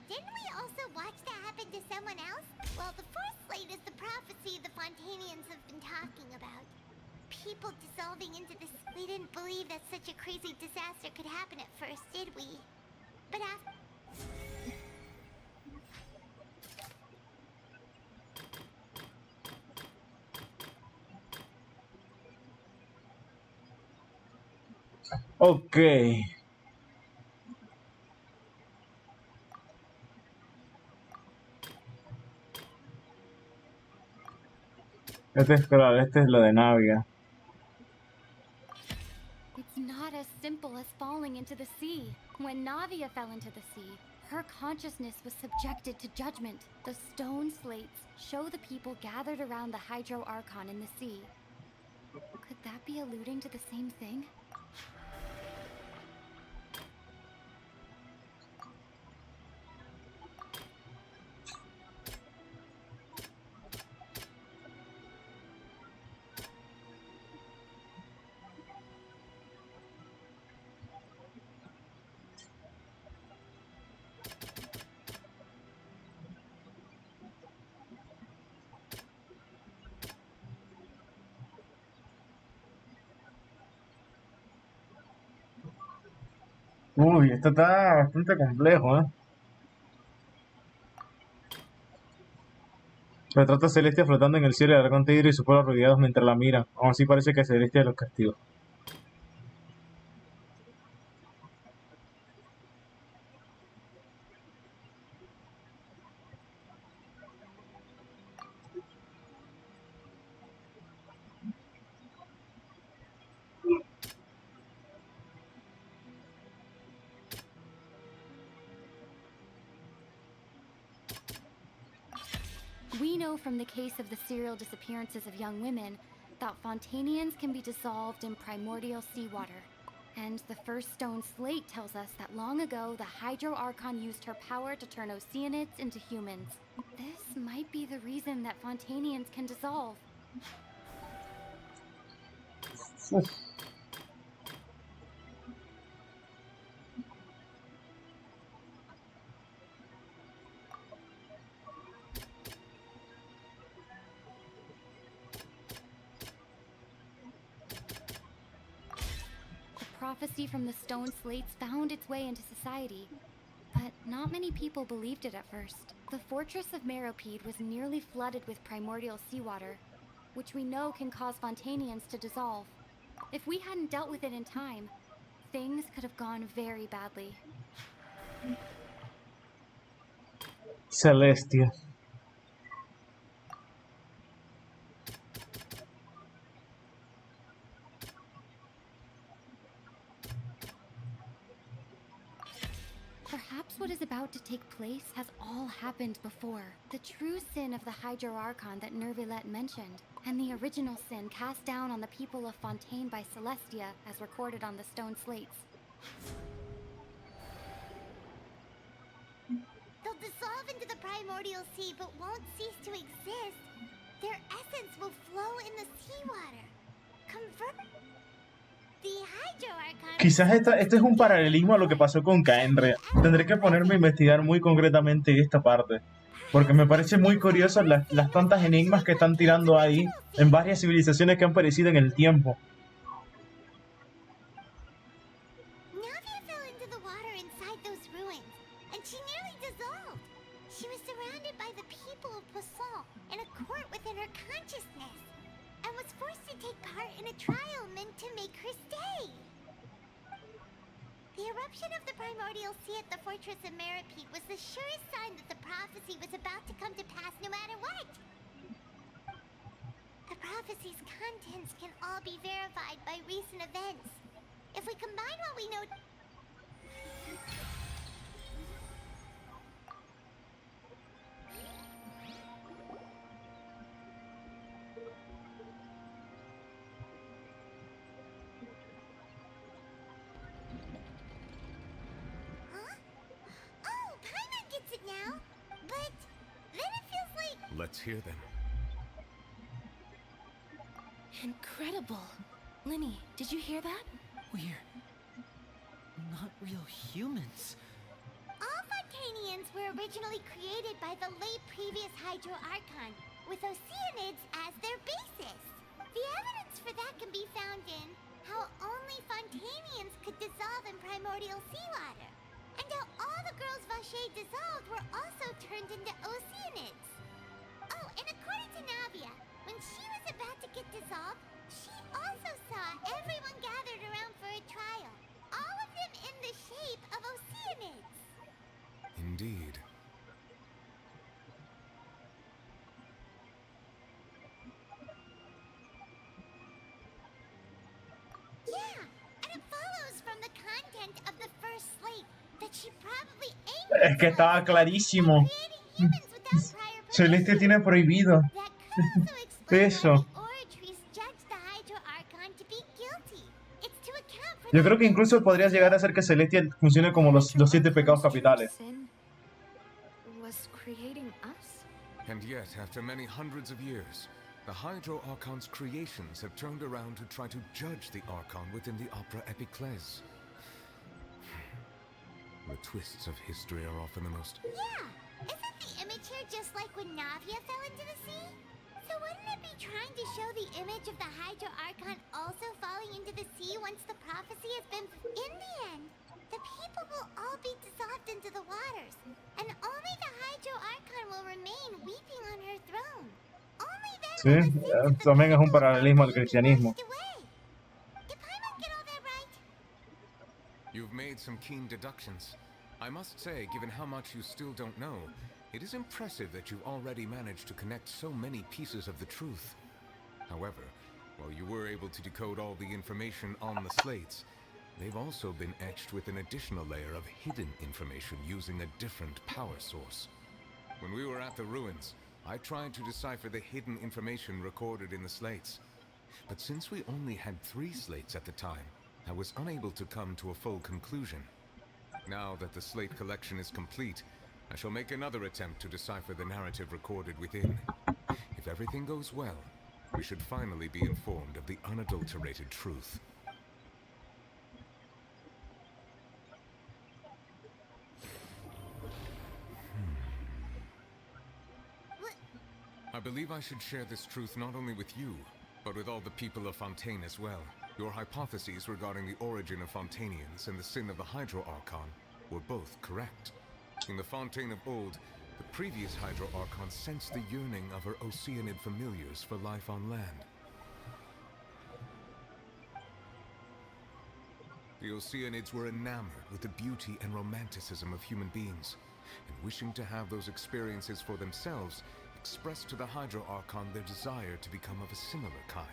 Didn't we also watch that happen to someone else? Well, the fourth slate is the prophecy the Fontanians have been talking about. People dissolving into this. We didn't believe that such a crazy disaster could happen at first, did we? But after... Ok. Este es lo de Navia. It's not as simple as falling into the sea. When Navia fell into the sea, her consciousness was subjected to judgment. The stone slates show the people gathered around the Hydro Archon in the sea. Could that be alluding to the same thing? Uy, esto está bastante complejo, ¿eh? Retrata a Celestia flotando en el cielo y el dragón tigre y su pueblo rodeados mientras la miran. Aún así parece que Celestia los castigó. We know from the case of the serial disappearances of young women that Fontanians can be dissolved in primordial seawater. And the first stone slate tells us that long ago, the Hydro Archon used her power to turn Oceanids into humans. This might be the reason that Fontanians can dissolve. prophecy from the stone slates found its way into society, but not many people believed it at first. The fortress of Meropide was nearly flooded with primordial seawater, which we know can cause Fontanians to dissolve. If we hadn't dealt with it in time, things could have gone very badly. Celestia. Perhaps what is about to take place has all happened before. The true sin of the Hydro Archon that Nervilette mentioned, and the original sin cast down on the people of Fontaine by Celestia as recorded on the stone slates. They'll dissolve into the primordial sea but won't cease to exist. Their essence will flow in the seawater. Convert the Hydro Archon. Quizás este es un paralelismo a lo que pasó con Kaenre. Tendré que ponerme a investigar muy concretamente esta parte, porque me parece muy curioso las tantas enigmas que están tirando ahí en varias civilizaciones que han perecido en el tiempo. Navia fell into the water inside those ruins, and she nearly dissolved. She was surrounded by the people of Poisson in a court within her consciousness, and was forced to take part in a trial meant to make her stay. The eruption of the primordial sea at the fortress of Meropide was the surest sign that the prophecy was about to come to pass no matter what. The prophecy's contents can all be verified by recent events. If we combine what we know... now, but then it feels like... Let's hear them. Incredible. Linny, did you hear that? We're not real humans. All Fontanians were originally created by the late previous Hydro Archon, with Oceanids as their basis. The evidence for that can be found in how only Fontanians could dissolve in primordial seawater. And how all the girls Vacher dissolved were also turned into Oceanids. Oh, and according to Navia, when she was about to get dissolved, she also saw everyone gathered around for a trial. All of them in the shape of Oceanids. Indeed. Yeah, and it follows from the content of the first slate that she probably Es que estaba clarísimo. Celestia tiene prohibido eso. Yo creo que incluso podría llegar a ser que Celestia funcione como los 7 pecados capitales. And yet, after many hundreds of years, the Hydro Archon's creations have turned around to try to judge the Archon within the Opera Epiclese. The twists of history are often the most... Yeah! Isn't the image here just like when Navia fell into the sea? So wouldn't it be trying to show the image of the Hydro Archon also falling into the sea once the prophecy has been... In the end, the people will all be dissolved into the waters, and only the Hydro Archon will remain weeping on her throne. Only then Sí, también es un paralelismo al cristianismo. You've made some keen deductions. I must say, given how much you still don't know, it is impressive that you've already managed to connect so many pieces of the truth. However, while you were able to decode all the information on the slates, they've also been etched with an additional layer of hidden information using a different power source. When we were at the ruins, I tried to decipher the hidden information recorded in the slates. But since we only had 3 slates at the time, I was unable to come to a full conclusion. Now that the slate collection is complete, I shall make another attempt to decipher the narrative recorded within. If everything goes well, we should finally be informed of the unadulterated truth. I believe I should share this truth not only with you, but with all the people of Fontaine as well. Your hypotheses regarding the origin of Fontanians and the sin of the Hydro Archon were both correct. In the Fontaine of old, the previous Hydro Archon sensed the yearning of her Oceanid familiars for life on land. The Oceanids were enamored with the beauty and romanticism of human beings, and wishing to have those experiences for themselves, expressed to the Hydro Archon their desire to become of a similar kind.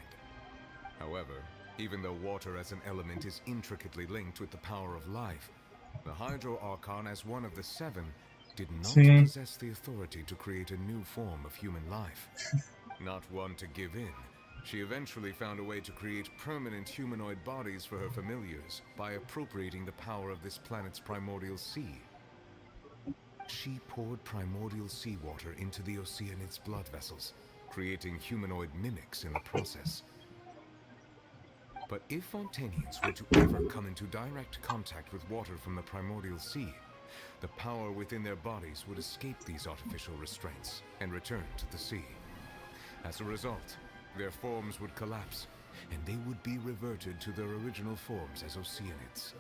However, even though water as an element is intricately linked with the power of life, the Hydro Archon, as one of the seven, did not possess the authority to create a new form of human life. Not one to give in, she eventually found a way to create permanent humanoid bodies for her familiars by appropriating the power of this planet's primordial sea. She poured primordial seawater into the Oceanid's blood vessels, creating humanoid mimics in the process. But if Fontanians were to ever come into direct contact with water from the primordial sea, the power within their bodies would escape these artificial restraints and return to the sea. As a result, their forms would collapse, and they would be reverted to their original forms as Oceanids.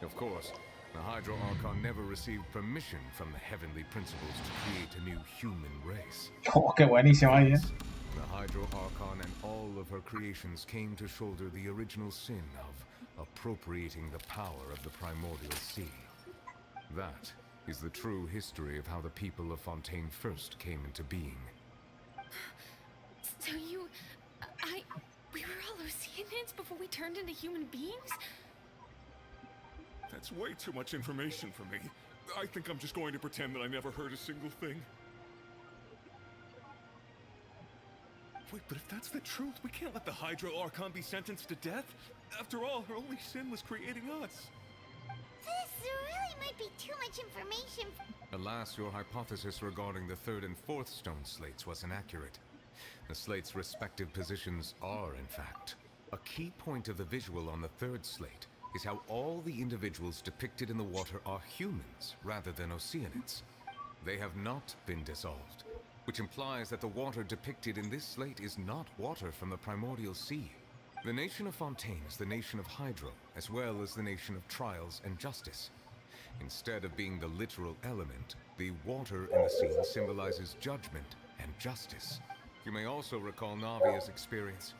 Of course, the Hydro Archon never received permission from the heavenly principles to create a new human race. Oh, qué buenísimo ahí, The Hydro Archon and all of her creations came to shoulder the original sin of appropriating the power of the primordial sea. That is the true history of how the people of Fontaine first came into being. So we were all Oceanids before we turned into human beings? That's way too much information for me. I think I'm just going to pretend that I never heard a single thing. Wait, but if that's the truth, we can't let the Hydro Archon be sentenced to death. After all, her only sin was creating us. This really might be too much information. Alas, your hypothesis regarding the third and fourth stone slates was inaccurate. The slates' respective positions are, in fact. A key point of the visual on the third slate is how all the individuals depicted in the water are humans rather than Oceanids. They have not been dissolved, which implies that the water depicted in this slate is not water from the primordial sea. The nation of Fontaine is the nation of Hydro, as well as the nation of trials and justice. Instead of being the literal element, the water in the scene symbolizes judgment and justice. You may also recall Navia's experience.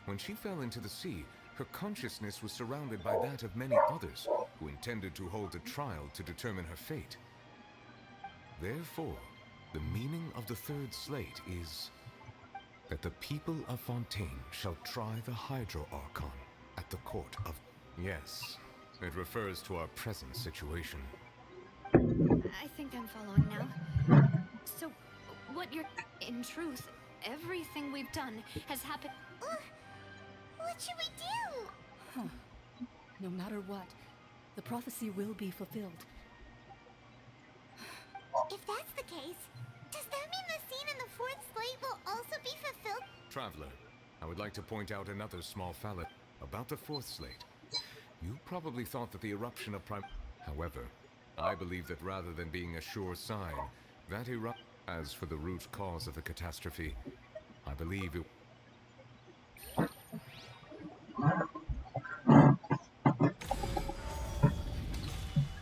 When she fell into the sea, her consciousness was surrounded by that of many others who intended to hold a trial to determine her fate. Therefore, the meaning of the third slate is that the people of Fontaine shall try the Hydro Archon at the court of... Yes, it refers to our present situation. I think I'm following now. So, what you're... In truth, everything we've done has happened... What should we do? Huh. No matter what, the prophecy will be fulfilled. If that's the case, does that mean the scene in the fourth slate will also be fulfilled? Traveler, I would like to point out another small fallacy about the fourth slate. You probably thought that the eruption of However, I believe that rather than being a sure sign, that eruption... As for the root cause of the catastrophe, I believe it...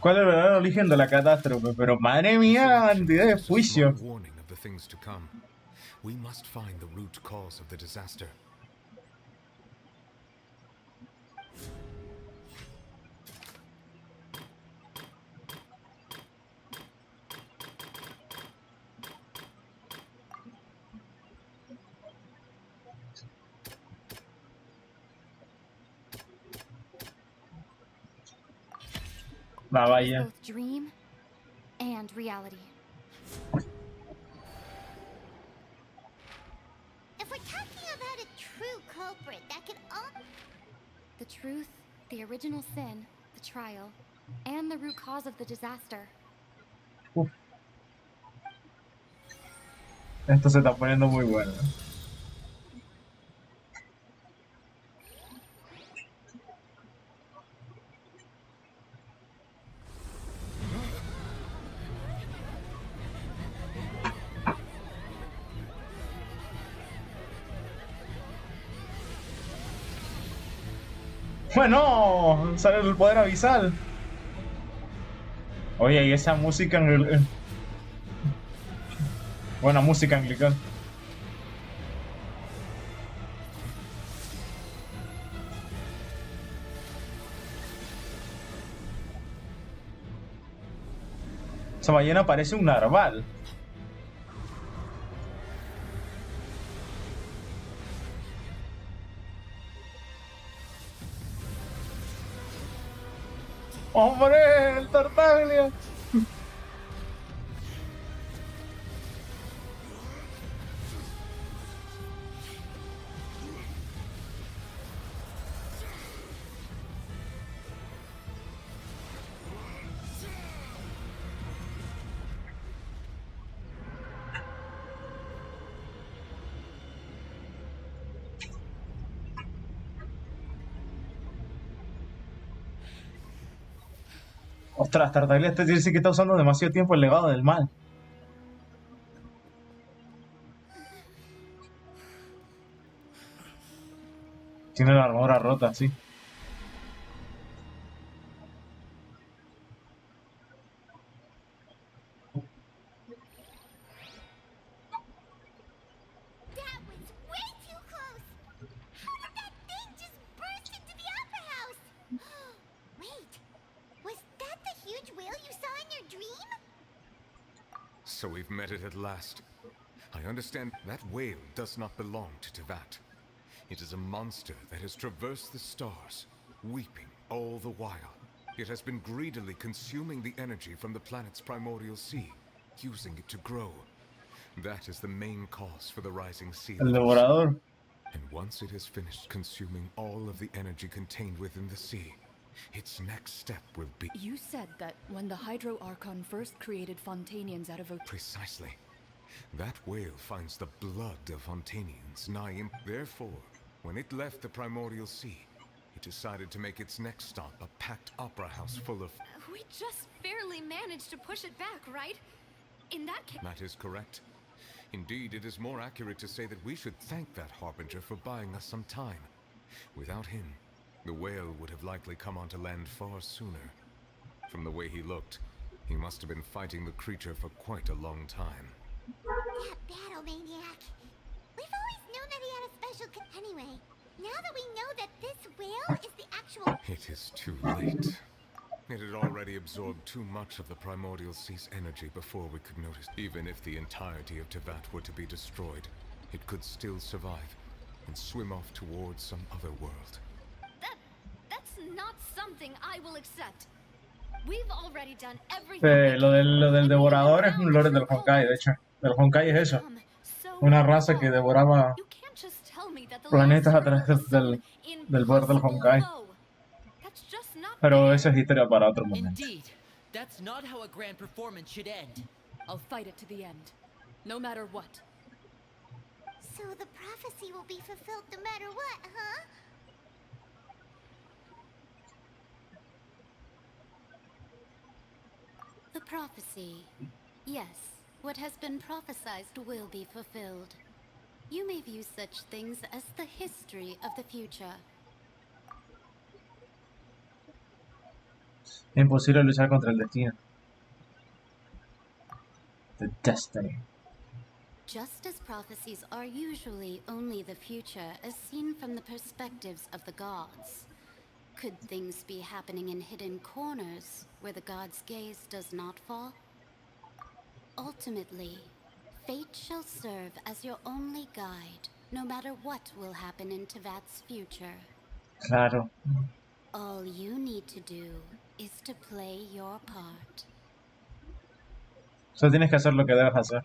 ¿Cuál es el verdadero origen de la catástrofe? Pero madre mía, cantidad de juicio. Warning of the things to come. We must find the root cause of the disaster. Vaya. Both dream and reality. If we're talking about a true culprit, that could all... The truth, the original sin, the trial, and the root cause of the disaster. Esto se está poniendo muy bueno. Bueno, sale el poder abisal. Oye, y esa música buena música anglicana. Esa ballena parece un narval. ¡Hombre! ¡El Tartaglia! Ostras, Tartaglia este dice que está usando demasiado tiempo el legado del mal. Tiene la armadura rota, sí. That was way too close! How did that thing just burst into the opera house? Wait, was that the huge whale you saw in your dream? So we've met it at last. I understand that whale does not belong to Tevat. It is a monster that has traversed the stars, weeping all the while. It has been greedily consuming the energy from the planet's primordial sea, using it to grow. That is the main cause for the rising sea El levels. devorador. And once it has finished consuming all of the energy contained within the sea, its next step will be... You said that when the Hydro Archon first created Fontanians out of a... Precisely. That whale finds the blood of Fontanians nigh. Therefore, when it left the primordial sea, it decided to make its next stop a packed opera house full of... We just barely managed to push it back, right? In that case... That is correct. Indeed, it is more accurate to say that we should thank that Harbinger for buying us some time. Without him, the whale would have likely come onto land far sooner. From the way he looked, he must have been fighting the creature for quite a long time. That battle maniac. We've always known that he had a special anyway, now that we know that this whale is the actual... It is too late. It had already absorbed too much of the primordial sea's energy before we could notice. Even if the entirety of Tevat were to be destroyed, it could still survive and swim off towards some other world. That's not something I will accept. We've already done everything. Lo del devorador es un lore del Honkai, de hecho. El Honkai es eso. Una raza que devoraba planetas a través del poder del Honkai. Pero esa es historia para otro momento. Indeed, that's not how a grand performance should end. I'll fight it to the end, no matter what. So the prophecy will be fulfilled no matter what, huh? The prophecy. Yes, what has been prophesied will be fulfilled. You may view such things as the history of the future. Es imposible luchar contra el destino. The destiny. Just as prophecies are usually only the future as seen from the perspectives of the gods, could things be happening in hidden corners where the gods' gaze does not fall? Ultimately, fate shall serve as your only guide, no matter what will happen in Tevat's future. Claro. All you need to do is to play your part. Solo tienes que hacer lo que debes hacer.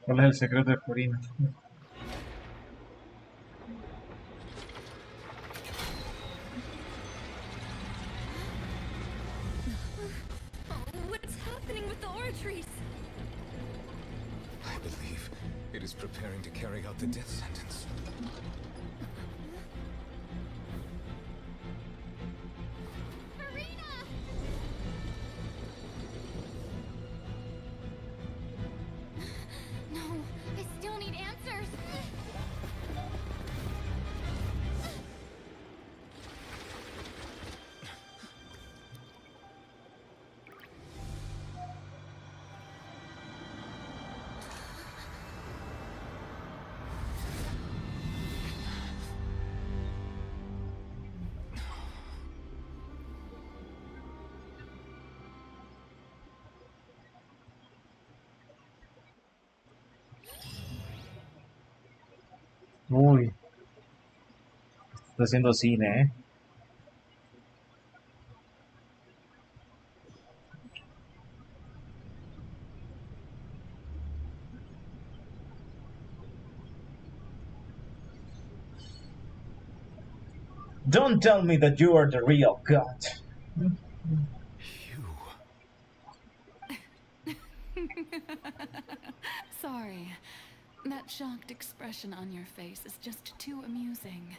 ¿Cuál es el secreto de Furina? What's happening with the oratories? I believe it is preparing to carry out the death sentence. Marina! Uy, está haciendo cine, ¿eh? Don't tell me that you are the real God. Sorry. That shocked expression on your face is just too amusing.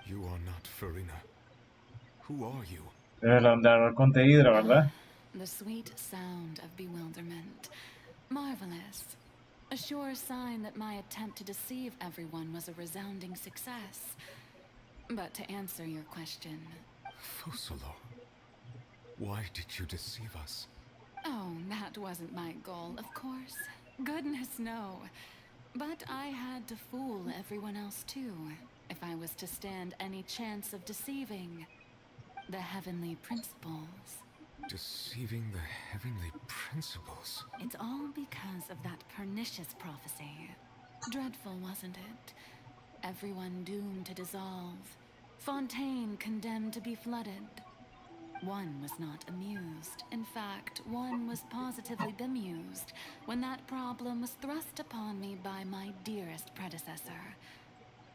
You are not Farina. Who are you? La Conte Hydra, ¿verdad? The sweet sound of bewilderment. Marvelous. A sure sign that my attempt to deceive everyone was a resounding success. But to answer your question... Fosolo. Why did you deceive us? Oh, that wasn't my goal, of course. Goodness, no. But I had to fool everyone else too, if I was to stand any chance of deceiving the heavenly principles. Deceiving the heavenly principles? It's all because of that pernicious prophecy. Dreadful, wasn't it? Everyone doomed to dissolve. Fontaine condemned to be flooded. One was not amused. In fact, one was positively bemused when that problem was thrust upon me by my dearest predecessor.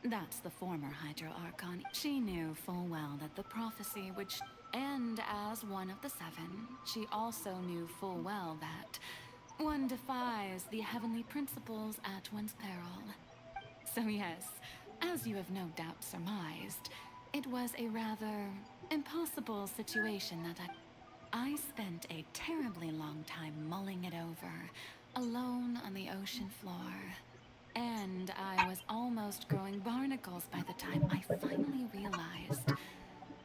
That's the former Hydro Archon. She knew full well that the prophecy would end as one of the seven. She also knew full well that one defies the heavenly principles at one's peril. So yes, as you have no doubt surmised, it was a rather impossible situation that I spent a terribly long time mulling it over, alone on the ocean floor. And I was almost growing barnacles by the time I finally realized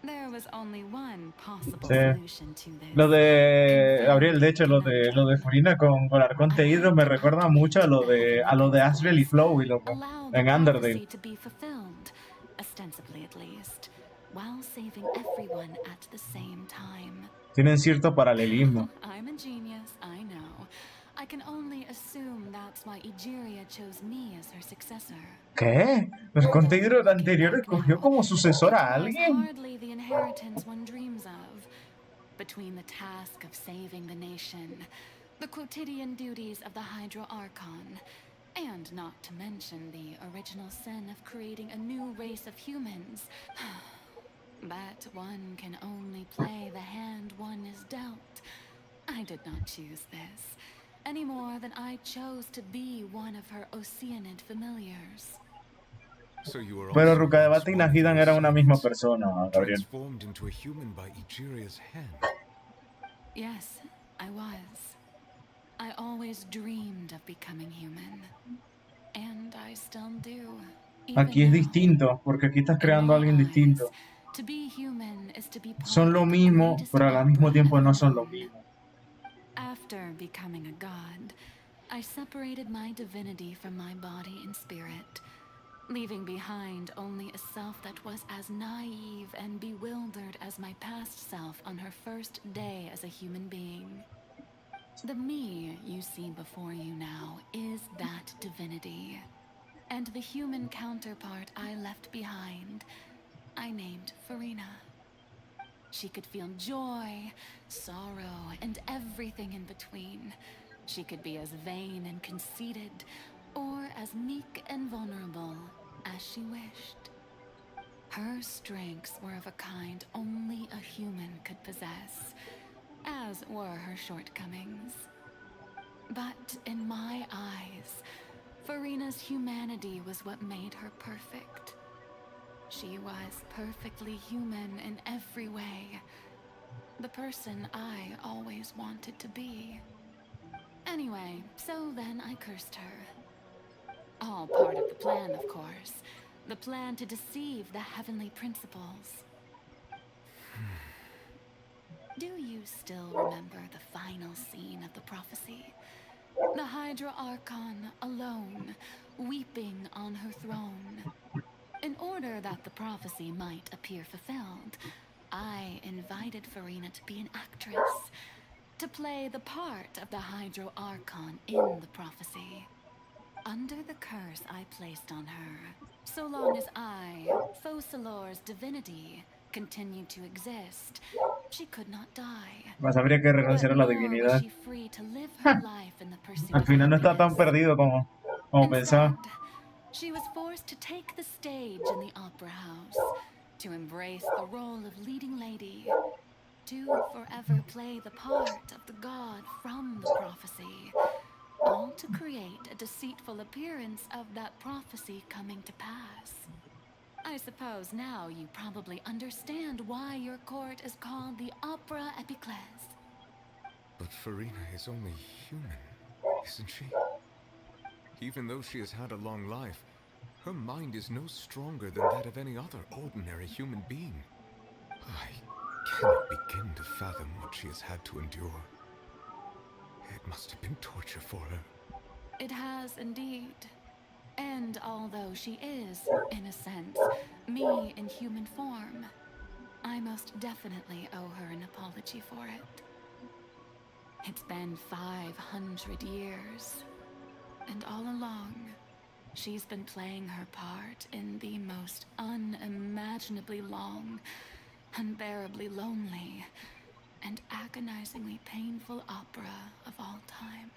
there was only one possible Sí. solution to this. Lo de Gabriel, de hecho, lo de Furina con Arconte Hydro me recuerda mucho a lo de Asriel y Flowey, loco, en Undertale. To be fulfilled, ostensibly at least, while saving everyone at the same time. Tienen cierto paralelismo. I'm a genius, I know. I can only assume that's why Egeria chose me as her successor. ¿Qué? ¿Arconte Hydro anterior escogió como sucesor a alguien? Hardly the inheritance one dreams of. Between the task of saving the nation, the quotidian duties of the Hydro Archon, and not to mention the original sin of creating a new race of humans. But one can only play the hand one is dealt. I did not choose this, any more than I chose to be one of her Oceanid familiars. Pero Rukadevati y Nahidan eran una misma persona, Gabriel. Transformed into a human by Egeria's hand. Yes, I was. I always dreamed of becoming human. And I still do. Aquí es distinto, porque aquí estás creando a alguien distinto. Son lo mismo, pero al mismo tiempo no son lo mismo. After becoming a god, I separated my divinity from my body and spirit, leaving behind only a self that was as naive and bewildered as my past self on her first day as a human being. The me you see before you now is that divinity. And the human counterpart I left behind, I named Farina. She could feel joy, sorrow, and everything in between. She could be as vain and conceited, or as meek and vulnerable as she wished. Her strengths were of a kind only a human could possess, as were her shortcomings. But in my eyes, Farina's humanity was what made her perfect. She was perfectly human in every way. The person I always wanted to be. Anyway, so then I cursed her. All part of the plan, of course. The plan to deceive the heavenly principles. Do you still remember the final scene of the prophecy? The Hydra Archon alone, weeping on her throne. In order that the prophecy might appear fulfilled, I invited Farina to be an actress, to play the part of the Hydro Archon in the prophecy. Under the curse I placed on her, So long as I, Focalor's divinity, continued to exist, she could not die. Más habría que renunciar a la Nor was divinidad. she free to live her life in the pursuit Al of final no está tan happiness. perdido como pensaba. Instead, she was forced to take the stage in the opera house, to embrace the role of leading lady, to forever play the part of the god from the prophecy, all to create a deceitful appearance of that prophecy coming to pass. I suppose now you probably understand why your court is called the Opera Epiclese. But Farina is only human, isn't she? Even though she has had a long life, her mind is no stronger than that of any other ordinary human being. I cannot begin to fathom what she has had to endure. It must have been torture for her. It has indeed. And although she is, in a sense, me in human form, I most definitely owe her an apology for it. It's been 500 years, and all along, she's been playing her part in the most unimaginably long, unbearably lonely, and agonizingly painful opera of all time.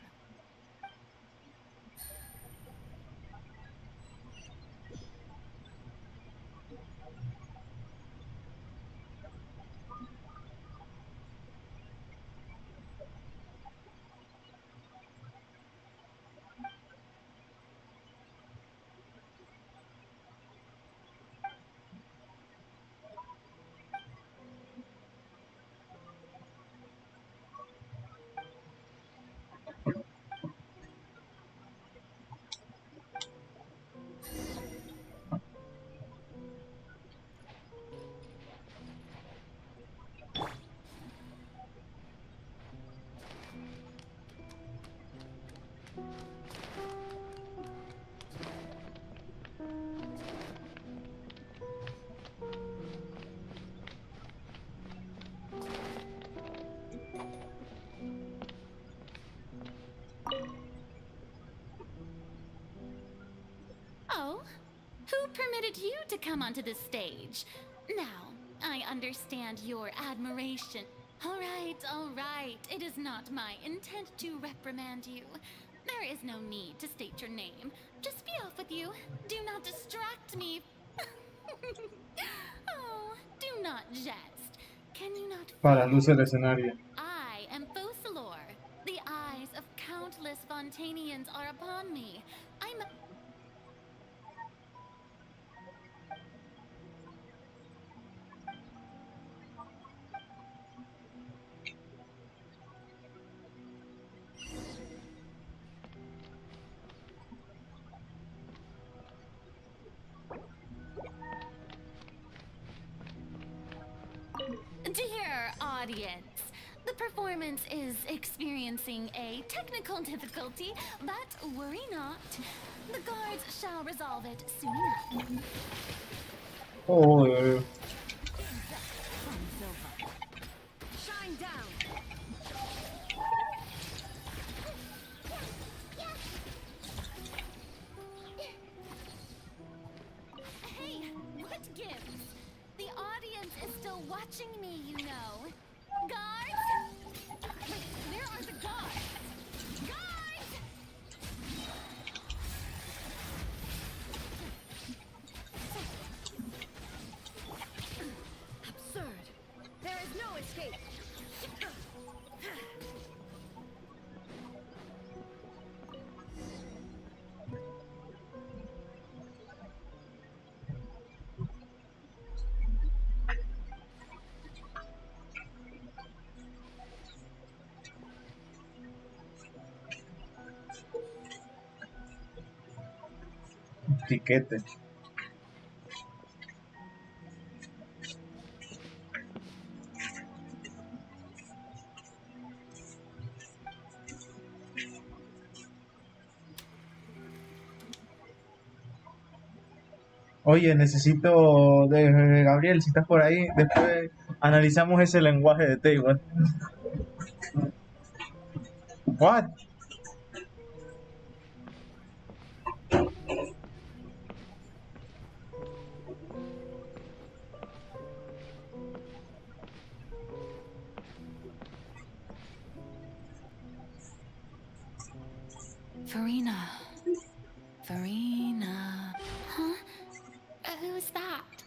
Oh, who permitted you to come onto the stage? Now, I understand your admiration. All right. It is not my intent to reprimand you. There is no need to state your name. Just be off with you. Do not distract me. Oh, do not jest. Can you not Para feel? luz del escenario. I am Focalor. The eyes of countless Fontanians are upon me. I'm... Dear audience, the performance is experiencing a technical difficulty, but worry not. The guards shall resolve it soon enough. Oh, Shine down. Hey, what gives? The audience is still watching me, you know. Guards? Wait, where are the guards? Guards! Absurd. There is no escape. tiquete. Oye, necesito de Gabriel, si estás por ahí, después analizamos ese lenguaje de Table. What? Farina. Farina. Huh? Who's that?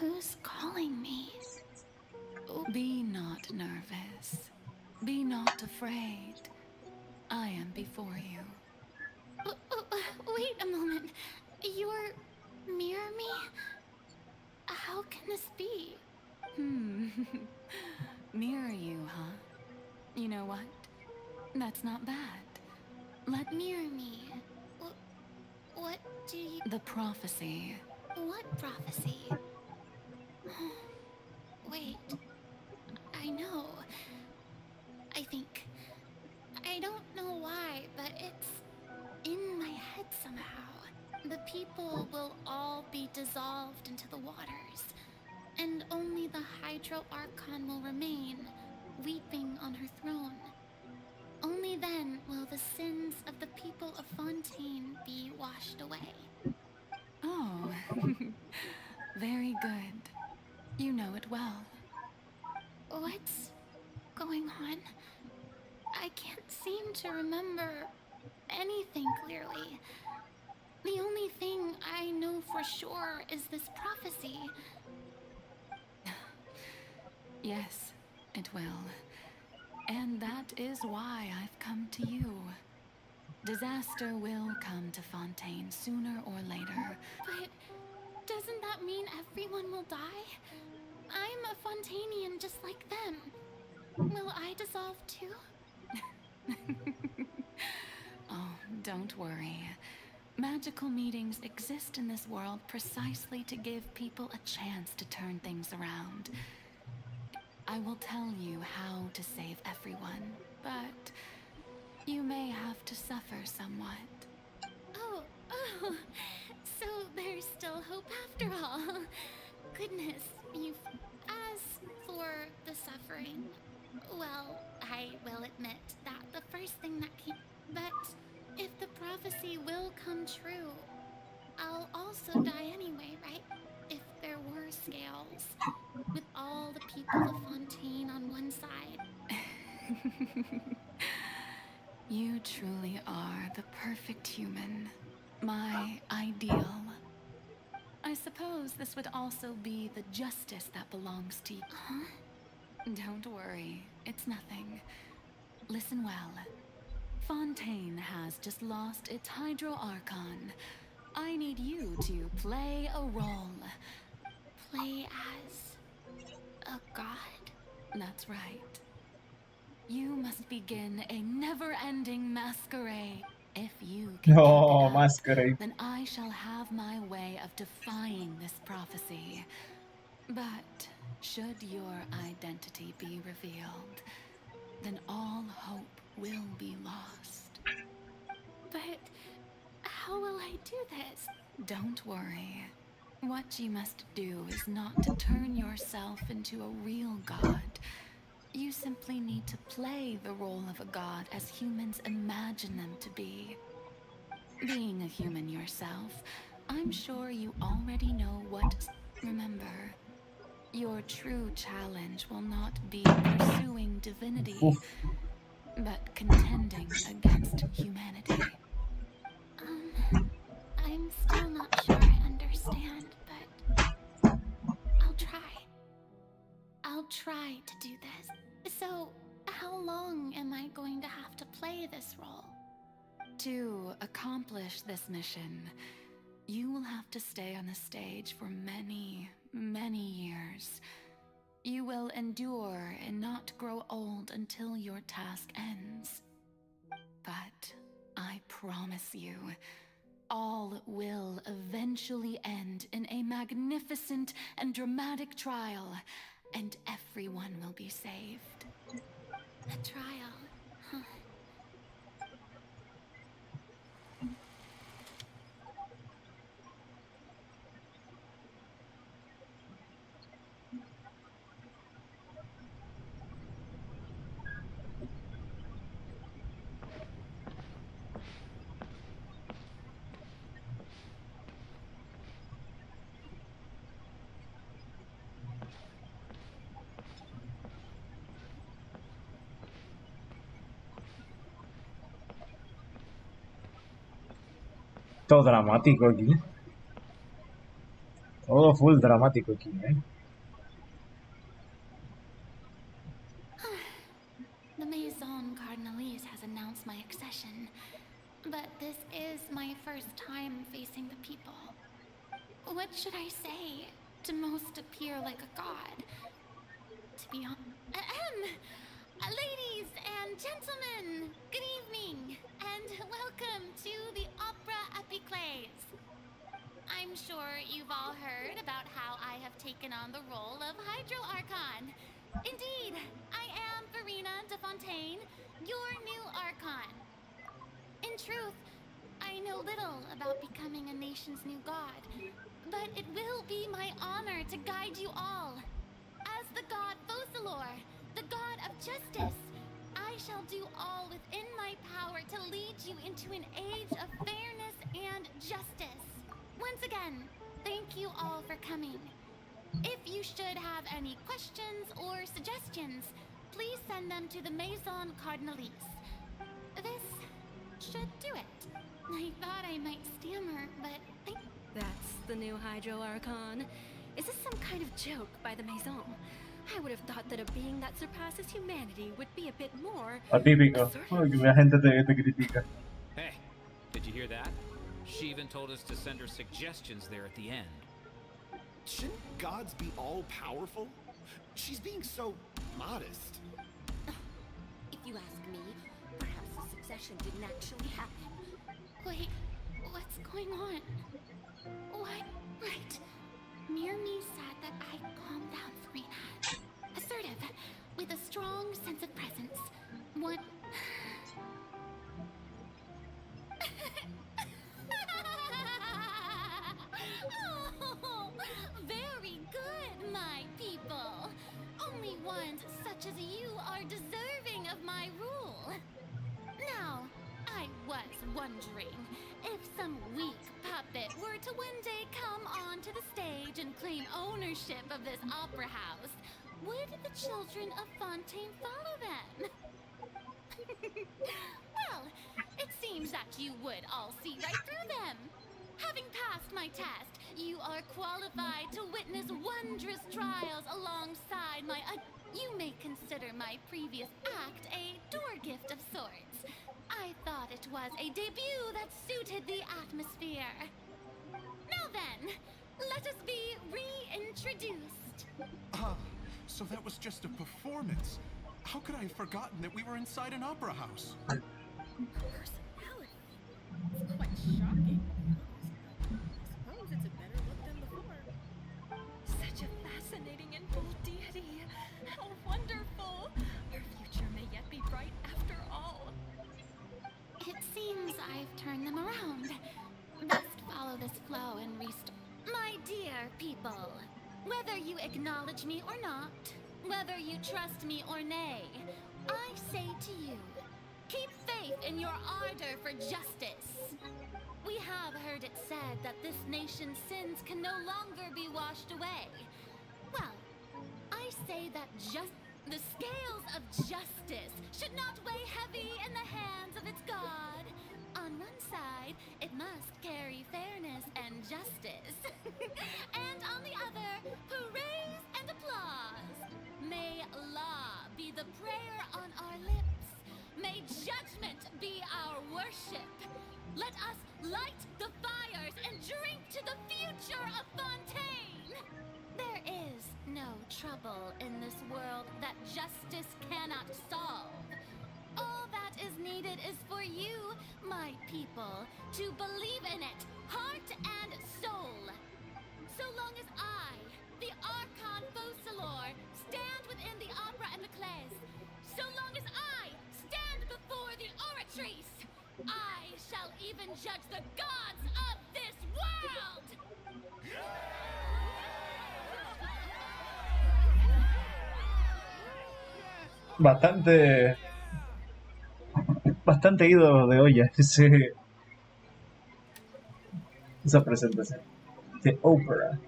Who's calling me? Be not nervous. Be not afraid. I am before you. Wait a moment. You're near me? How can this be? Mirror you, huh? You know what? That's not bad. Let Mirror me. What do you... The prophecy. What prophecy? Wait. I know. I think. I don't know why, but it's in my head somehow. The people will all be dissolved into the waters, and only the Hydro Archon will remain, weeping on her throne. Only then will the sins of the people of Fontaine be washed away. Oh, very good. You know it well. What's going on? I can't seem to remember anything clearly. The only thing I know for sure is this prophecy. Yes, it will. And that is why I've come to you. Disaster will come to Fontaine sooner or later. But doesn't that mean everyone will die? I'm a Fontainian just like them. Will I dissolve too? Oh, don't worry. Magical meetings exist in this world precisely to give people a chance to turn things around. I will tell you how to save everyone, but you may have to suffer somewhat. Oh, so there's still hope after all. Goodness, you've... As for the suffering, well, I will admit that the first thing that came... But if the prophecy will come true, I'll also die anyway, right? If there were scales, with all the people of Fontaine on one side. You truly are the perfect human. My ideal. I suppose this would also be the justice that belongs to you. Huh? Don't worry, it's nothing. Listen well. Fontaine has just lost its Hydro Archon. I need you to play a role. Play as a god? That's right. You must begin a never-ending masquerade. If you can keep No, it up, Masquerade. then I shall have my way of defying this prophecy. But should your identity be revealed, then all hope will be lost. But how will I do this? Don't worry. What you must do is not to turn yourself into a real god. You simply need to play the role of a god as humans imagine them to be. Being a human yourself, I'm sure you already know what... Remember, your true challenge will not be pursuing divinity, but contending against humanity. I'm still not sure I understand, but I'll try. I'll try to do this. So, how long am I going to have to play this role? To accomplish this mission, you will have to stay on the stage for many, many years. You will endure and not grow old until your task ends. But I promise you, all will eventually end in a magnificent and dramatic trial, and everyone will be saved. A trial, huh? Todo dramático aquí. Todo full dramático aquí, ¿eh? The Maison Cardinalise has announced my accession, but this is my first time facing the people. What should I say to most appear like a god? To be honest... Ladies and gentlemen, good evening, and welcome to the Opera Epiclese. I'm sure you've all heard about how I have taken on the role of Hydro Archon. Indeed, I am Verena de Fontaine, your new Archon. In truth, I know little about becoming a nation's new god, but it will be my honor to guide you all. As the god Fosalor, the god of justice, I shall do all within my power to lead you into an age of fairness and justice. Once again, thank you all for coming. If you should have any questions or suggestions, please send them to the Maison Cardinalise. This should do it. I thought I might stammer, but That's the new Hydro Archon. Is this some kind of joke by the Maison? I would have thought that a being that surpasses humanity would be a bit more Atípico. Uy, que la gente te critica. Hey, did you hear that? She even told us to send her suggestions there at the end. Shouldn't gods be all-powerful? She's being so modest. If you ask me, perhaps the succession didn't actually happen. wait, what's going on? What? Right. Mirmi said that I calm down, Serena. Assertive, with a strong sense of presence. One... Oh, very good, my people. Only ones such as you are deserving of my rule. Now, I was wondering if some weak puppet were to one day come onto the stage and claim ownership of this opera house, would the children of Fontaine follow them? Well, it seems that you would all see right through them. Having passed my test, you are qualified to witness wondrous trials alongside my... you may consider my previous act a door gift of sorts. I thought it was a debut that suited the atmosphere. Now then, let us be reintroduced. Ah, so that was just a performance. How could I have forgotten that we were inside an opera house? Personality. It's quite shocking. I suppose it's a better look than before. Such a fascinating and bold deity. How wonderful. Our future may yet be bright after all. It seems I've turned them around. Best follow this flow and restore. My dear people, whether you acknowledge me or not, whether you trust me or nay, I say to you, keep faith in your ardor for justice. We have heard it said that this nation's sins can no longer be washed away. Well, I say that the scales of justice should not weigh heavy in the hands of its God. On one side, it must carry fairness and justice. And on the other, praise and applause. May law be the prayer on our lips. May judgment be our worship. Let us light the fires and drink to the future of Fontaine. There is no trouble in this world that justice cannot solve. All that is needed is for you, my people, to believe in it, heart and soul. So long as I, the Archon Fosalor, stand within the Opera and the Clés, so long as I stand before the Oratrice, I shall even judge the gods of this world! Bastante ido de olla esa presentación. The Opera.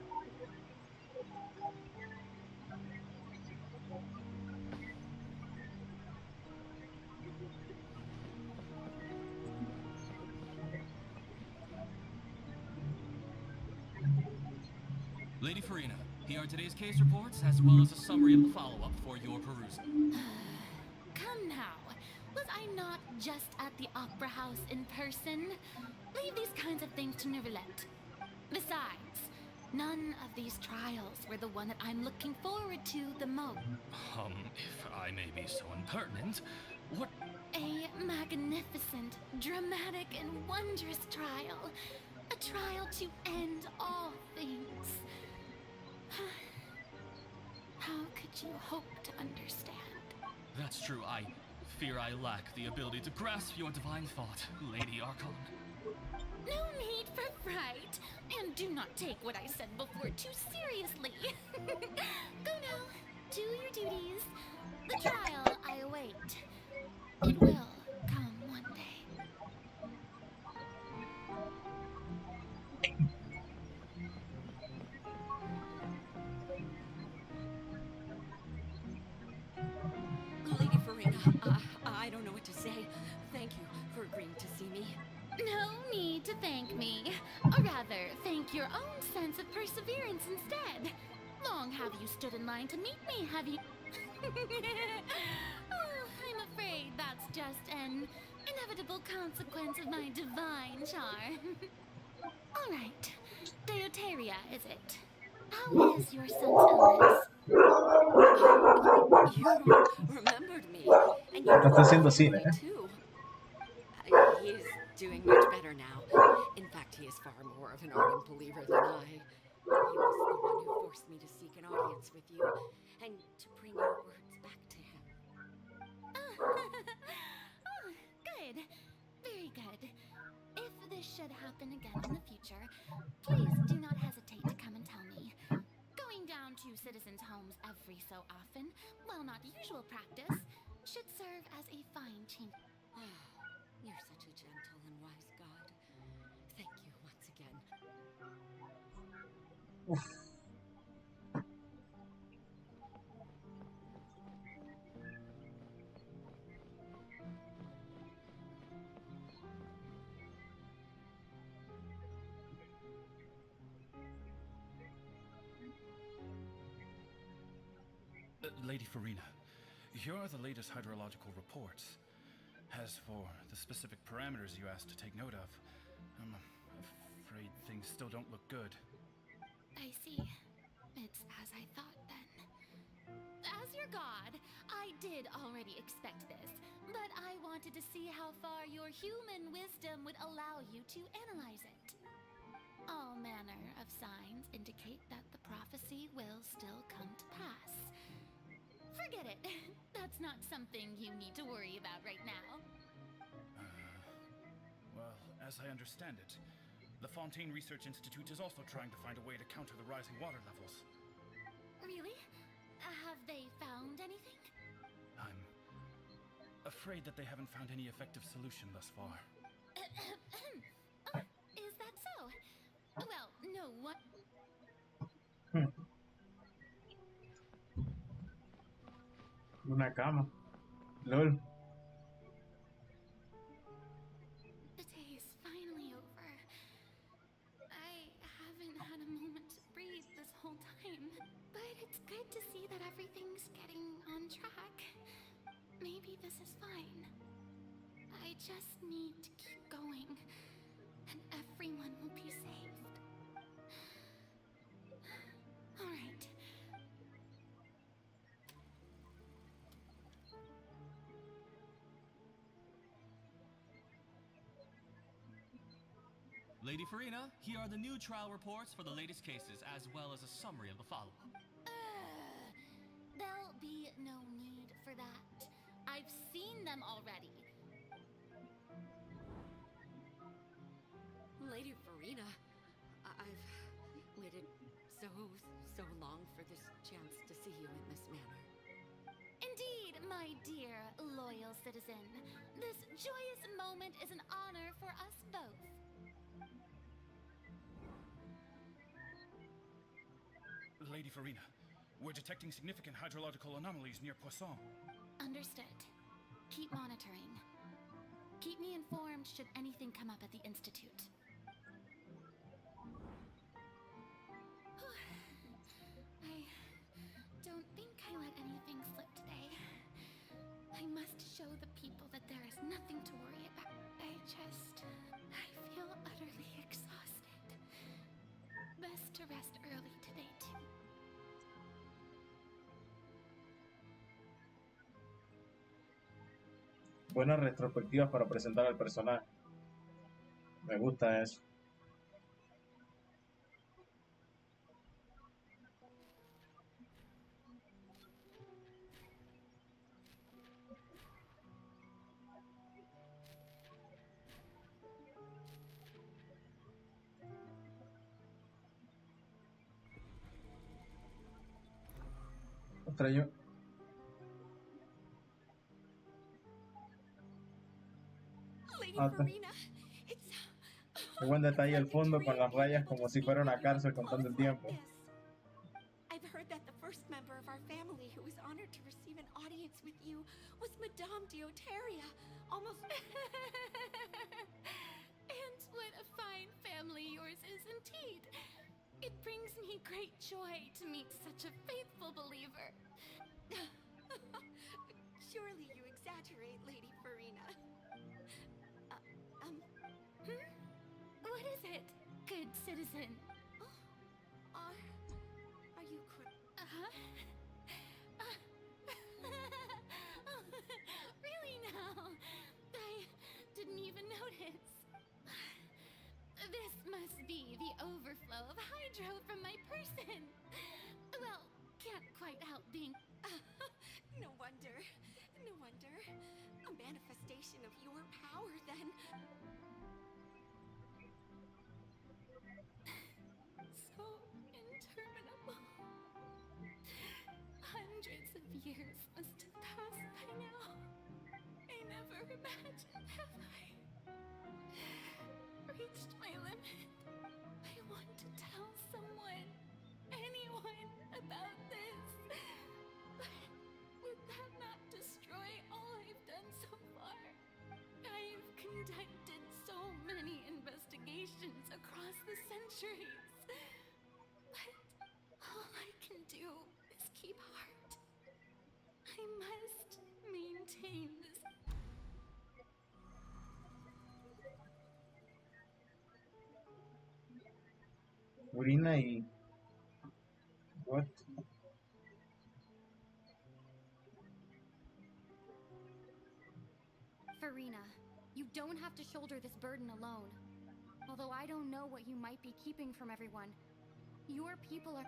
Lady Farina, here are today's case reports, as well as a summary of the follow-up for your perusal. Come now. Was I not just at the Opera House in person? Leave these kinds of things to Neuvillette. Besides, none of these trials were the one that I'm looking forward to the most. If I may be so impertinent, what... A magnificent, dramatic, and wondrous trial. A trial to end all things. How could you hope to understand? That's true, I fear I lack the ability to grasp your divine thought, Lady Archon. No need for fright, and do not take what I said before too seriously. Go now, do your duties. The trial I await. It will come one day. Lady Farina, I don't know what to say. Thank you for agreeing to see me. No need to thank me. Or rather, thank your own sense of perseverance instead. Long have you stood in line to meet me, have you? Oh, I'm afraid that's just an inevitable consequence of my divine charm. All right. Deuteria, is it? How is your son's illness? You remembered me, and you Está know haciendo my cine, family ¿eh? too. He's doing much better now. In fact, he is far more of an ardent believer than I. He was the one who forced me to seek an audience with you, and to bring your words back to him. Oh, good. Very good. If this should happen again in the future, please do not hesitate to come and tell me. Going down to citizens' homes every so often, while not usual practice, should serve as a fine change. You're such a gentle and wise God. Thank you once again. Lady Farina, here are the latest hydrological reports. As for the specific parameters you asked to take note of, I'm afraid things still don't look good. I see. It's as I thought then. As your god, I did already expect this, but I wanted to see how far your human wisdom would allow you to analyze it. All manner of signs indicate that the prophecy will still come to pass. Forget it. That's not something you need to worry about right now. Well, as I understand it, the Fontaine Research Institute is also trying to find a way to counter the rising water levels. Really? Have they found anything? I'm afraid that they haven't found any effective solution thus far. Oh, is that so? Well, no, what? Una cama. LOL. The day is finally over. I haven't had a moment to breathe this whole time, but it's good to see that everything's getting on track. Maybe this is fine. I just need to keep going, and everyone will be saved. All right. Lady Farina, here are the new trial reports for the latest cases, as well as a summary of the follow-up. There'll be no need for that. I've seen them already. Lady Farina, I've waited so long for this chance to see you in this manner. Indeed, my dear, loyal citizen. This joyous moment is an honor for us both. Lady Farina, we're detecting significant hydrological anomalies near Poisson. Understood. Keep monitoring. Keep me informed should anything come up at the Institute. I must show the people that there is nothing to worry about. I feel utterly exhausted. Best to rest early today, too. Buenas retrospectivas para presentar al personaje. Me gusta eso. Extraño. Lady Ah, Farina, it's qué buen detalle el fondo con las rayas como si fuera una cárcel con tanto tiempo. I've heard that the first member of our family who was honored to receive an audience with you was Madame Deoteria. Almost. And what a fine family yours is indeed. It brings me great joy to meet such a faithful believer. Surely you exaggerate, Lady Farina. What is it, good citizen? Are you Really now? I didn't even notice. This must be the overflow of hydro from my person. Well, can't quite help being... No wonder. No wonder. A manifestation of your power, then. So interminable. Hundreds of years must have passed by now. I never imagined have I reached my limit. I want to tell someone, anyone, about this. But would that not destroy all I've done so far? I've conducted so many investigations across the centuries. But all I can do is keep heart. I must maintain this. Urina y... What? Farina, you don't have to shoulder this burden alone. Although I don't know what you might be keeping from everyone. Your people are...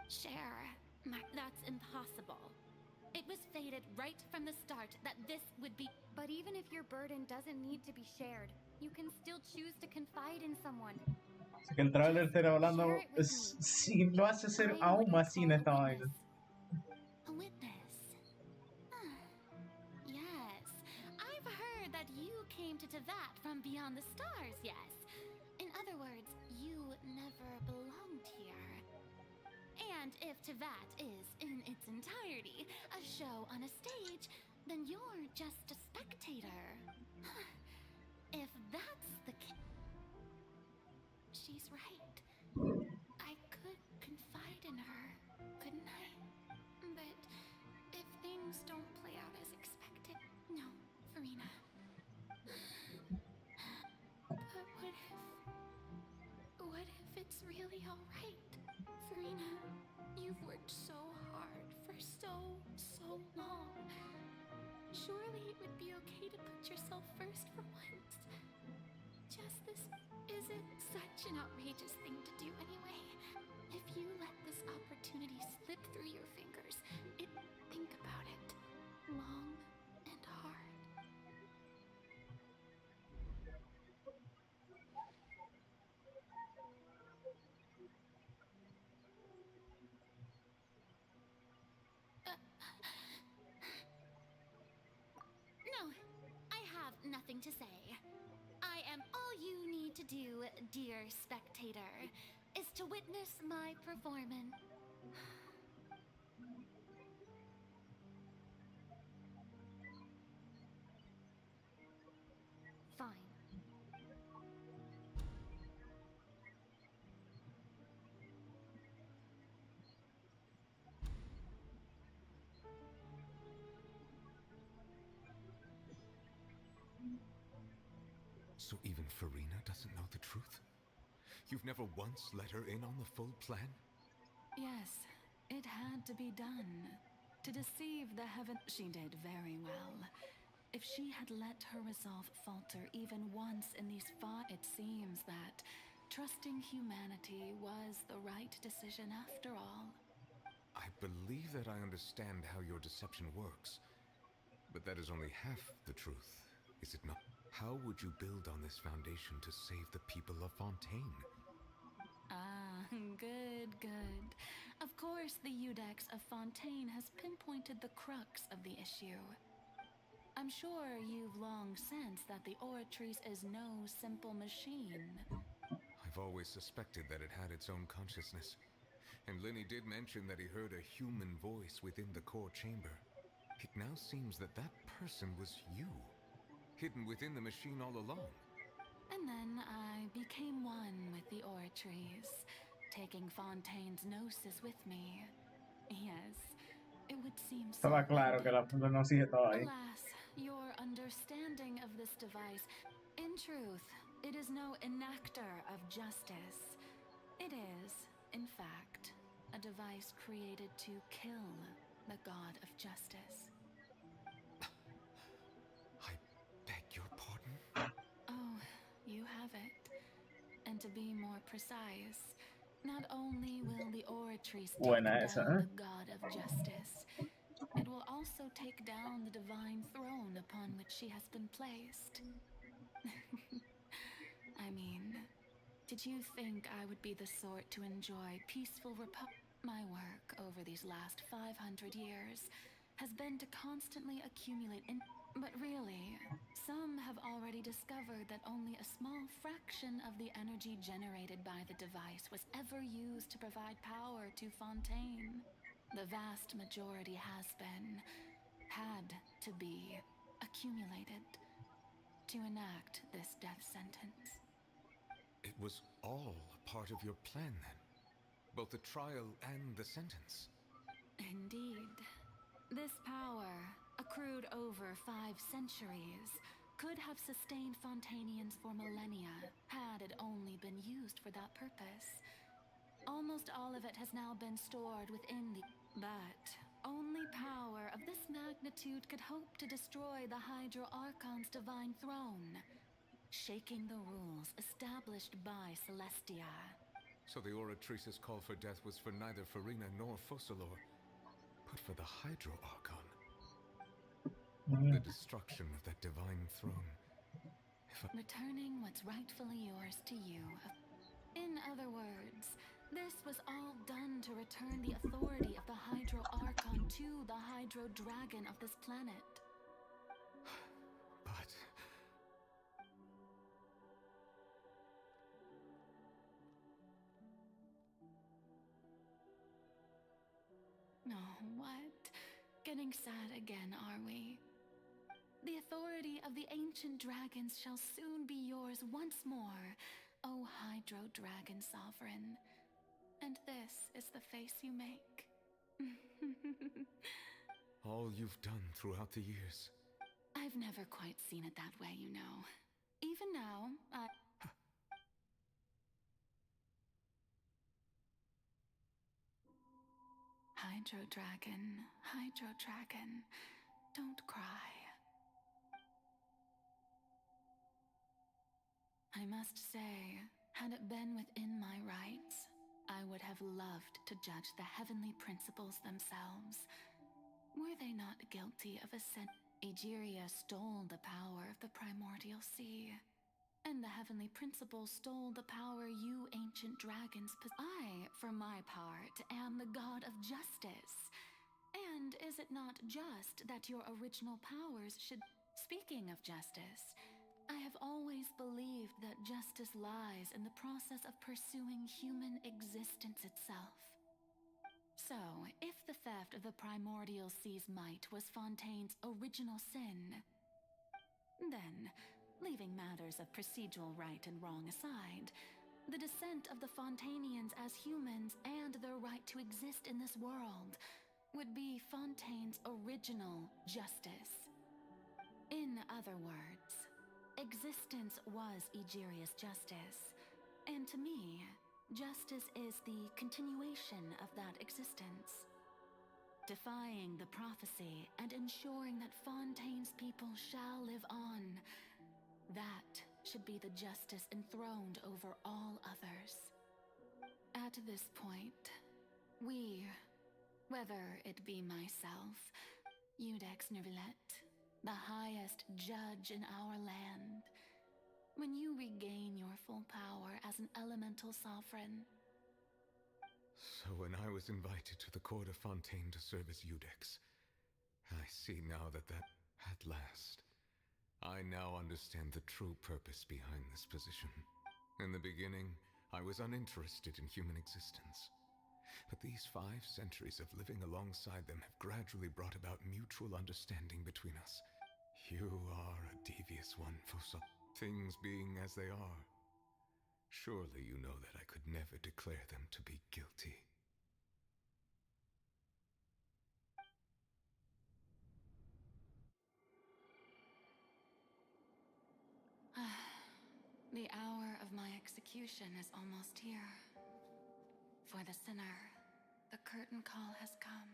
Share. That's impossible. It was fated right from the start that this would be... But even if your burden doesn't need to be shared, you can still choose to confide in someone. Así que el trailer estará hablando... Sí, lo hace ser aún más sin esta vaina. A witness. Yes, I've heard that you came to Tevat from beyond the stars, yes. In other words, you never belonged here. And if Tevat is, in its entirety, a show on a stage, then you're just a spectator. If that's the case... She's right. I could confide in her, couldn't I? But if things don't play out as expected... No, Farina. But what if it's really alright? Farina, you've worked so hard for so long. Surely it would be okay to put yourself first for once. Just this isn't such an outrageous thing to do anyway. If you let this opportunity slip through your fingers, think about it. Long and hard. No, I have nothing to say. I am all you need to do, dear spectator, is to witness my performance. Fine. So even Farina doesn't know the truth? You've never once let her in on the full plan? Yes, it had to be done. To deceive the heaven... She did very well. If she had let her resolve falter even once in these it seems that trusting humanity was the right decision after all. I believe that I understand how your deception works, but that is only half the truth, is it not? How would you build on this foundation to save the people of Fontaine? Ah, good, good. Of course, the Iudex of Fontaine has pinpointed the crux of the issue. I'm sure you've long sensed that the Oratrice is no simple machine. I've always suspected that it had its own consciousness. And Lenny did mention that he heard a human voice within the core chamber. It now seems that that person was you, hidden within the machine all along. And then I became one with the Oratrice, taking Fontaine's gnosis with me. Yes, it would seem so. Estaba claro que la Gnosis estaba ahí. Alas, your understanding of this device, in truth, it is no enactor of justice. It is, in fact, a device created to kill the god of justice. I beg your pardon? Oh, you have it. And to be more precise, not only will the Oratrice take down the god of justice, it will also take down the divine throne upon which she has been placed. I mean, did you think I would be the sort to enjoy peaceful My work over these last 500 years has been to constantly accumulate But really, some have already discovered that only a small fraction of the energy generated by the device was ever used to provide power to Fontaine. The vast majority had to be accumulated to enact this death sentence. It was all a part of your plan then? Both the trial and the sentence? Indeed. This power, accrued over 5 centuries, could have sustained Fontainians for millennia, had it only been used for that purpose. Almost all of it has now been stored within the... But only power of this magnitude could hope to destroy the Hydro Archon's divine throne, shaking the rules established by Celestia. So the Oratrice's call for death was for neither Farina nor Focalor, but for the Hydro Archon. The destruction of that divine throne. Returning what's rightfully yours to you. In other words, this was all done to return the authority of the Hydro Archon to the Hydro Dragon of this planet. But... Oh, what? Getting sad again, are we? The authority of the ancient dragons shall soon be yours once more, O Hydro Dragon Sovereign. And this is the face you make. all you've done throughout the years. I've never quite seen it that way, you know. Even now, Hydro Dragon, don't cry. I must say, had it been within my rights, I would have loved to judge the heavenly principles themselves. Were they not guilty of a sin? Egeria stole the power of the primordial sea, and the heavenly principles stole the power you ancient dragons possess. I, for my part, am the god of justice. And is it not just that your original powers should... Speaking of justice, I have always believed that justice lies in the process of pursuing human existence itself. So, if the theft of the primordial sea's might was Fontaine's original sin, then, leaving matters of procedural right and wrong aside, the descent of the Fontainians as humans and their right to exist in this world would be Fontaine's original justice. In other words, Existence was Egeria's justice. And to me, justice is the continuation of that existence. Defying the prophecy and ensuring that Fontaine's people shall live on. That should be the justice enthroned over all others. At this point, we, whether it be myself, Iudex Neuvillette, the highest judge in our land, when you regain your full power as an elemental sovereign. So when I was invited to the court of Fontaine to serve as Iudex, I see now that at last, I now understand the true purpose behind this position. In the beginning, I was uninterested in human existence. But these 5 centuries of living alongside them have gradually brought about mutual understanding between us. You are a devious one, Fosa. Things being as they are. Surely you know that I could never declare them to be guilty. The hour of my execution is almost here. For the sinner, the curtain call has come.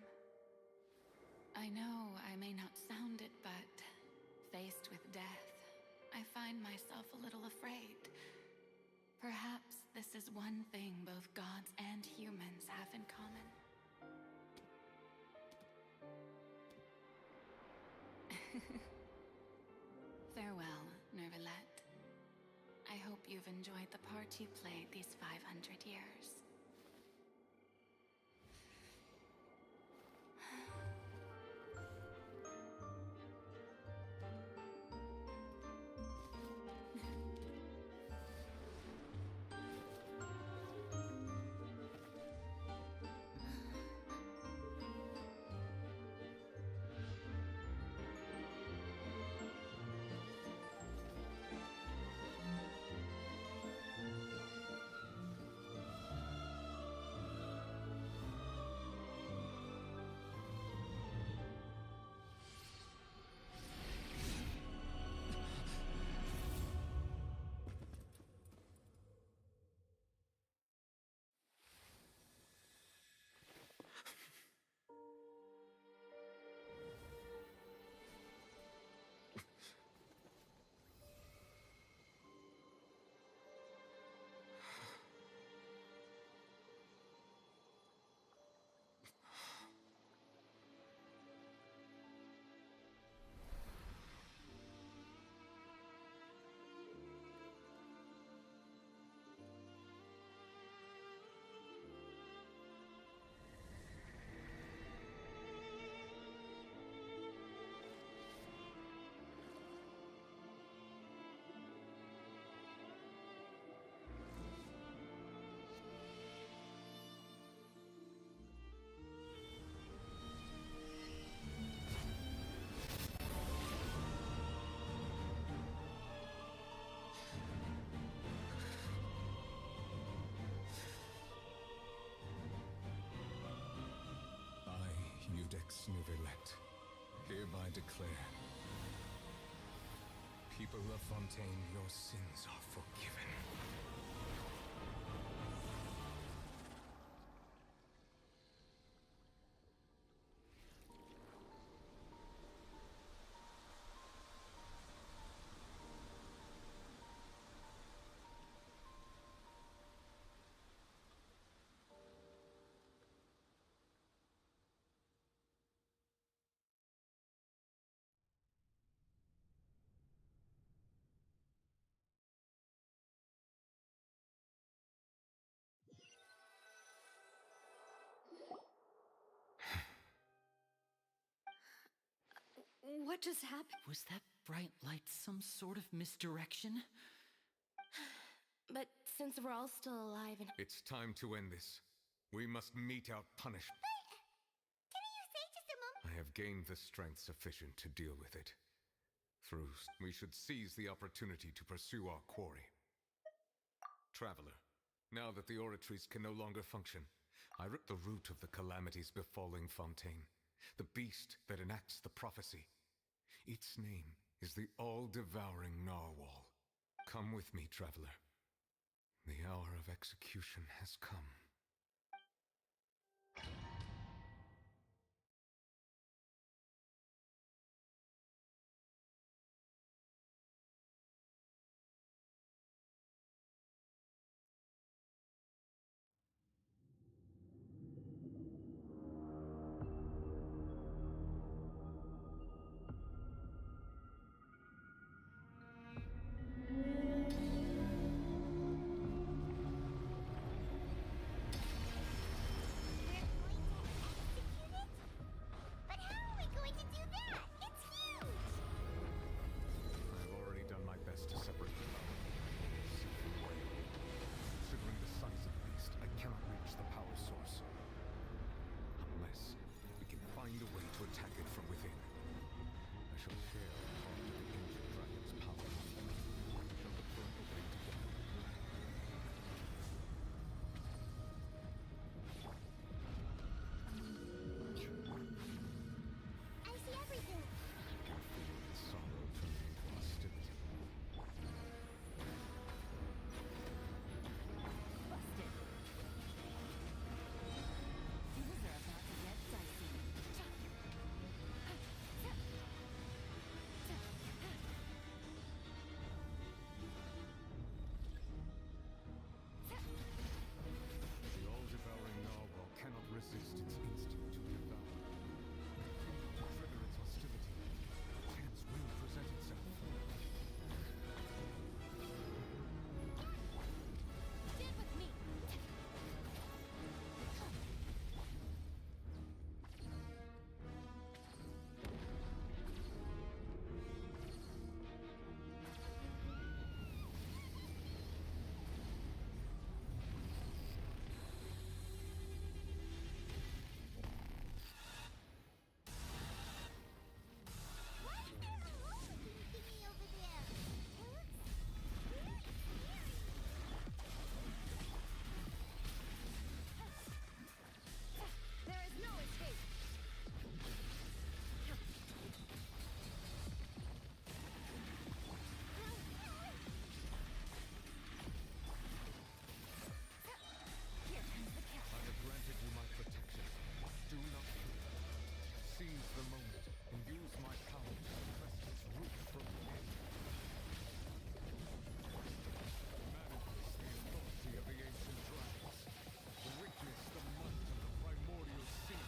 I know I may not sound it, but faced with death, I find myself a little afraid. Perhaps this is one thing both gods and humans have in common. Farewell, Neuvillette. I hope you've enjoyed the part you played these 500 years. Iudex Neuvillette, hereby declare, people of Fontaine, your sins are forgiven. What just happened? Was that bright light some sort of misdirection? But since we're all still alive and... It's time to end this. We must mete out punishment. Can you say just a moment? I have gained the strength sufficient to deal with it. We should seize the opportunity to pursue our quarry. Traveler, now that the oratories can no longer function, I rip the root of the calamities befalling Fontaine, the beast that enacts the prophecy. Its name is the all-devouring narwhal. Come with me, traveler. The hour of execution has come. But how are we going to do that? It's huge! I've already done my best to separate the power from the whale. Considering the size of the beast, I cannot reach the power source. Unless we can find a way to attack it from within. I shall share part of the ancient dragon's power. We shall look for an opening together. I see everything. I can feel the sorrow turning into hostility. Busted. Things are about to get dicey. The all-devouring narwhal cannot resist its instinct to devour. To trigger its hostility, a chance will present itself. Stand with me. Why is there a hole thingy over there? It looks really scary. There is no escape. Here comes the cat. I have granted you my protection. Do not fear. Seize the moment and use my power to suppress its root from within. Manifest the authority of the ancient dragons. Witness the might of the primordial sea.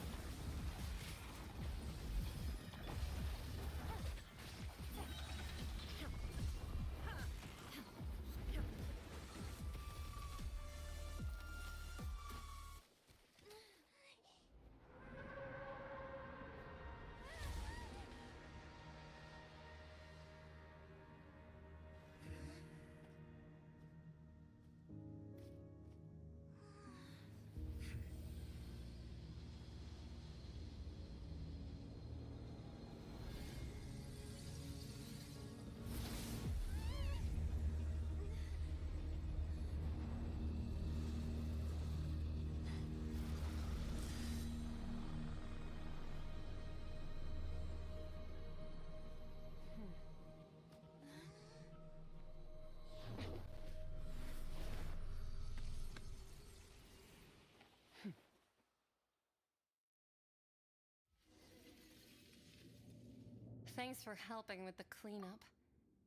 Thanks for helping with the cleanup.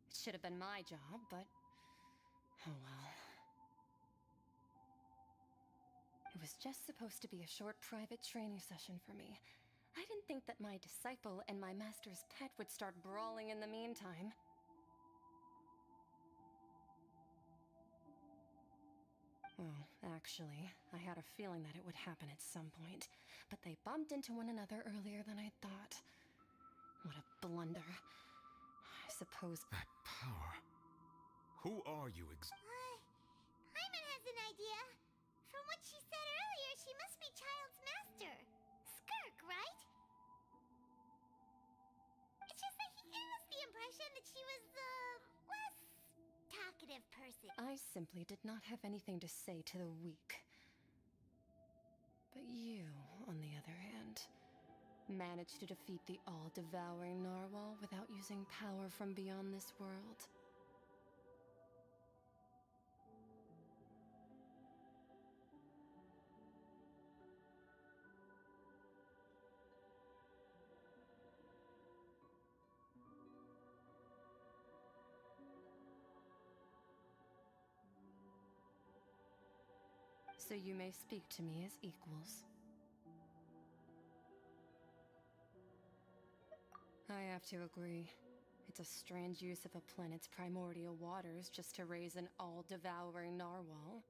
It should have been my job, but oh well. It was just supposed to be a short private training session for me. I didn't think that my disciple and my master's pet would start brawling in the meantime. Well, actually, I had a feeling that it would happen at some point, but they bumped into one another earlier than I thought. What a blunder. I suppose... That power. Who are you Hyman has an idea. From what she said earlier, she must be Child's master. Skirk, right? It's just that he gave us the impression that she was the less talkative person. I simply did not have anything to say to the weak. But you, on the other hand, Managed to defeat the all-devouring narwhal without using power from beyond this world. So you may speak to me as equals. I have to agree. It's a strange use of a planet's primordial waters just to raise an all-devouring narwhal.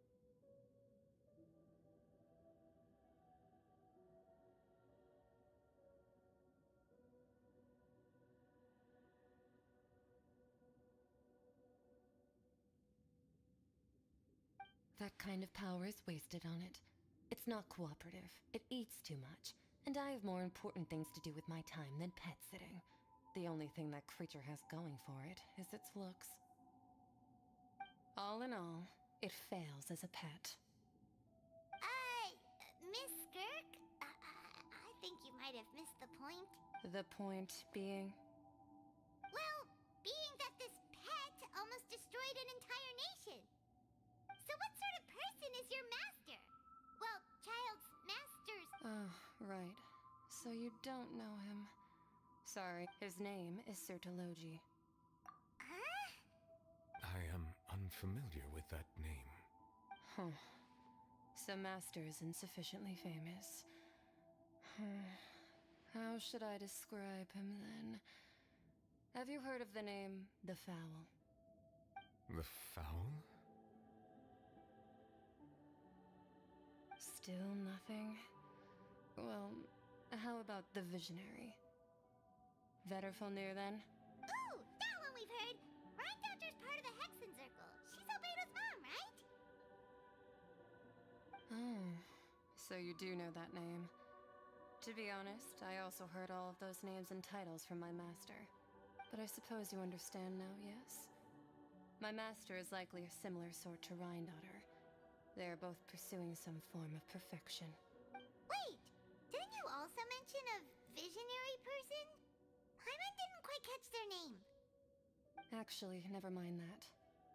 That kind of power is wasted on it. It's not cooperative. It eats too much. And I have more important things to do with my time than pet sitting. The only thing that creature has going for it is its looks. All in all, it fails as a pet. Miss Skirk? I think you might have missed the point. The point being? Well, being that this pet almost destroyed an entire nation. So what sort of person is your master? Well, child's master's... Oh, right. So you don't know him. Sorry, his name is Sertologi. Huh? I am unfamiliar with that name. Huh. So Master isn't sufficiently famous. How should I describe him then? Have you heard of the name The Fowl? The Fowl? Still nothing? Well, how about the Visionary? Vetterfalnir then? Ooh, that one we've heard! Rhine-Doctor's part of the Hexen Circle. She's Albedo's mom, right? Oh, so you do know that name. To be honest, I also heard all of those names and titles from my master. But I suppose you understand now, yes? My master is likely a similar sort to Rhine-Daughter. They are both pursuing some form of perfection. Wait! Didn't you also mention a visionary person? Paimon didn't quite catch their name. Actually, never mind that.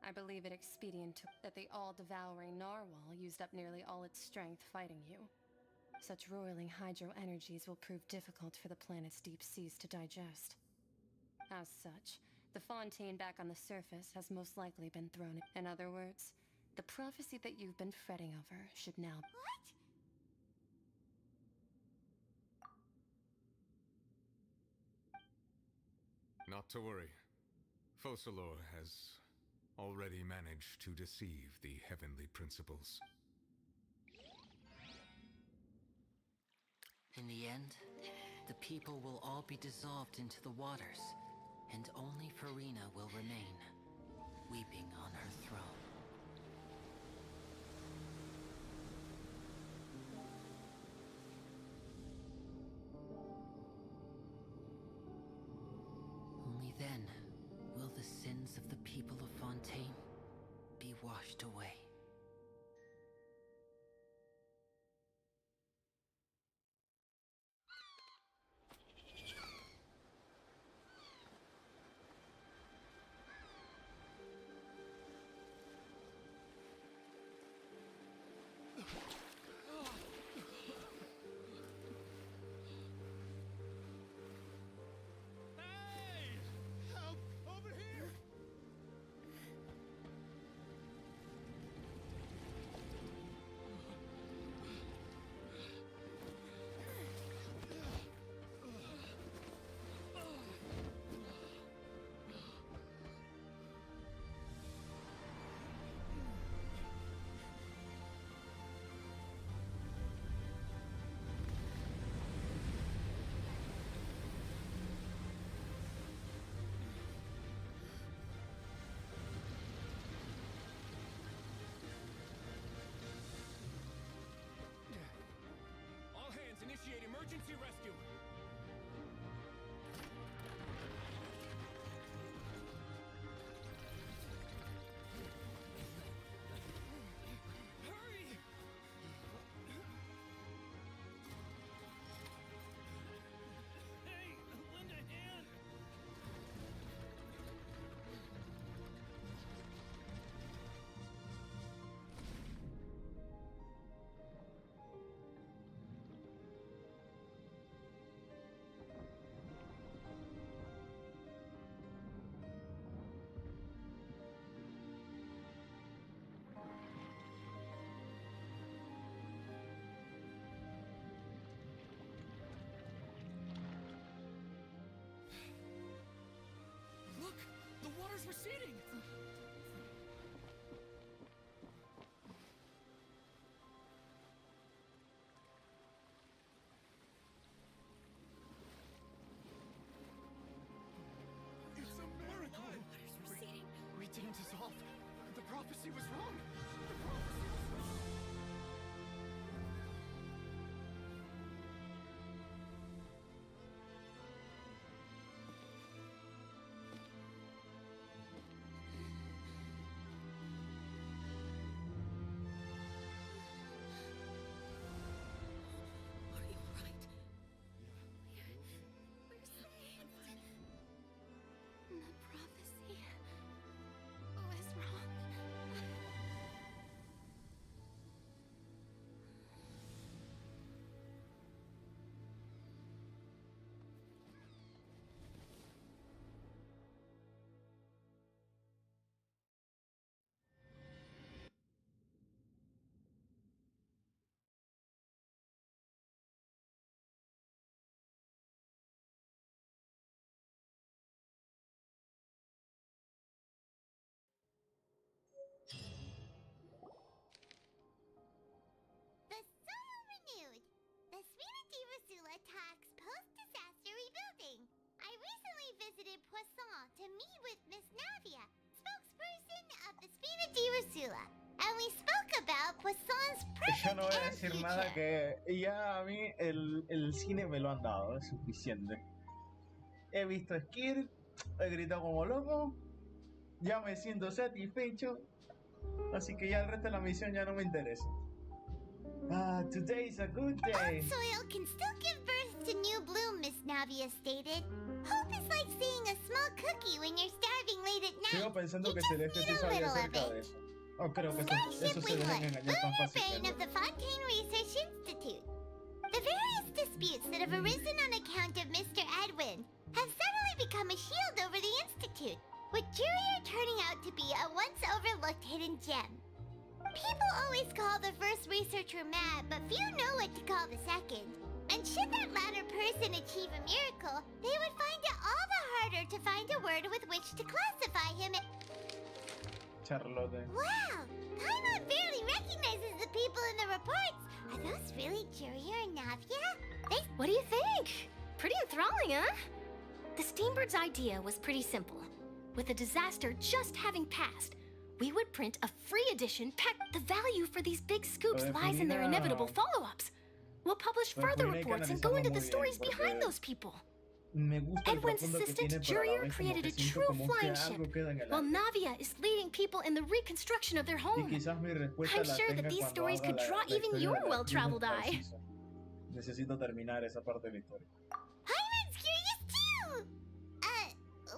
I believe it expedient that the all-devouring narwhal used up nearly all its strength fighting you. Such roiling hydro energies will prove difficult for the planet's deep seas to digest. As such, the fontaine back on the surface has most likely been thrown. In other words, the prophecy that you've been fretting over should now... What? Not to worry. Focalor has already managed to deceive the heavenly principles. In the end, the people will all be dissolved into the waters, and only Farina will remain, weeping on her throne. Only then will the sins of the people of Fontaine be washed away. Help! Over here! All hands, initiate emergency rescue! Hurry! receding! It's a miracle! We didn't dissolve. The prophecy was wrong. The prophecy was wrong. Are you alright? We're saved. The prophecy was wrong. The soil renewed. The Spina di Rosula talks post-disaster rebuilding. I recently visited Poisson to meet with Miss Navia, spokesperson of the Spina di Rosula, and we spoke about Poisson's Yo no voy a present and decir nada future. que ya a mí el cine me lo han dado, es suficiente. He visto Skir, he gritado como loco, ya me siento satisfecho, así que ya el resto de la misión ya no me interesa. Ah, today is a good day. Old soil can still give birth to new bloom, Miss Navia stated. Hope is like seeing a small cookie when you're starving late at night. Sigo pensando que Celeste sí sabía acerca de eso. No creo que eso se dejen engañar tan Lunar fácil. brain of the Fontaine Research Institute. The various disputes that have arisen on account of Mr. Edwin have suddenly become a shield over the Institute, with Jurier turning out to be a once overlooked hidden gem. People always call the first researcher mad, but few know what to call the second. And should that latter person achieve a miracle, they would find it all the harder to find a word with which to classify him. Charlotte. Wow! Paimon barely recognizes the people in the reports. Are those really Jurier and Navia? What do you think? Pretty enthralling, huh? The Steambird's idea was pretty simple. With the disaster just having passed, we would print a free edition packed. The value for these big scoops lies in their inevitable follow-ups. We'll publish further reports and go into the stories behind those people. Edwin's assistant, Jurier, created a true flying ship, while Navia is leading people in the reconstruction of their home. I'm sure that these stories could draw even your well-traveled eye. Necesito terminar esa parte de la historia. Paimon's curious too!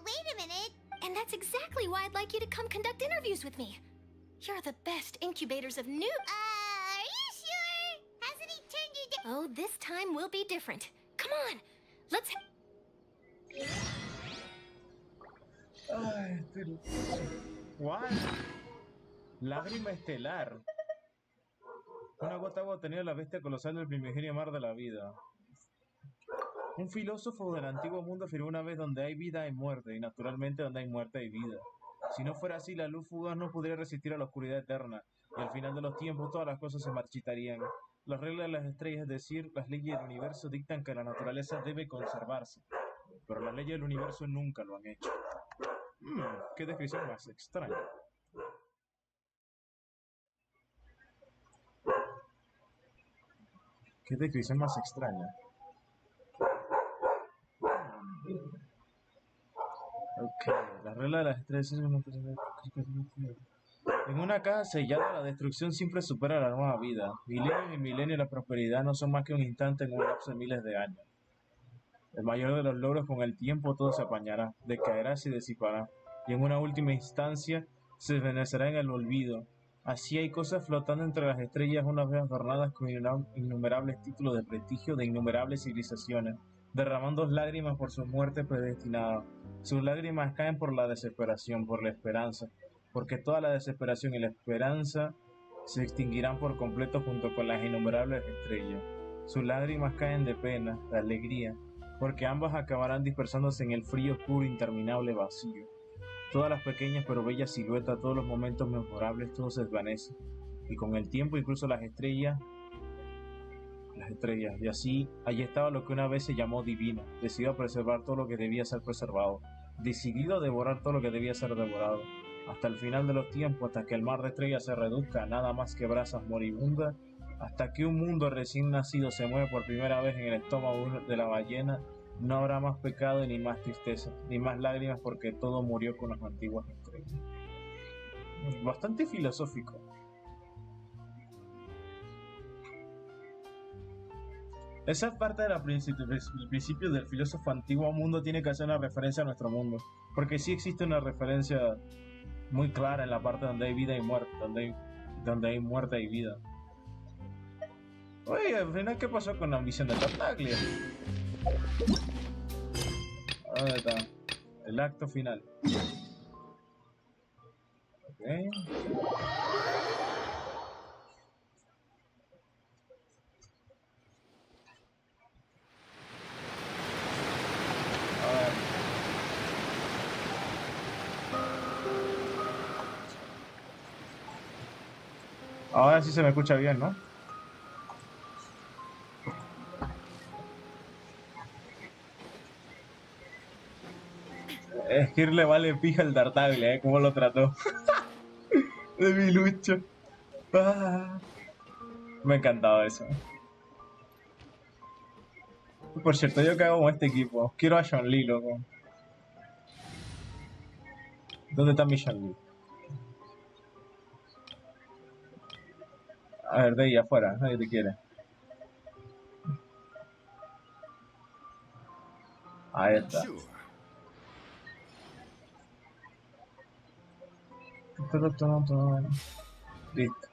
Wait a minute. And that's exactly why I'd like you to come conduct interviews with me. You're the best incubators of new... Are you sure? Hasn't he turned you down? Oh, this time will be different. Come on, let's... Ay, ¿What? Lágrima estelar. Una gota agua tenía la bestia colosal del primigenio mar de la vida. Un filósofo del antiguo mundo afirmó una vez: donde hay vida hay muerte, y naturalmente donde hay muerte hay vida. Si no fuera así, la luz fugaz no podría resistir a la oscuridad eterna, y al final de los tiempos todas las cosas se marchitarían. Las reglas de las estrellas, es decir, las leyes del universo, dictan que la naturaleza debe conservarse, pero las leyes del universo nunca lo han hecho. Qué descripción más extraña. Qué descripción más extraña. Ok, la regla de las estrellas es una... En una caja sellada, la destrucción siempre supera la nueva vida. Milenio y milenio, la prosperidad no son más que un instante en un lapso de miles de años. El mayor de los logros, con el tiempo todo se apañará, decaerá y se disipará, y en una última instancia se desvanecerá en el olvido. Así hay cosas flotando entre las estrellas, unas vez adornadas con innumerables títulos de prestigio de innumerables civilizaciones, derramando lágrimas por su muerte predestinada. Sus lágrimas caen por la desesperación, por la esperanza, porque toda la desesperación y la esperanza se extinguirán por completo junto con las innumerables estrellas. Sus lágrimas caen de pena, de alegría, porque ambas acabarán dispersándose en el frío, puro, interminable vacío. Todas las pequeñas pero bellas siluetas, todos los momentos memorables, todo se desvanece. Y con el tiempo incluso las estrellas, y así, allí estaba lo que una vez se llamó divino, decidido a preservar todo lo que debía ser preservado, decidido a devorar todo lo que debía ser devorado, hasta el final de los tiempos, hasta que el mar de estrellas se reduzca a nada más que brasas moribundas, hasta que un mundo recién nacido se mueve por primera vez en el estómago de la ballena, no habrá más pecado ni más tristeza, ni más lágrimas porque todo murió con las antiguas estrellas. Bastante filosófico. Esa parte del principio del filósofo antiguo mundo tiene que hacer una referencia a nuestro mundo. Porque sí existe una referencia muy clara en la parte donde hay vida y muerte, donde hay muerte y vida. Oye, al final, ¿qué pasó con la misión de Tartaglia? ¿Dónde está? El acto final. Ok. Ahora sí se me escucha bien, ¿no? Es que le vale pija el Tartaglia, ¿eh? ¿Cómo lo trató? De mi lucho. Ah, me ha encantado eso. Por cierto, yo cago con este equipo. Quiero a Sean-Li, loco. ¿Dónde está mi Sean-Li? A ver, de ahí afuera, nadie te quiere. Ahí está. Listo.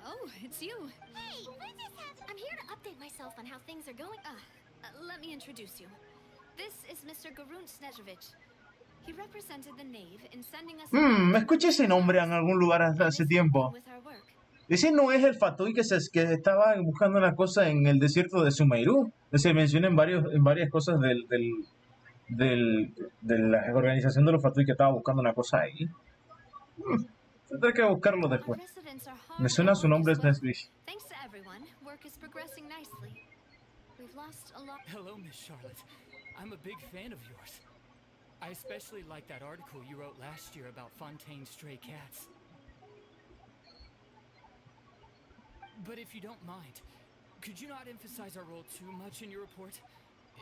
Oh, it's you. Hey, I'm here to update myself on how things are going. Let me introduce you. This is Mr. Garun Snezrovich. He represented the Knave in sending us Me escuché ese nombre en algún lugar hace tiempo. Ese no es el Fatui que estaba buscando una cosa en el desierto de Sumeiru. Se menciona en varias cosas de la organización de los Fatui que estaba buscando una cosa ahí. Tendré que buscarlo después. Me suena su nombre, es Nesbish. Thanks to everyone, work is progressing nicely. We've lost a lot. Hello, Miss Charlotte. I'm a big fan of yours. I especially like that article you wrote last year about Fontaine's stray cats. But if you don't mind, could you not emphasize our role too much in your report?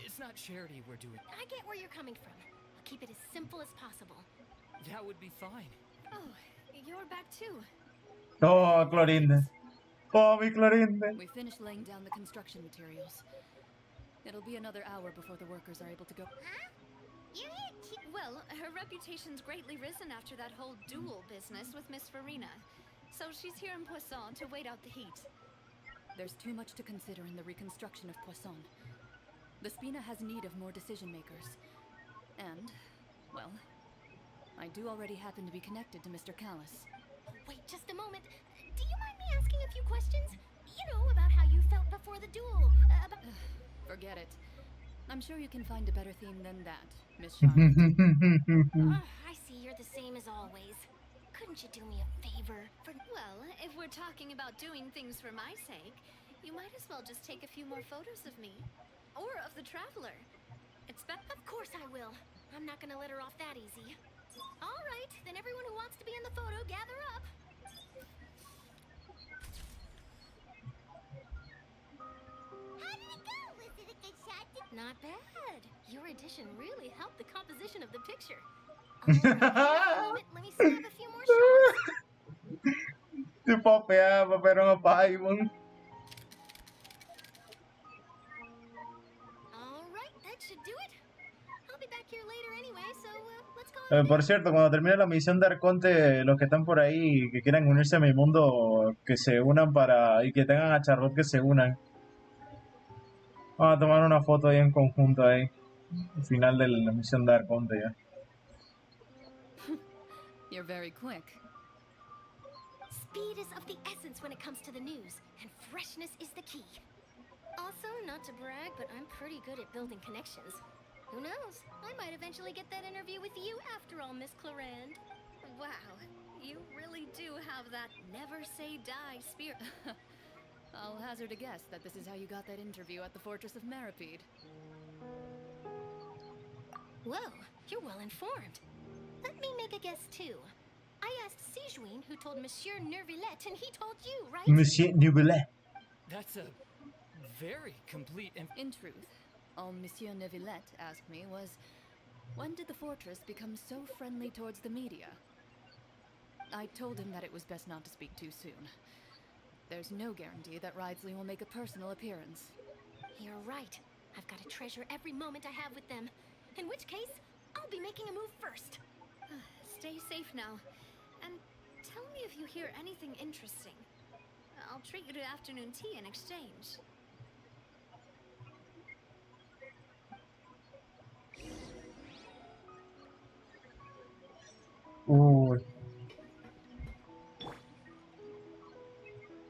It's not charity we're doing. I get where you're coming from. I'll keep it as simple as possible. That would be fine. Oh, you're back too. Oh, Clorinde. Oh, mi Clorinde. We finished laying down the construction materials. It'll be another hour before the workers are able to go. Huh? You're here too. Well, her reputation's greatly risen after that whole duel business with Miss Farina. So she's here in Poisson to wait out the heat. There's too much to consider in the reconstruction of Poisson. The Spina has need of more decision makers. And, well, I do already happen to be connected to Mr. Callis. Wait just a moment. Do you mind me asking a few questions? You know, about how you felt before the duel. Forget it. I'm sure you can find a better theme than that, Miss Charlotte. I see you're the same as always. Couldn't you do me a favor? Well, if we're talking about doing things for my sake, you might as well just take a few more photos of me. Or of the Traveler. Of course I will. I'm not gonna let her off that easy. All right, then everyone who wants to be in the photo, gather up. How did it go? Was it a good shot? Not bad. Your addition really helped the composition of the picture. Let me snap a few more shots. Te popeaba, pero no Paimon. All right, that should do it. I'll be back here later anyway, so let's go. Por cierto, cuando termine la misión de Arconte, los que están por ahí y que quieran unirse a mi mundo, que se unan y que tengan a Charlotte que se unan. Vamos a tomar una foto ahí en conjunto ahí. Al final de la misión de Arconte ya. You're very quick. Speed is of the essence when it comes to the news, and freshness is the key. Also, not to brag, but I'm pretty good at building connections. Who knows? I might eventually get that interview with you after all, Miss Clarand. Wow, you really do have that never say die spirit. I'll hazard a guess that this is how you got that interview at the Fortress of Maripede. Whoa, you're well informed. Let me make a guess too. I asked Sijuin who told Monsieur Nervillette, and he told you, right? Monsieur Nervillette. That's a very complete and... In truth, all Monsieur Nervillette asked me was, when did the fortress become so friendly towards the media? I told him that it was best not to speak too soon. There's no guarantee that Ridesley will make a personal appearance. You're right. I've got to treasure every moment I have with them. In which case, I'll be making a move first. Stay safe now. And tell me if you hear anything interesting. I'll treat you to afternoon tea in exchange.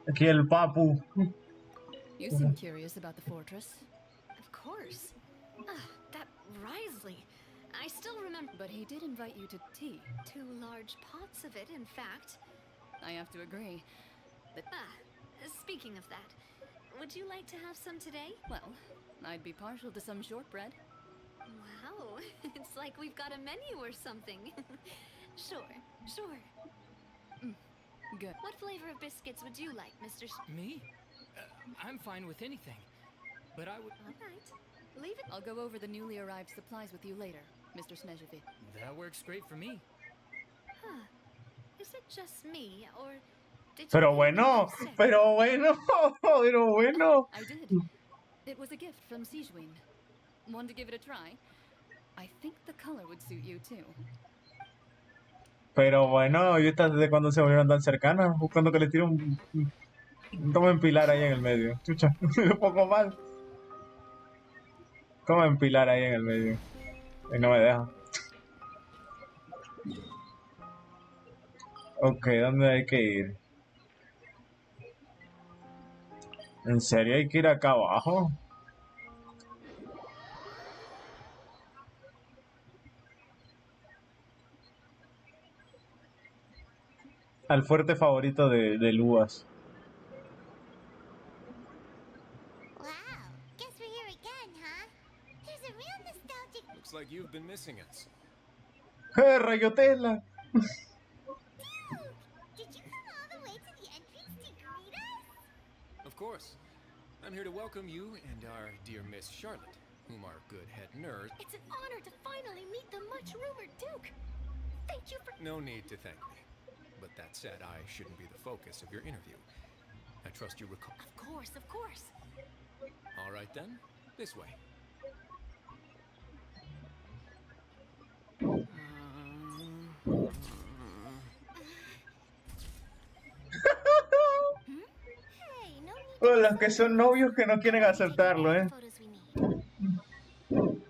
Aquí el papu. You seem curious about the fortress. Of course. That Risley. I still remember. But he did invite you to tea. 2 large pots of it, in fact. I have to agree. But speaking of that, would you like to have some today? Well, I'd be partial to some shortbread. Wow, it's like we've got a menu or something. Sure. Good. What flavor of biscuits would you like, Mr. Me? I'm fine with anything. But I would... All right. Leave it. I'll go over the newly arrived supplies with you later, Mr. Snezhevi. That works great for me. Huh. Is it just me, or did Pero you... bueno. I did. It was a gift from Sijuin. Want to give it a try? I think the color would suit you too. Pero bueno, ¿y estas desde cuando se volvieron tan cercanas? Buscando que le tire un toma en pilar ahí en el medio. Chucha, un poco mal. Toma en pilar ahí en el medio. Y no me deja. Ok, ¿dónde hay que ir? ¿En serio hay que ir acá abajo? Al fuerte favorito de Luas. Wow, guess we're here again, huh? There's a real nostalgic... Looks like you've been missing us. ¡Rayotela! Dude, did you come all the way to the entrance to greet us? Of course. I'm here to welcome you and our dear Miss Charlotte, whom our good head nurse... It's an honor to finally meet the much-rumored Duke. Thank you for... No need to thank me. But that said, I shouldn't be the focus of your interview. I trust you recall... Of course. All right then, this way. O los que son novios que no quieren aceptarlo, ¿eh?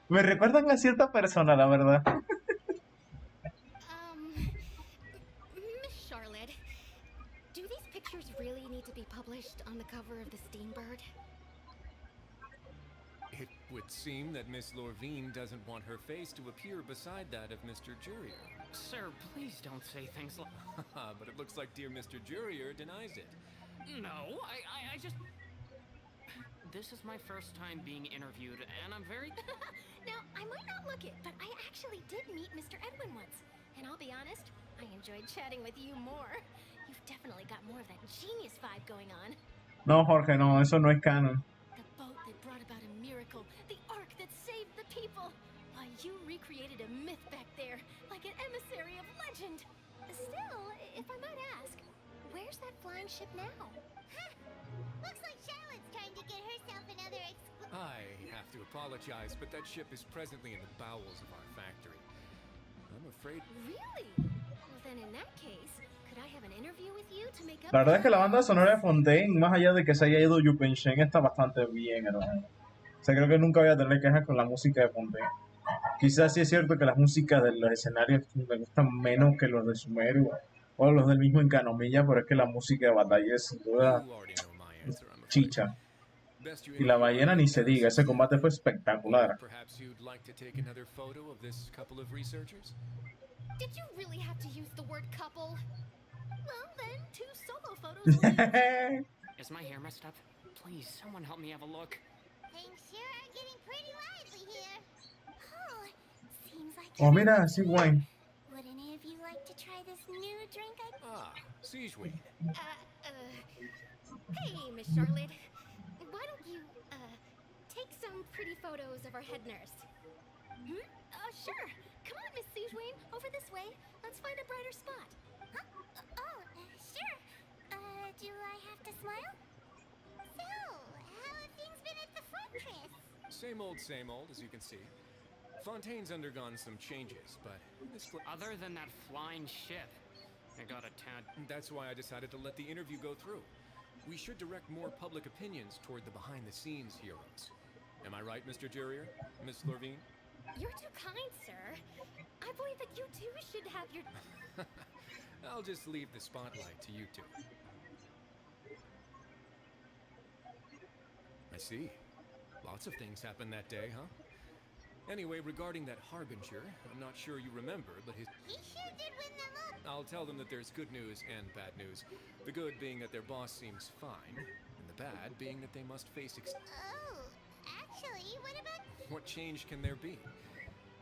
Me recuerdan a cierta persona, la verdad. Miss Charlotte, do these pictures really need to be published on the cover of the Steambird? It would seem that Miss Lorvine doesn't want her face to appear beside that of Mr. Jurier. Sir, please don't say things like... But it looks like dear Mr. Jurier denies it. No, I just... This is my first time being interviewed, and I'm very... Now, I might not look it, but I actually did meet Mr. Edwin once. And I'll be honest, I enjoyed chatting with you more. You've definitely got more of that genius vibe going on. No, Jorge, no, eso no es canon. The boat that brought about a miracle, the ark that saved the people. Why, you recreated a myth back there, like an emissary of legend. Still, if I might ask, where's that flying ship now? Huh. Looks like Charlotte's trying to get herself another I have to apologize, but that ship is presently in the bowels of our factory. I'm afraid... Really? Well, then in that case, could I have an interview with you to make up... La verdad es que la banda sonora de Fontaine, más allá de que se haya ido Yu Shen, está bastante bien, hermano. O sea, creo que nunca voy a tener quejas con la música de Fontaine. Quizás sí es cierto que las músicas de los escenarios me gustan menos que los de Sumeru, O los del mismo Encanomilla, pero es que la música de batalla es sin duda You already know my answer, I'm afraid. chicha. Best you Y la interview our ballena ni se diga, ese witnesses. combate fue Or espectacular. perhaps you'd like to take another photo of this couple of researchers? Did you really have to use the word couple? Well, then, 2 solo photos will do. Is my hair messed up? Please, someone help me have a look. Things sure are getting pretty lively here. Oh, seems like Oh, mira, everyone's así here. guay. Would any of you like to try this new drink I... Ah, Siegeween. Hey, Miss Charlotte. Why don't you, take some pretty photos of our head nurse? Sure. Come on, Miss Siegeween. Over this way. Let's find a brighter spot. Huh? Oh, sure. Do I have to smile? So, how have things been at the front, Chris? Same old, as you can see. Fontaine's undergone some changes, but this... Other than that flying ship, I got a tad... That's why I decided to let the interview go through. We should direct more public opinions toward the behind-the-scenes heroes. Am I right, Mr. Jurrier? Miss Lorvine? You're too kind, sir. I believe that you too should have your... I'll just leave the spotlight to you two. I see. Lots of things happened that day, huh? Anyway, regarding that Harbinger, I'm not sure you remember, but his... He sure did win them up. I'll tell them that there's good news and bad news. The good being that their boss seems fine, and the bad being that they must face Oh, actually, what about... What change can there be?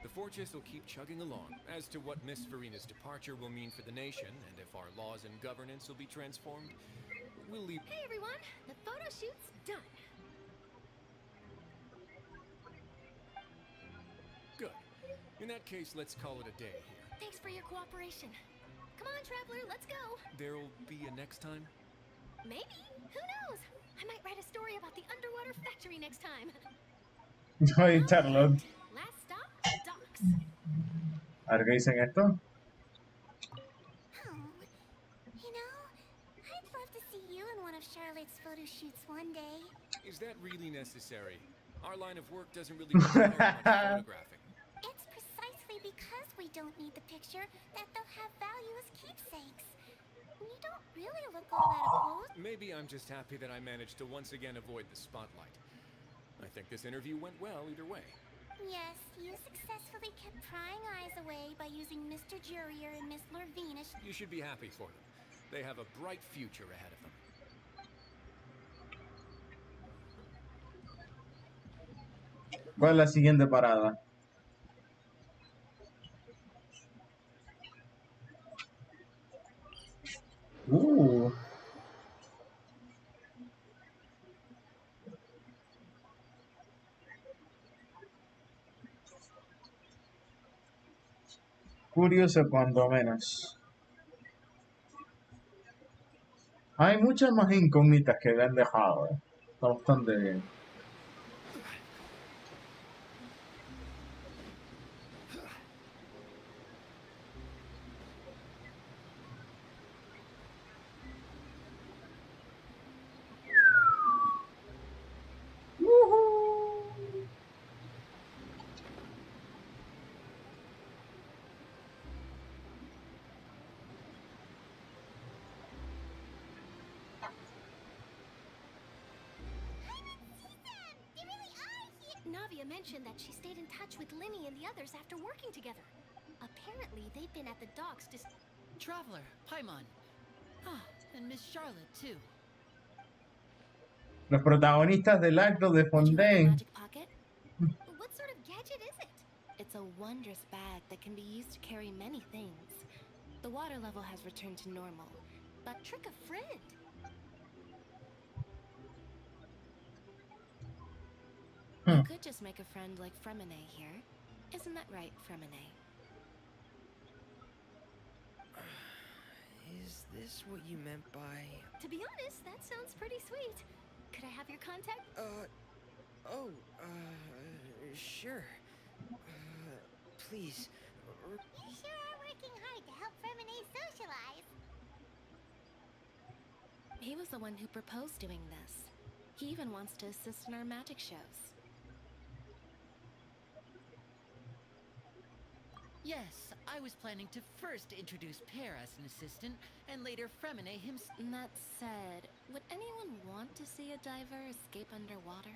The fortress will keep chugging along. As to what Miss Verina's departure will mean for the nation, and if our laws and governance will be transformed, we'll leave... Hey, everyone. The photo shoot's done. Good. In that case, let's call it a day here. Thanks for your cooperation. Come on, Traveler, let's go. There'll be a next time? Maybe. Who knows? I might write a story about the underwater factory next time. Ay, Charlotte. Last stop, docks. A ver qué dicen esto. Oh, you know, I'd love to see you in one of Charlotte's photo shoots one day. Is that really necessary? Our line of work doesn't really require much photographing. It's precisely because we don't need the picture that they'll have value as keepsakes. You don't really look all that opposed. Maybe I'm just happy that I managed to once again avoid the spotlight. I think this interview went well either way. Yes, you successfully kept prying eyes away by using Mr. Jurrier and Miss Lorvine as... You should be happy for them. They have a bright future ahead of them. ¿Cuál es la siguiente parada? Curioso cuando menos. Hay muchas más incógnitas que habían dejado. Está bastante bien. Navia mentioned that she stayed in touch with Linny and the others after working together. Apparently, they've been at the docks Traveler, Paimon. Ah, and Miss Charlotte, too. Los protagonistas del acto de Fontaine. Magic pocket? What sort of gadget is it? It's a wondrous bag that can be used to carry many things. The water level has returned to normal, but Trick a friend. you could just make a friend like Fremine here. Isn't that right, Fremine? Is this what you meant by... To be honest, that sounds pretty sweet. Could I have your contact? Sure. Please. You sure are working hard to help Fremine socialize. He was the one who proposed doing this. He even wants to assist in our magic shows. Yes, I was planning to first introduce Pear as an assistant, and later Fremine himself. That said, would anyone want to see a diver escape underwater?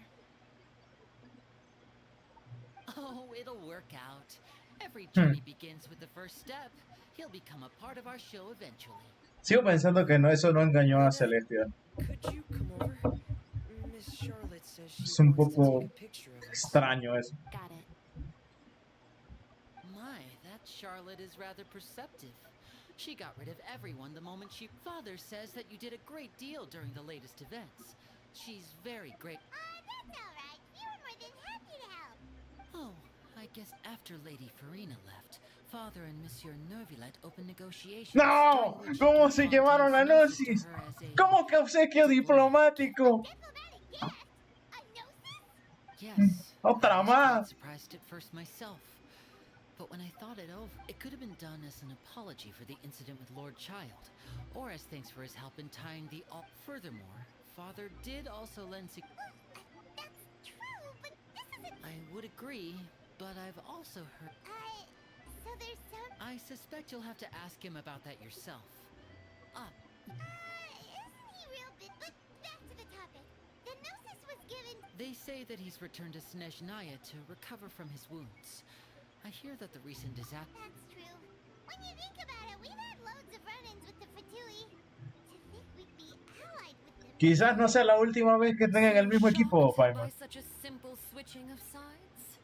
Oh, it'll work out. Every Hmm. journey begins with the first step. He'll become a part of our show eventually. Sigo pensando que no, eso no engañó a Celestia. Could you come over? Miss Charlotte says she Es un wants to take poco a picture of us. extraño eso. Got it. My, that Charlotte is rather perceptive. She got rid of everyone the moment she... Father says that you did a great deal during the latest events. She's very great. That's alright. We were more than happy to help. Oh, I guess after Lady Farina left, Father and Monsieur Nervillet opened negotiations. ¡No! ¿Cómo se llevaron a Gnosis? ¿Cómo que obsequio diplomático? Yes. Otra I was más. quite surprised at first myself. But when I thought it over, it could have been done as an apology for the incident with Lord Child, or as thanks for his help in tying the all. Furthermore, Father did also lend That's true, but this isn't... I would agree, but I've also heard... so there's some... I suspect you'll have to ask him about that yourself. Isn't he real big? But back to the topic. The Gnosis was given... They say that he's returned to Snezhnaya to recover from his wounds. I hear that the recent disaster... That's true. When you think about it, we've had loads of run-ins with the Fatui. To think we'd be allied with them... Quizás no sea la última vez que tengan el mismo equipo, Paimon. By such a simple switching of sides?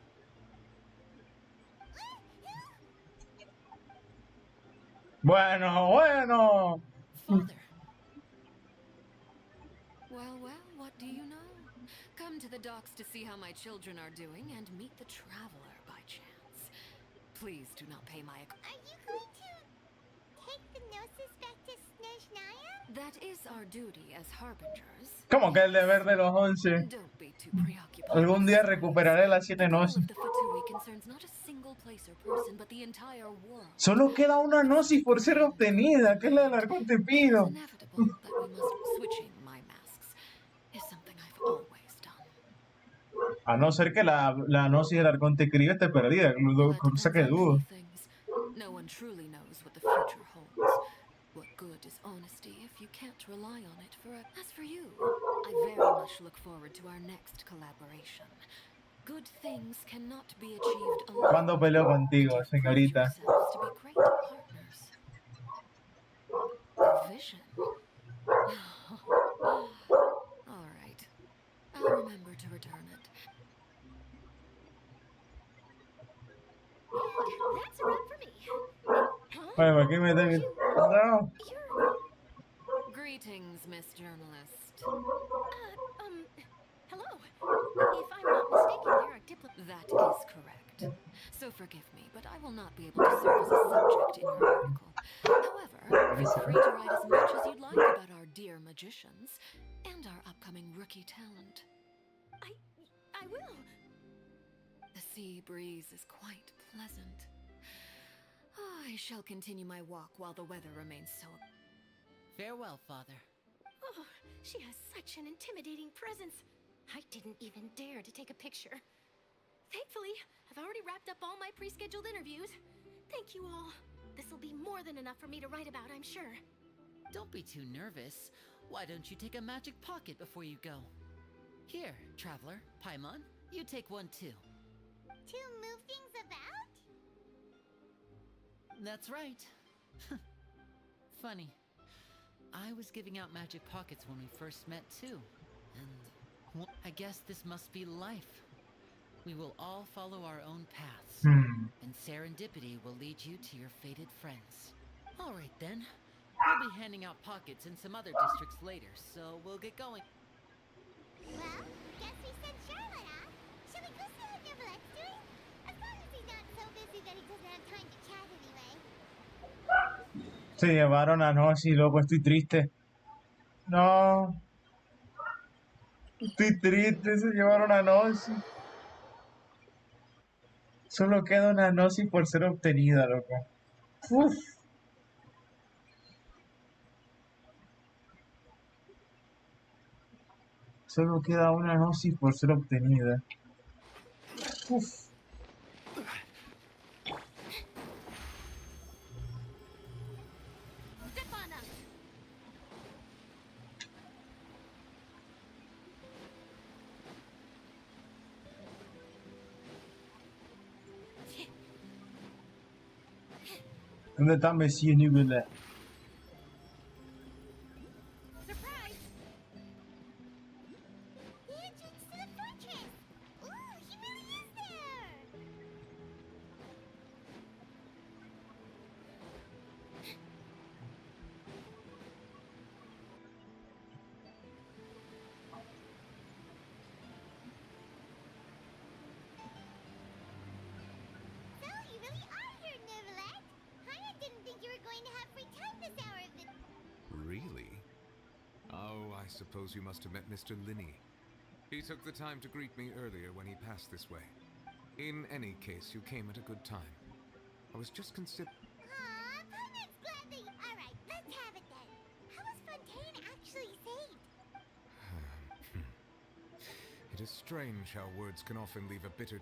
Bueno. Father. Well, what do you know? Come to the docks to see how my children are doing and meet the traveler by chance. Please do not pay my... Are you going to take the Gnosis back to Snezhnaya? That is our duty as harbingers. ¿Cómo que el deber de los 11? Don't be too preoccupied. Algún día recuperaré las 7 Gnosis. The Fatui concerns not a single place or person, but the entire world. Solo queda una Gnosis por ser obtenida, que es la del Arconte Pido. Inevitable that we must switching my masks is something I've always done. A no ser que la Gnosis del Arconte Cribe esté perdida, cosa que dudo. No one truly knows what the future holds. What good is honesty if you can't rely on it for a... As for you, I very much look forward to our next collaboration. Good things cannot be achieved alone. ¿Cuándo peleo contigo, señorita? To be great partners. A vision. All right. I'll remember to return it. That's a wrap for me. Bueno, aquí me tengo... No. Greetings, Miss Journalist. Hello. If I'm not mistaken, there are That is correct. So forgive me, but I will not be able to serve as a subject in your article. However, feel free to write as much as you'd like about our dear magicians and our upcoming rookie talent. I will. The sea breeze is quite pleasant. I shall continue my walk while the weather remains so... Farewell, Father. Oh, she has such an intimidating presence. I didn't even dare to take a picture. Thankfully, I've already wrapped up all my pre-scheduled interviews. Thank you all. This'll be more than enough for me to write about, I'm sure. Don't be too nervous. Why don't you take a magic pocket before you go? Here, Traveler, Paimon, you take one too. To move things about? That's right. Funny. I was giving out magic pockets when we first met too. And well, I guess this must be life. We will all follow our own paths. And serendipity will lead you to your fated friends. All right then. We'll be handing out pockets in some other districts later, so we'll get going. Well, guess we sent Charlotte off. Shall we go see how Nervillet's doing? As long as he's not so busy that he doesn't have time to chat anyway. Se llevaron a Gnosis, loco, estoy triste. No. Estoy triste, se llevaron a Gnosis. Solo queda una Gnosis por ser obtenida, loco. Uf. Solo queda una Gnosis por ser obtenida. Uf. ¿Dónde está Monsieur Nicolas? Surprise! The entrance to the fortress! Ooh, he really is there! So, you really are here, Nervalet. Haya didn't think you were going to have free time this hour of the... Really? Oh, I suppose you must have met Mr. Linney. He took the time to greet me earlier when he passed this way. In any case, you came at a good time. I was just considering... Aw, Paimon's glad that you... Alright, let's have it then. How was Fontaine actually saved? It is strange how words can often leave a bitter...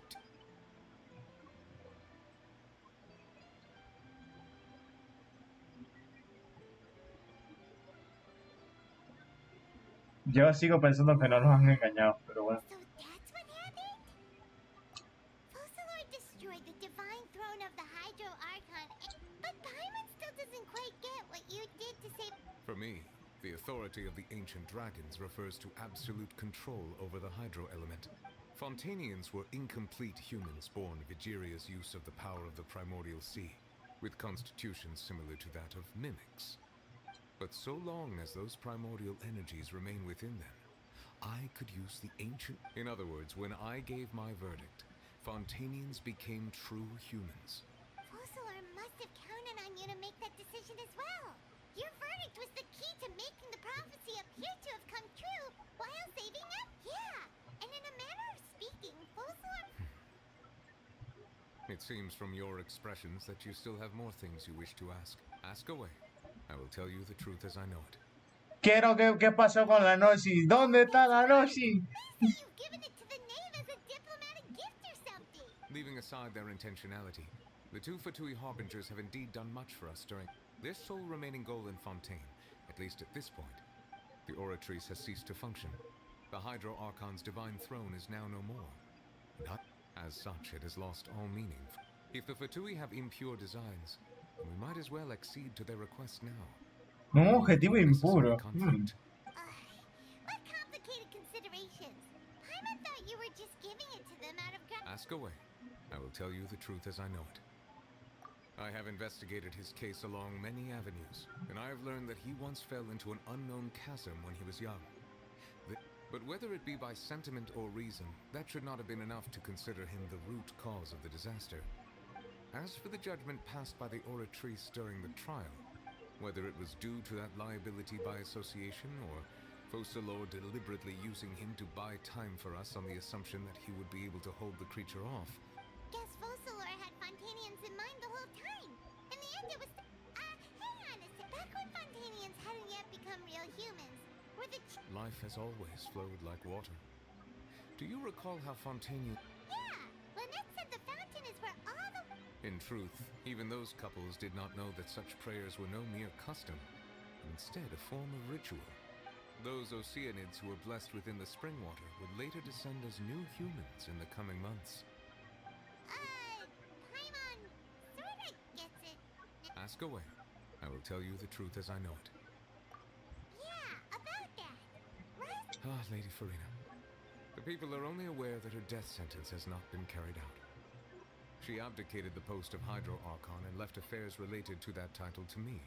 Yo sigo pensando que no nos han engañado, pero bueno. So that's what happened? Focalor destroyed the divine throne of the Hydro Archon, but Paimon still doesn't quite get what you did to save... For me, the authority of the ancient dragons refers to absolute control over the hydro element. Fontanians were incomplete humans born of Egeria's use of the power of the primordial sea, with constitutions similar to that of mimics. But so long as those primordial energies remain within them, I could use the ancient... In other words, when I gave my verdict, Fontanians became true humans. Focalor must have counted on you to make that decision as well. Your verdict was the key to making the prophecy appear to have come true while saving them? Yeah, and in a manner of speaking, Focalor... It seems from your expressions that you still have more things you wish to ask. Ask away. I will tell you the truth as I know it. Quiero que qué pasó con la Noshi. ¿Dónde está la Noshi? You've given it to the knave as a diplomatic gift or something. Leaving aside their intentionality, the two Fatui Harbingers have indeed done much for us during this sole remaining goal in Fontaine, at least at this point. The Oratrice has ceased to function. The Hydro Archon's divine throne is now no more. Not as such, it has lost all meaning. If the Fatui have impure designs, we might as well accede to their request now. Un objetivo impuro. What complicated considerations. Paimon thought you were just giving it to them out of... Ask away. I will tell you the truth as I know it. I have investigated his case along many avenues, and I have learned that he once fell into an unknown chasm when he was young. But whether it be by sentiment or reason, that should not have been enough to consider him the root cause of the disaster. As for the judgment passed by the Oratrice during the trial, whether it was due to that liability by association or Focalor deliberately using him to buy time for us on the assumption that he would be able to hold the creature off. Guess Focalor had Fontanians in mind the whole time. In the end, it was... hang on a sec. Back when Fontanians hadn't yet become real humans, were the... Life has always flowed like water. Do you recall how Fontanian... Yeah! Lynette said the fountain is where all the... In truth, even those couples did not know that such prayers were no mere custom, but instead a form of ritual. Those Oceanids who were blessed within the spring water would later descend as new humans in the coming months. Paimon sorta gets it. Ask away. I will tell you the truth as I know it. Yeah, about that. Right? Ah, Lady Farina. The people are only aware that her death sentence has not been carried out. She abdicated the post of Hydro Archon and left affairs related to that title to me.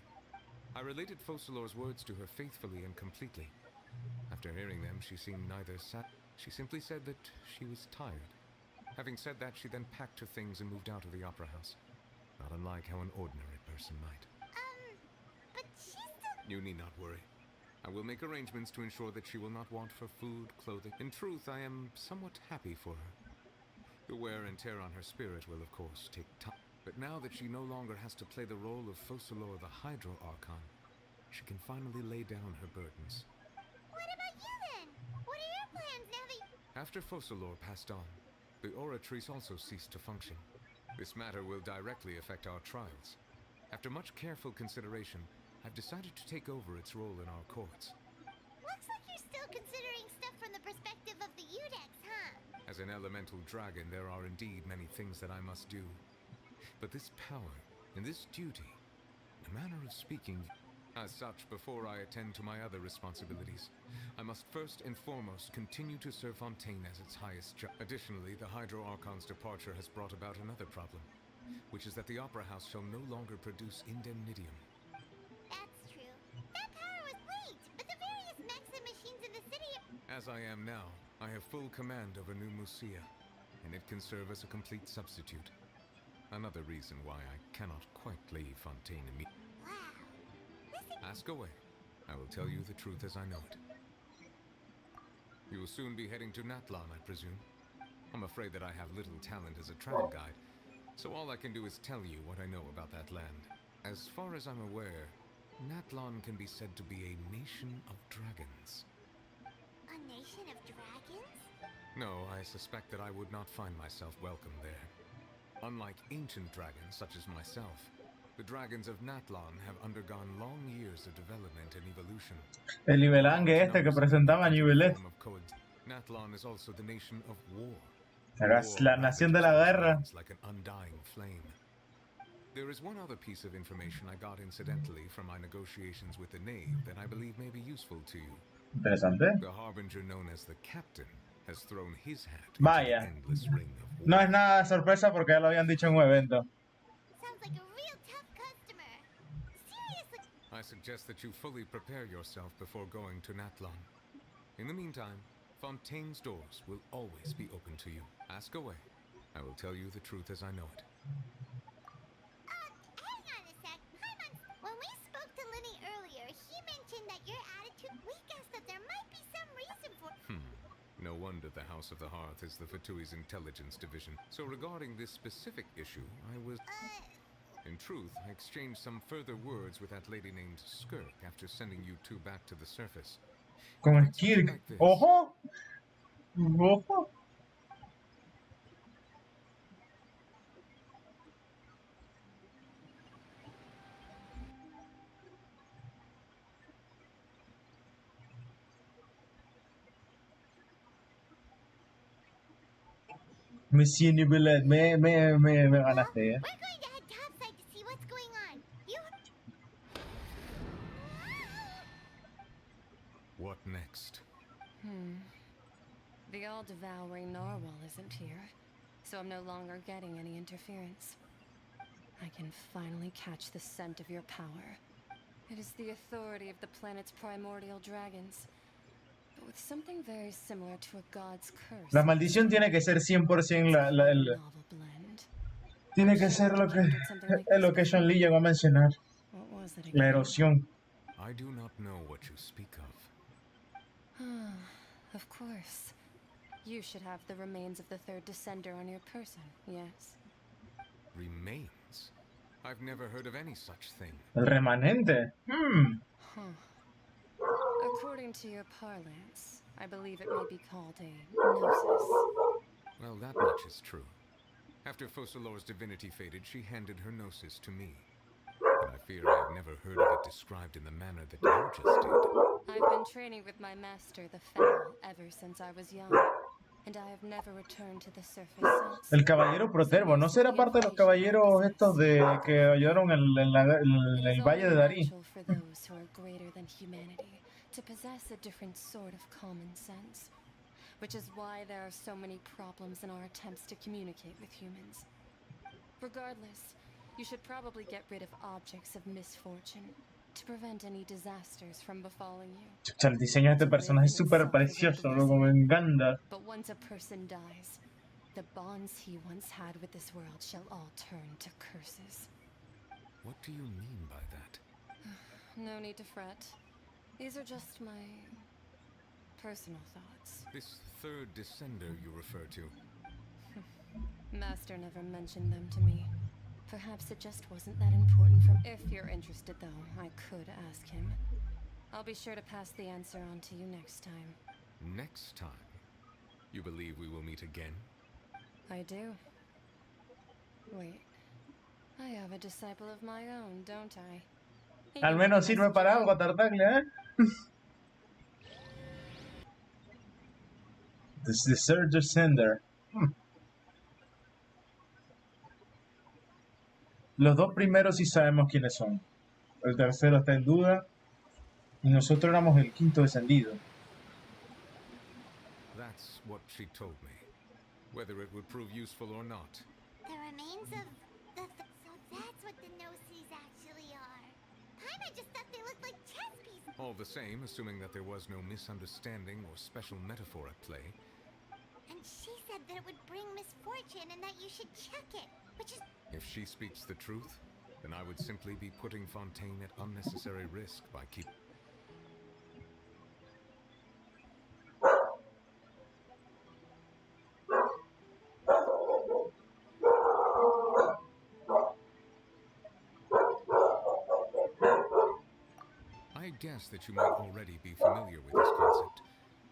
I related Focalor's words to her faithfully and completely. After hearing them, she seemed neither sad. She simply said that she was tired. Having said that, she then packed her things and moved out of the opera house. Not unlike how an ordinary person might. But she's still... You need not worry. I will make arrangements to ensure that she will not want for food, clothing. In truth, I am somewhat happy for her. The wear and tear on her spirit will, of course, take time. But now that she no longer has to play the role of Focalor the Hydro Archon, she can finally lay down her burdens. What about you then? What are your plans now that... After Focalor passed on, the Oratrice also ceased to function. This matter will directly affect our trials. After much careful consideration, I've decided to take over its role in our courts. Looks like you're still considering stuff from the perspective of the Udex, huh? As an elemental dragon, there are indeed many things that I must do. But this power and this duty a manner of speaking. As such, before I attend to my other responsibilities, I must first and foremost continue to serve Fontaine as its highest job. Additionally, the Hydro Archon's departure has brought about another problem, which is that the Opera House shall no longer produce indemnitium. That's true. That power was great, but the various mechs and machines in the city... As I am now, I have full command over New Musia, and it can serve as a complete substitute. Another reason why I cannot quite leave Fontaine immediately. Ask away. I will tell you the truth as I know it. You will soon be heading to Natlan, I presume. I'm afraid that I have little talent as a travel guide, so all I can do is tell you what I know about that land. As far as I'm aware, Natlan can be said to be a nation of dragons. A nation of dragons? No, I suspect that I would not find myself welcome there. Unlike ancient dragons such as myself, the dragons of Natlan have undergone long years of development and evolution. El nivelangue este que presentaba Nivelet. Natlan is also the nation of war. La nación de la guerra. Like an undying flame. There is one other piece of information I got incidentally from my negotiations with the Knave that I believe may be useful to you. Interesante. The harbinger known as the Captain has thrown his hat into Vaya. the endless ring of war. No es nada de sorpresa porque ya lo habían dicho en un evento. Sounds like a real tough customer. Seriously. I suggest that you fully prepare yourself before going to Natlan. In the meantime, Fontaine's doors will always be open to you. Ask away. I will tell you the truth as I know it. Hang on a sec. When we spoke to Lenny earlier, he mentioned that your attitude... We guessed that there might be some reason for... No wonder the House of the Hearth is the Fatui's intelligence division. So regarding this specific issue, I was... In truth, I exchanged some further words with that lady named Skirk after sending you two back to the surface. Con Skirk. ¡Ojo! ¡Ojo! Monsieur Nivelet, me ganaste, We're going to head topside to see what's going on. You... What next? The all-devouring narwhal isn't here, so I'm no longer getting any interference. I can finally catch the scent of your power. It is the authority of the planet's primordial dragons, but with something very similar to a god's curse. La maldición tiene que ser 100% tiene que ser lo que Sean Lee llegó a mencionar. La erosión. I do not know what you speak of. Of course. You should have the remains of the third descender on your person, yes? Remains? I've never heard of any such thing. El remanente. According to your parlance, I believe it may be called a gnosis. Well, that much is true. After Focalor's divinity faded, she handed her gnosis to me. But I fear I have never heard of it described in the manner that you just did. I've been training with my master, the Fowl, ever since I was young, and I have never returned to the surface since. El caballero Protervo, ¿no será parte de los caballeros estos de que ayudaron en el Valle de Darí? For those who are greater than humanity to possess a different sort of common sense, which is why there are so many problems in our attempts to communicate with humans. Regardless, you should probably get rid of objects of misfortune to prevent any disasters from befalling you. El diseño de este personaje es súper precioso, loco, me encanta. But once a person dies, the bonds he once had with this world shall all turn to curses. What do you mean by that? No need to fret. These are just my personal thoughts. This third descender you refer to. Master never mentioned them to me. Perhaps it just wasn't that important for me. If you're interested, though, I could ask him. I'll be sure to pass the answer on to you next time. Next time? You believe we will meet again? I do. Wait. I have a disciple of my own, don't I? Al menos sirve para algo, Tartaglia, ¿eh? This is the third descender. Los dos primeros sí sabemos quiénes son. el tercero está en duda, y nosotros éramos el quinto descendido. That's what she told me. Whether it would prove useful or not. The remains of so that's what the Gnosis actually are. Paimon just thought they looked like chess pieces. All the same, assuming that there was no misunderstanding or special metaphor at play. And she said that it would bring misfortune and that you should check it, which is... If she speaks the truth, then I would simply be putting Fontaine at unnecessary risk by keeping... I guess that you might already be familiar with this concept,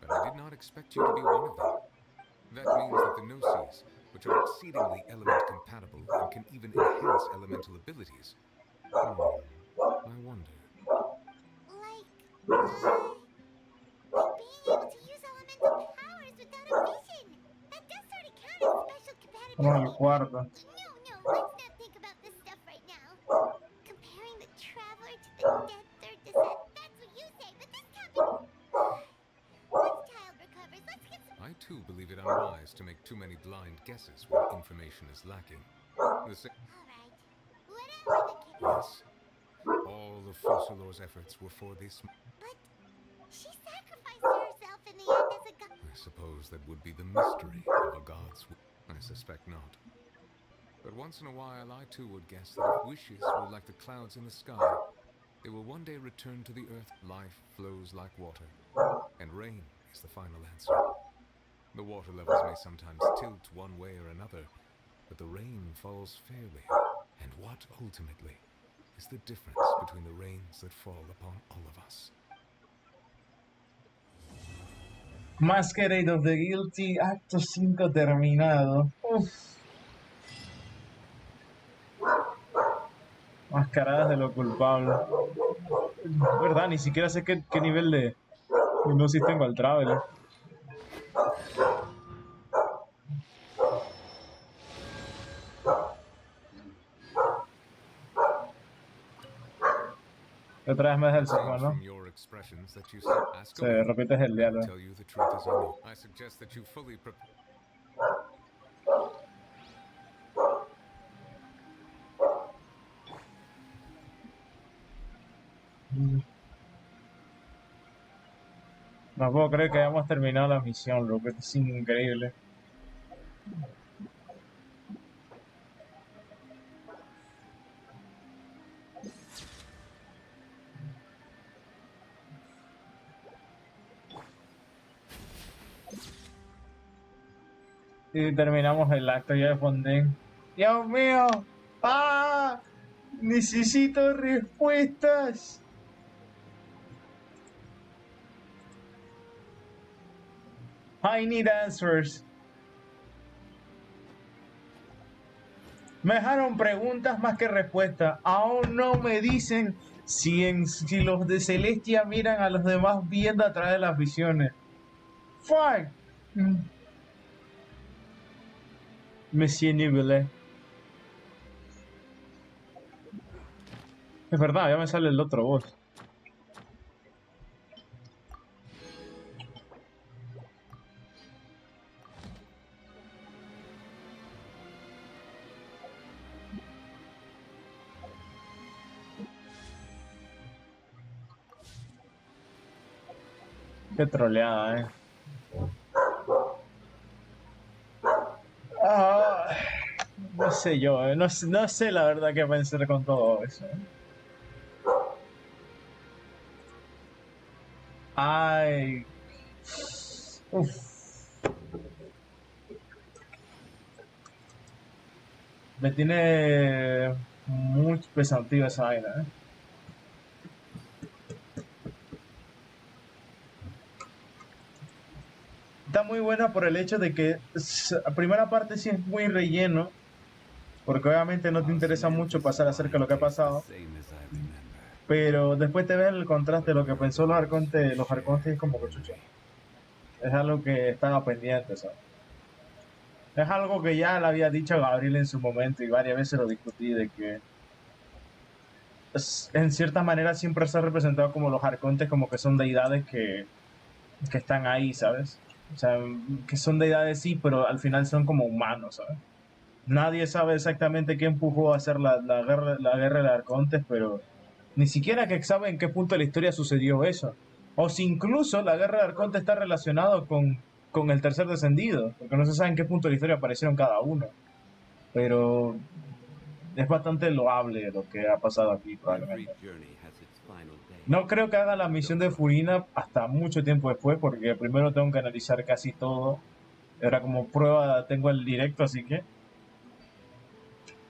but I did not expect you to be one of them. That means that the Gnosis, which are exceedingly element-compatible and can even enhance elemental abilities. I wonder. Like being able to use elemental powers without a vision. That does sort of count as special compatibility. Vamos al cuarto. No, let's not think about this stuff right now. Comparing the Traveler to the Dead Third Descent, that's what you say, but this can't be... Once Child recovers, let's get some... I too believe it unwise to make too many blind guesses where information is lacking. The same... Alright, whatever the case... Yes. All of Fussalor's efforts were for this... But she sacrificed herself in the end as a god... I suppose that would be the mystery of a god's... I suspect not. But once in a while, I too would guess that if wishes were like the clouds in the sky, they will one day return to the earth. Life flows like water, and rain is the final answer. The water levels may sometimes tilt one way or another, but the rain falls fairly. And what, ultimately, is the difference between the rains that fall upon all of us? Masquerade of the Guilty, acto 5 terminado. Uf. Mascaradas de lo culpable. Verdad, ni siquiera sé qué nivel de hipnosis tengo al Traveler. Otra vez me deja el sofá, ¿no? Sí, repites el diálogo. I suggest that you fully prepare. No puedo creer que hayamos terminado la misión, loco. Esto es increíble. Y terminamos el acto ya de Fontaine. ¡Dios mío! ¡Ah! ¡Necesito respuestas! I need answers. Me dejaron preguntas más que respuestas. Aún no me dicen si los de Celestia miran a los demás viendo a través de las visiones. Fuck. Monsieur Nivelet. Es verdad, ya me sale el otro boss. Qué troleada, no sé yo, no sé la verdad qué pensar con todo eso. Ay. Uf. Me tiene muy pesantiva esa vaina, Está muy buena por el hecho de que la primera parte sí es muy relleno, porque obviamente no te interesa mucho pasar acerca de lo que ha pasado, pero después te ves el contraste de lo que pensó los arcontes es como que chucha. Es algo que estaba pendiente, ¿sabes? Es algo que ya le había dicho a Gabriel en su momento y varias veces lo discutí, de que en cierta manera siempre se ha representado como los arcontes, como que son deidades que están ahí, ¿sabes? O sea, que son deidades sí, pero al final son como humanos, ¿sabes? Nadie sabe exactamente qué empujó a hacer la guerra de arcontes, pero ni siquiera que sabe en qué punto de la historia sucedió eso. O si incluso la guerra de arcontes está relacionado con el tercer descendido, porque no se sabe en qué punto de la historia aparecieron cada uno. Pero es bastante loable lo que ha pasado aquí, probablemente. No creo que haga la misión de Furina hasta mucho tiempo después, porque primero tengo que analizar casi todo. Ahora como prueba tengo el directo, así que...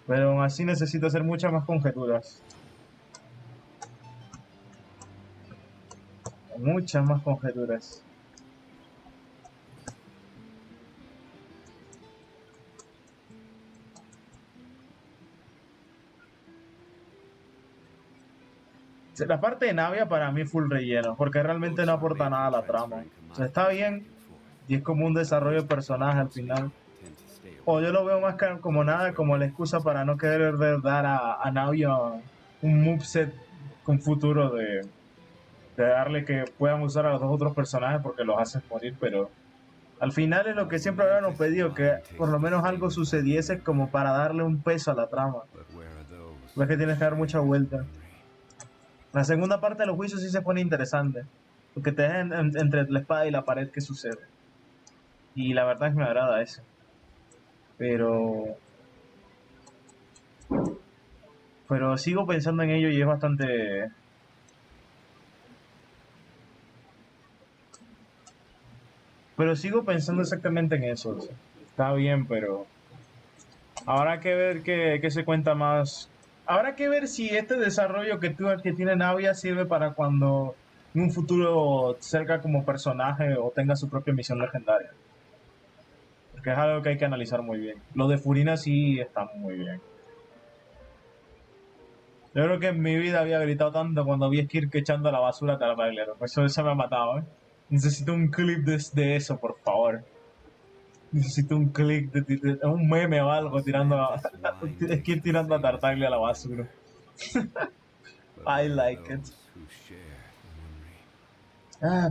Pero aún así necesito hacer muchas más conjeturas. Muchas más conjeturas. La parte de Navia para mí full relleno, porque realmente no aporta nada a la trama. O sea, está bien y es como un desarrollo de personaje al final. O yo lo veo más como nada, como la excusa para no querer dar a Navia un moveset con futuro de darle que puedan usar a los dos otros personajes porque los hacen morir, pero al final es lo que siempre habíamos pedido, que por lo menos algo sucediese como para darle un peso a la trama. Ves que tienes que dar mucha vuelta. La segunda parte de los juicios sí se pone interesante, porque te dejan entre la espada y la pared qué sucede. Y la verdad es que me agrada eso. Pero sigo pensando en ello y es bastante... Pero sigo pensando exactamente en eso. O sea, está bien, pero habrá que ver qué se cuenta más. Habrá que ver si este desarrollo que tiene Navia sirve para cuando en un futuro cerca como personaje o tenga su propia misión legendaria. Porque es algo que hay que analizar muy bien. Lo de Furina sí está muy bien. Yo creo que en mi vida había gritado tanto cuando vi a Kirk echando a la basura a Tartaglero. Eso me ha matado, ¿eh? Necesito un clip de eso, por favor. Necesito un clip de un meme o algo tirando a Kirk tirando a Tartaglia a la basura. I like it.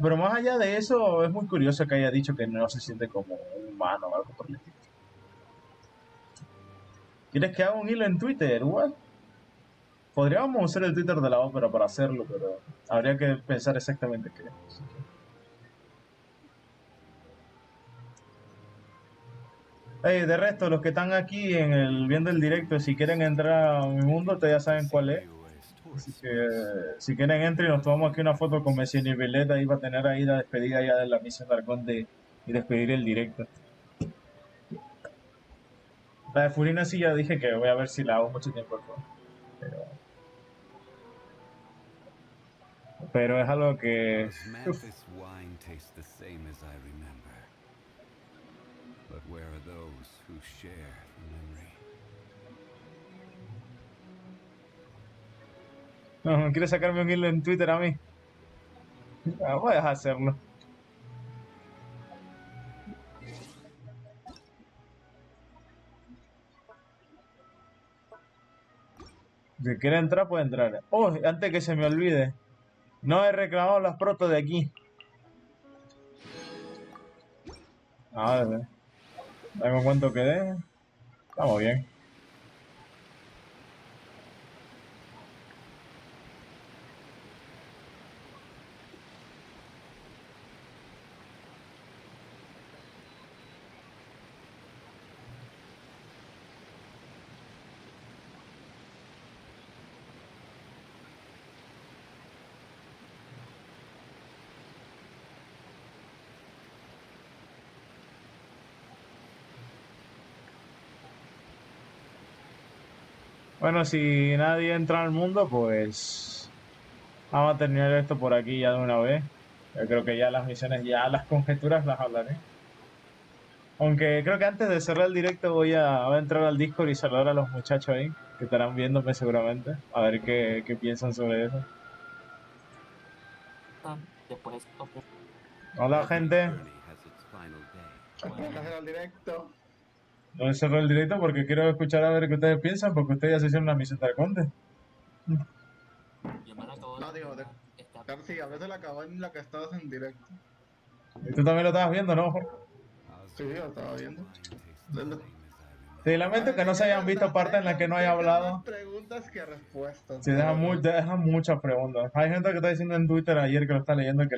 Pero más allá de eso, es muy curioso que haya dicho que no se siente como un humano o algo por el estilo. ¿Quieres que haga un hilo en Twitter? What? Podríamos usar el Twitter de la ópera para hacerlo, pero habría que pensar exactamente qué. Hey, de resto, los que están aquí viendo el directo, si quieren entrar a mi mundo, ustedes ya saben cuál es. Así que si quieren entren y nos tomamos aquí una foto con Messi y Veleta ahí va a tener ahí la despedida ya de la misión de Arconte y despedir el directo. La de Furina sí ya dije que voy a ver si la hago mucho tiempo después. Pero es algo que... This wine tastes the same as I remember. But where are those who share the memory? No, ¿quieres sacarme un hilo en Twitter a mí? Voy a dejar hacerlo. Si quiere entrar, puede entrar. Oh, antes que se me olvide. No he reclamado las protos de aquí. A ver. Dame cuánto quedé. Estamos bien. Bueno, si nadie entra al mundo, pues vamos a terminar esto por aquí ya de una vez. Yo creo que ya las misiones, ya las conjeturas las hablaré. Aunque creo que antes de cerrar el directo voy a entrar al Discord y saludar a los muchachos ahí, que estarán viéndome seguramente, a ver qué piensan sobre eso. Después, Hola, gente. el directo. No he cerrado el directo porque quiero escuchar a ver qué ustedes piensan, porque ustedes ya se hicieron una misión de Arconte. No, digo, claro, sí, a veces la acabó en la que estabas en directo. Tú también lo estabas viendo, ¿no? Sí, lo estaba viendo. Sí, lamento que no se hayan visto partes en las que no haya Dejan más hablado. preguntas que respuestas. Sí, dejan muchas preguntas. Hay gente que está diciendo en Twitter ayer que lo está leyendo que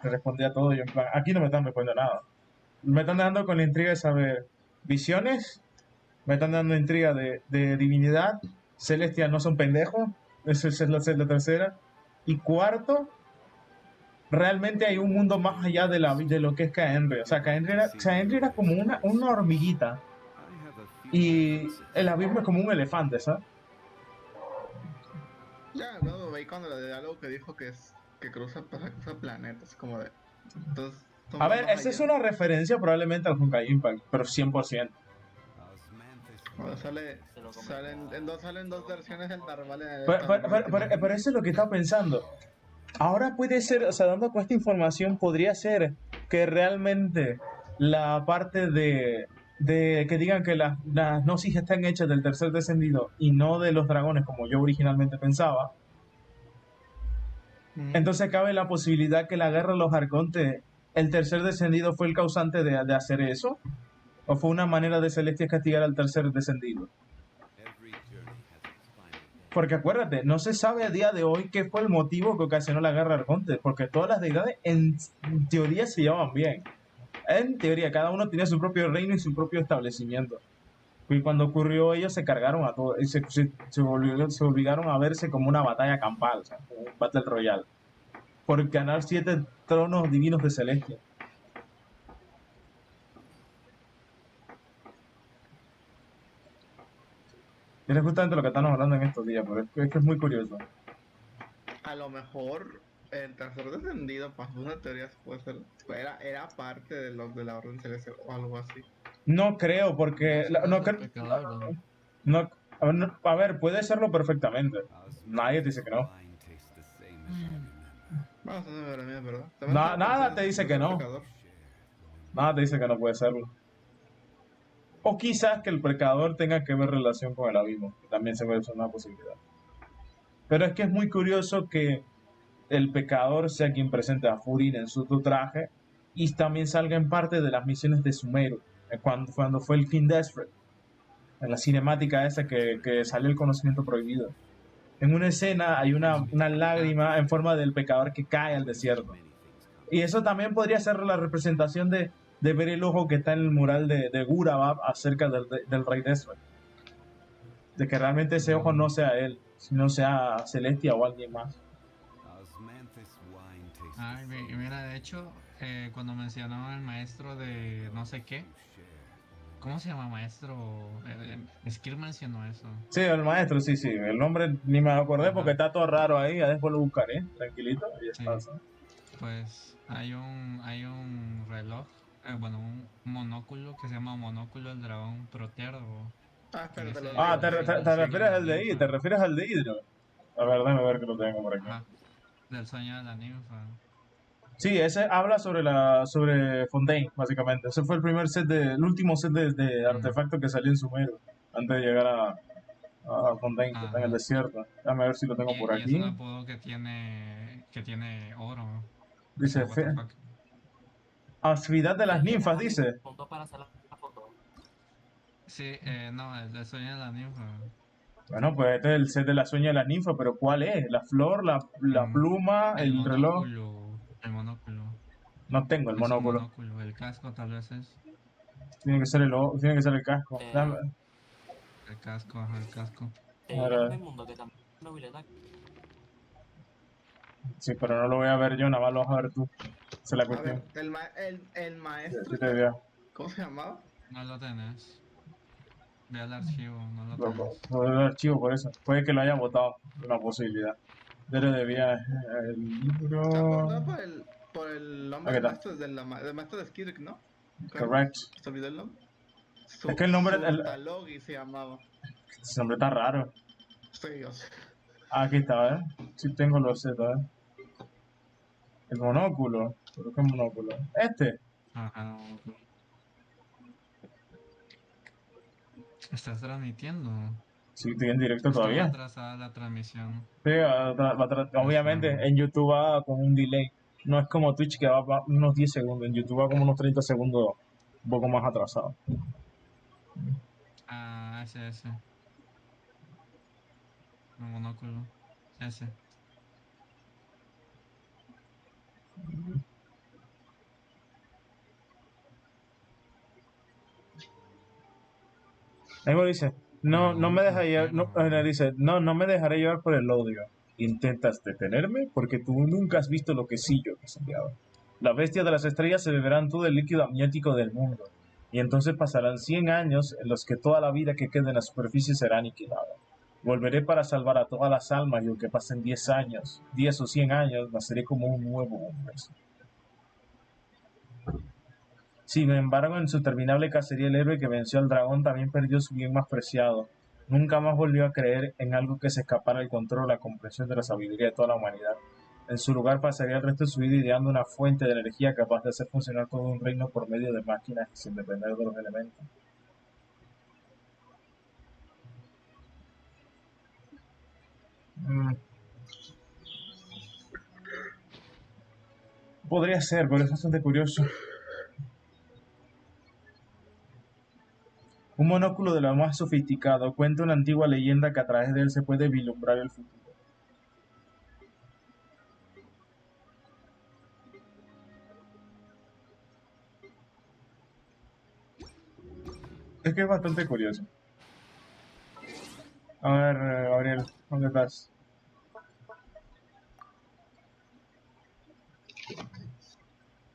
que respondía todo. Y yo en plan, aquí no me están respondiendo nada. Me están dejando con la intriga de saber visiones, me están dando intriga de divinidad, Celestia no son pendejos, esa es la tercera. Y cuarto, realmente hay un mundo más allá de lo que es Kaenri. O sea, Kaenri era como una hormiguita. Y el abismo es como un elefante, ¿sabes? Ya, no, veí cuando le algo que dijo que cruza planetas, como de. Entonces, A son ver, más esa es allá. una referencia probablemente al Honkai Impact, pero 100%. Ahora salen dos versiones del normal en el Pero eso es lo que estaba pensando. Ahora puede ser, o sea, dando con esta información, podría ser que realmente la parte de que digan que las gnosis están hechas del tercer descendido y no de los dragones como yo originalmente pensaba. Entonces cabe la posibilidad que la guerra de los arcontes, el tercer descendido fue el causante de hacer eso, o fue una manera de Celestia castigar al tercer descendido. Porque acuérdate, no se sabe a día de hoy qué fue el motivo que ocasionó la guerra de arcontes, porque todas las deidades en teoría se llevaban bien. En teoría, cada uno tenía su propio reino y su propio establecimiento. Y cuando ocurrió ello, se cargaron a todos, y se obligaron a verse como una batalla campal, o sea, como un Battle Royale, por ganar 7 tronos divinos de Celestia. Y es justamente lo que estamos hablando en estos días, pero es que es muy curioso. A lo mejor el tercer descendido, pasó una teoría, puede ser, era parte de los de la Orden Celestial o algo así. No creo, porque a ver, puede serlo perfectamente. Nadie te dice que no. Vamos a ver, es verdad. Nada te dice que no. Nada te dice que no puede serlo. O quizás que el pecador tenga que ver relación con el abismo. También se puede ser una posibilidad. Pero es que es muy curioso que el pecador sea quien presente a Furin en su traje y también salga en parte de las misiones de Sumeru, cuando fue el King Desperate, en la cinemática esa que salió el conocimiento prohibido. En una escena hay una lágrima en forma del pecador que cae al desierto. Y eso también podría ser la representación de ver el ojo que está en el mural de Gurabab acerca del rey Desperate. De que realmente ese ojo no sea él, sino sea Celestia o alguien más. Ay, mira, de hecho, cuando mencionaba el maestro de no sé qué, ¿cómo se llama maestro? Skir mencionó eso. Sí, el maestro, sí. El nombre ni me acordé porque está todo raro ahí. Ya después lo buscaré, tranquilito. Y está. Sí. Pues hay un reloj, bueno, un monóculo que se llama monóculo del dragón proteado. Te refieres al de Hydro. ¿Te refieres al de Hydro? A ver, déjame ver que lo tengo por aquí. Ajá, del sueño de la ninfa. Sí, ese habla sobre Fontaine, básicamente. Ese fue el último set de artefactos que salió en Sumeru, antes de llegar a Fontaine, que está en el desierto. Déjame ver si lo tengo por Y es aquí. un apodo que tiene oro. Dice, Asfidad de las ninfas, dice. Sí, no, el del sueño de la ninfa. Bueno, pues este es el set de la sueña de las ninfas, pero ¿cuál es? ¿La flor, la pluma, el reloj? El monóculo. No tengo el monóculo. El casco tal vez es. Tiene que ser el casco. El casco, ajá, el casco. Sí, pero no lo voy a ver yo, nada más lo vas a ver tú. Esa es la cuestión. A ver, el maestro. Sí, te veo. ¿Cómo se llamaba? No lo tenés. Ve al archivo, no lo tenés. No veo el archivo por eso. Puede que lo haya votado. Una posibilidad. Debe de viaje. El libro. Por el nombre del maestro, del maestro de Skirk, ¿no? Correct. ¿Se olvidó el nombre? Es que el nombre. Talogi se llamaba. Ese nombre está raro. Sí, yo sé. Aquí está, ¿eh? Sí tengo los Z, ¿eh? El monóculo. ¿Pero qué monóculo? Este. Ajá. ¿Estás transmitiendo? Sí, estoy en directo Estaba todavía. atrasada la transmisión. Sí, obviamente, en YouTube va con un delay. No es como Twitch que va unos 10 segundos. En YouTube va como unos 30 segundos, un poco más atrasado. Ah, ese. El monóculo. Ese. Luego dice, no me deja llevar, dice, no me dejaré llevar por el odio. ¿Intentas detenerme? Porque tú nunca has visto lo que sí yo he enseñado. Las bestias de las estrellas se beberán todo el líquido amniótico del mundo. Y entonces pasarán 100 años en los que toda la vida que quede en la superficie será aniquilada. Volveré para salvar a todas las almas y aunque pasen 10 años, 10 o 100 años, naceré como un nuevo hombre. Sin embargo, en su terminable cacería, el héroe que venció al dragón también perdió su bien más preciado. Nunca más volvió a creer en algo que se escapara del control o la comprensión de la sabiduría de toda la humanidad. En su lugar pasaría el resto de su vida ideando una fuente de energía capaz de hacer funcionar todo un reino por medio de máquinas y sin depender de los elementos. Podría ser, pero es bastante curioso. Un monóculo de lo más sofisticado cuenta una antigua leyenda que a través de él se puede vislumbrar el futuro. Es que es bastante curioso. A ver, Gabriel, ¿dónde estás?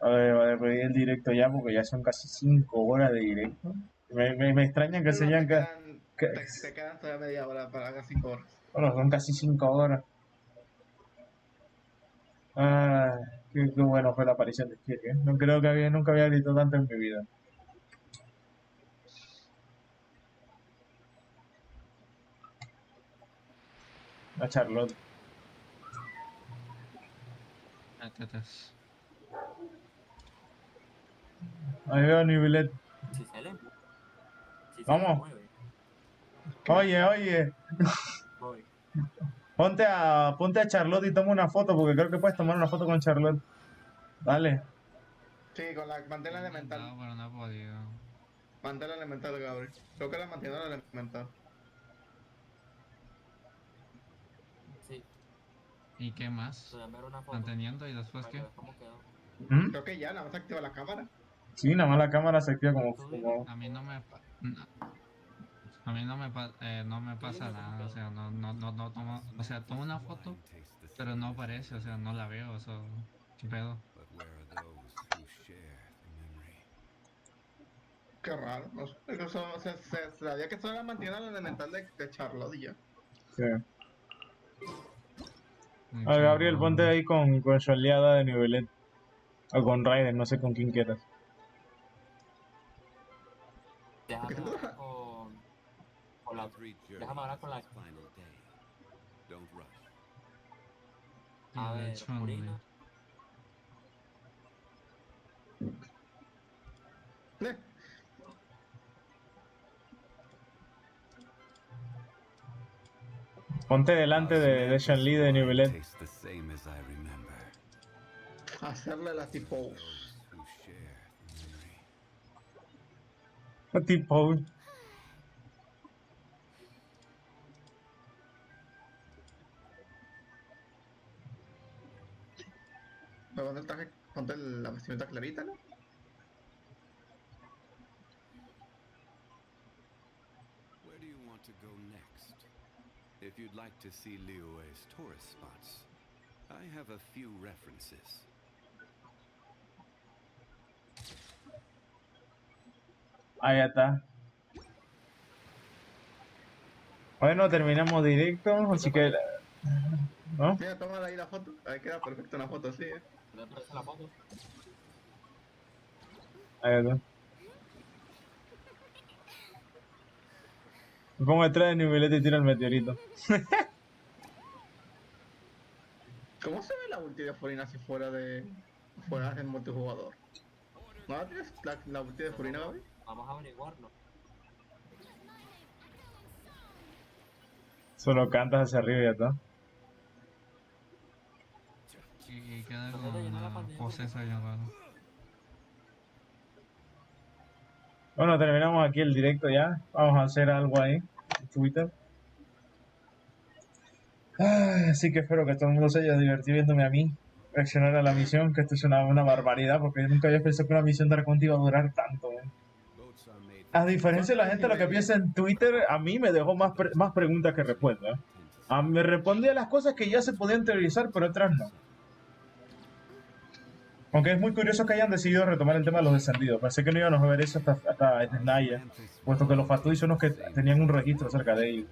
A ver, voy el directo ya porque ya son casi 5 horas de directo. Me extraña que se hayan... Te quedan todavía media hora para las 5 horas. Bueno, son casi 5 horas. Ah, qué bueno fue la aparición de Kirk, ¿eh? No creo que nunca había gritado tanto en mi vida. A Charlotte. Ahí veo a Nivelet. Si se le, si se le Vamos. mueve. Oye. Voy. Ponte a Charlotte y toma una foto porque creo que puedes tomar una foto con Charlotte. Dale. Sí, con la mantela elemental. No, pero no he podido. Mantela elemental, Gabriel. Creo que la mantenedora elemental. Sí. ¿Y qué más? Manteniendo y después qué. ¿Cómo quedó? Creo que ya, nada más activa la cámara. Sí, nada más la cámara se activa como... A mí no me... A mí no me pasa nada, o sea, no tomo... O sea, tomo una foto, pero no aparece, o sea, no la veo, o sea, ¿qué pedo? Qué raro, no sé. Se sabía que solo la mantenedora elemental de Charlotte y ya. Sí. A ver, Gabriel, ponte ahí con su aliada de Nivelet. O con Raiden, no sé con quién quieras. Déjame hablar con la... Déjame hablar con la... A ver, Purina. Ponte delante de Shan-Li de Nivelet. Hacerle la tipo... Tipo... ¿Dónde el traje? Ponte la vestimenta clarita, ¿no? Where do you want to go next? If you'd like to see Liyue's tourist spots, I have a few references. Ahí está. Bueno, terminamos directo, así que... ¿No? Mira, toma ahí la foto. Ahí queda perfecta una foto así, ¿Dónde aparece la foto? Ahí está. Me pongo detrás de Nivelet y tiro el meteorito. ¿Cómo se ve la ulti de Furina si fuera del multijugador? ¿No la tienes la ulti de Furina, Gaby? Vamos a averiguarlo. Solo cantas hacia arriba y ya está. Y queda con una pose esa bien rara. Bueno, terminamos aquí el directo ya. Vamos a hacer algo ahí en Twitter. Ay, así que espero que todo el mundo se haya divertido viéndome a mí reaccionar a la misión, que esto es una barbaridad, porque yo nunca había pensado que una misión de Arconte iba a durar tanto. A diferencia de la gente lo que piensa en Twitter, a mí me dejó más preguntas que respuestas. Me respondía las cosas que ya se podían teorizar, pero otras no. Aunque es muy curioso que hayan decidido retomar el tema de los descendidos. Pensé que no íbamos a ver eso hasta Naya, puesto que los Fatui son los que tenían un registro acerca de ellos.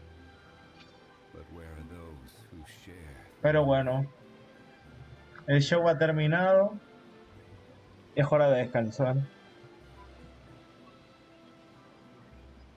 Pero bueno, el show ha terminado. Es hora de descansar.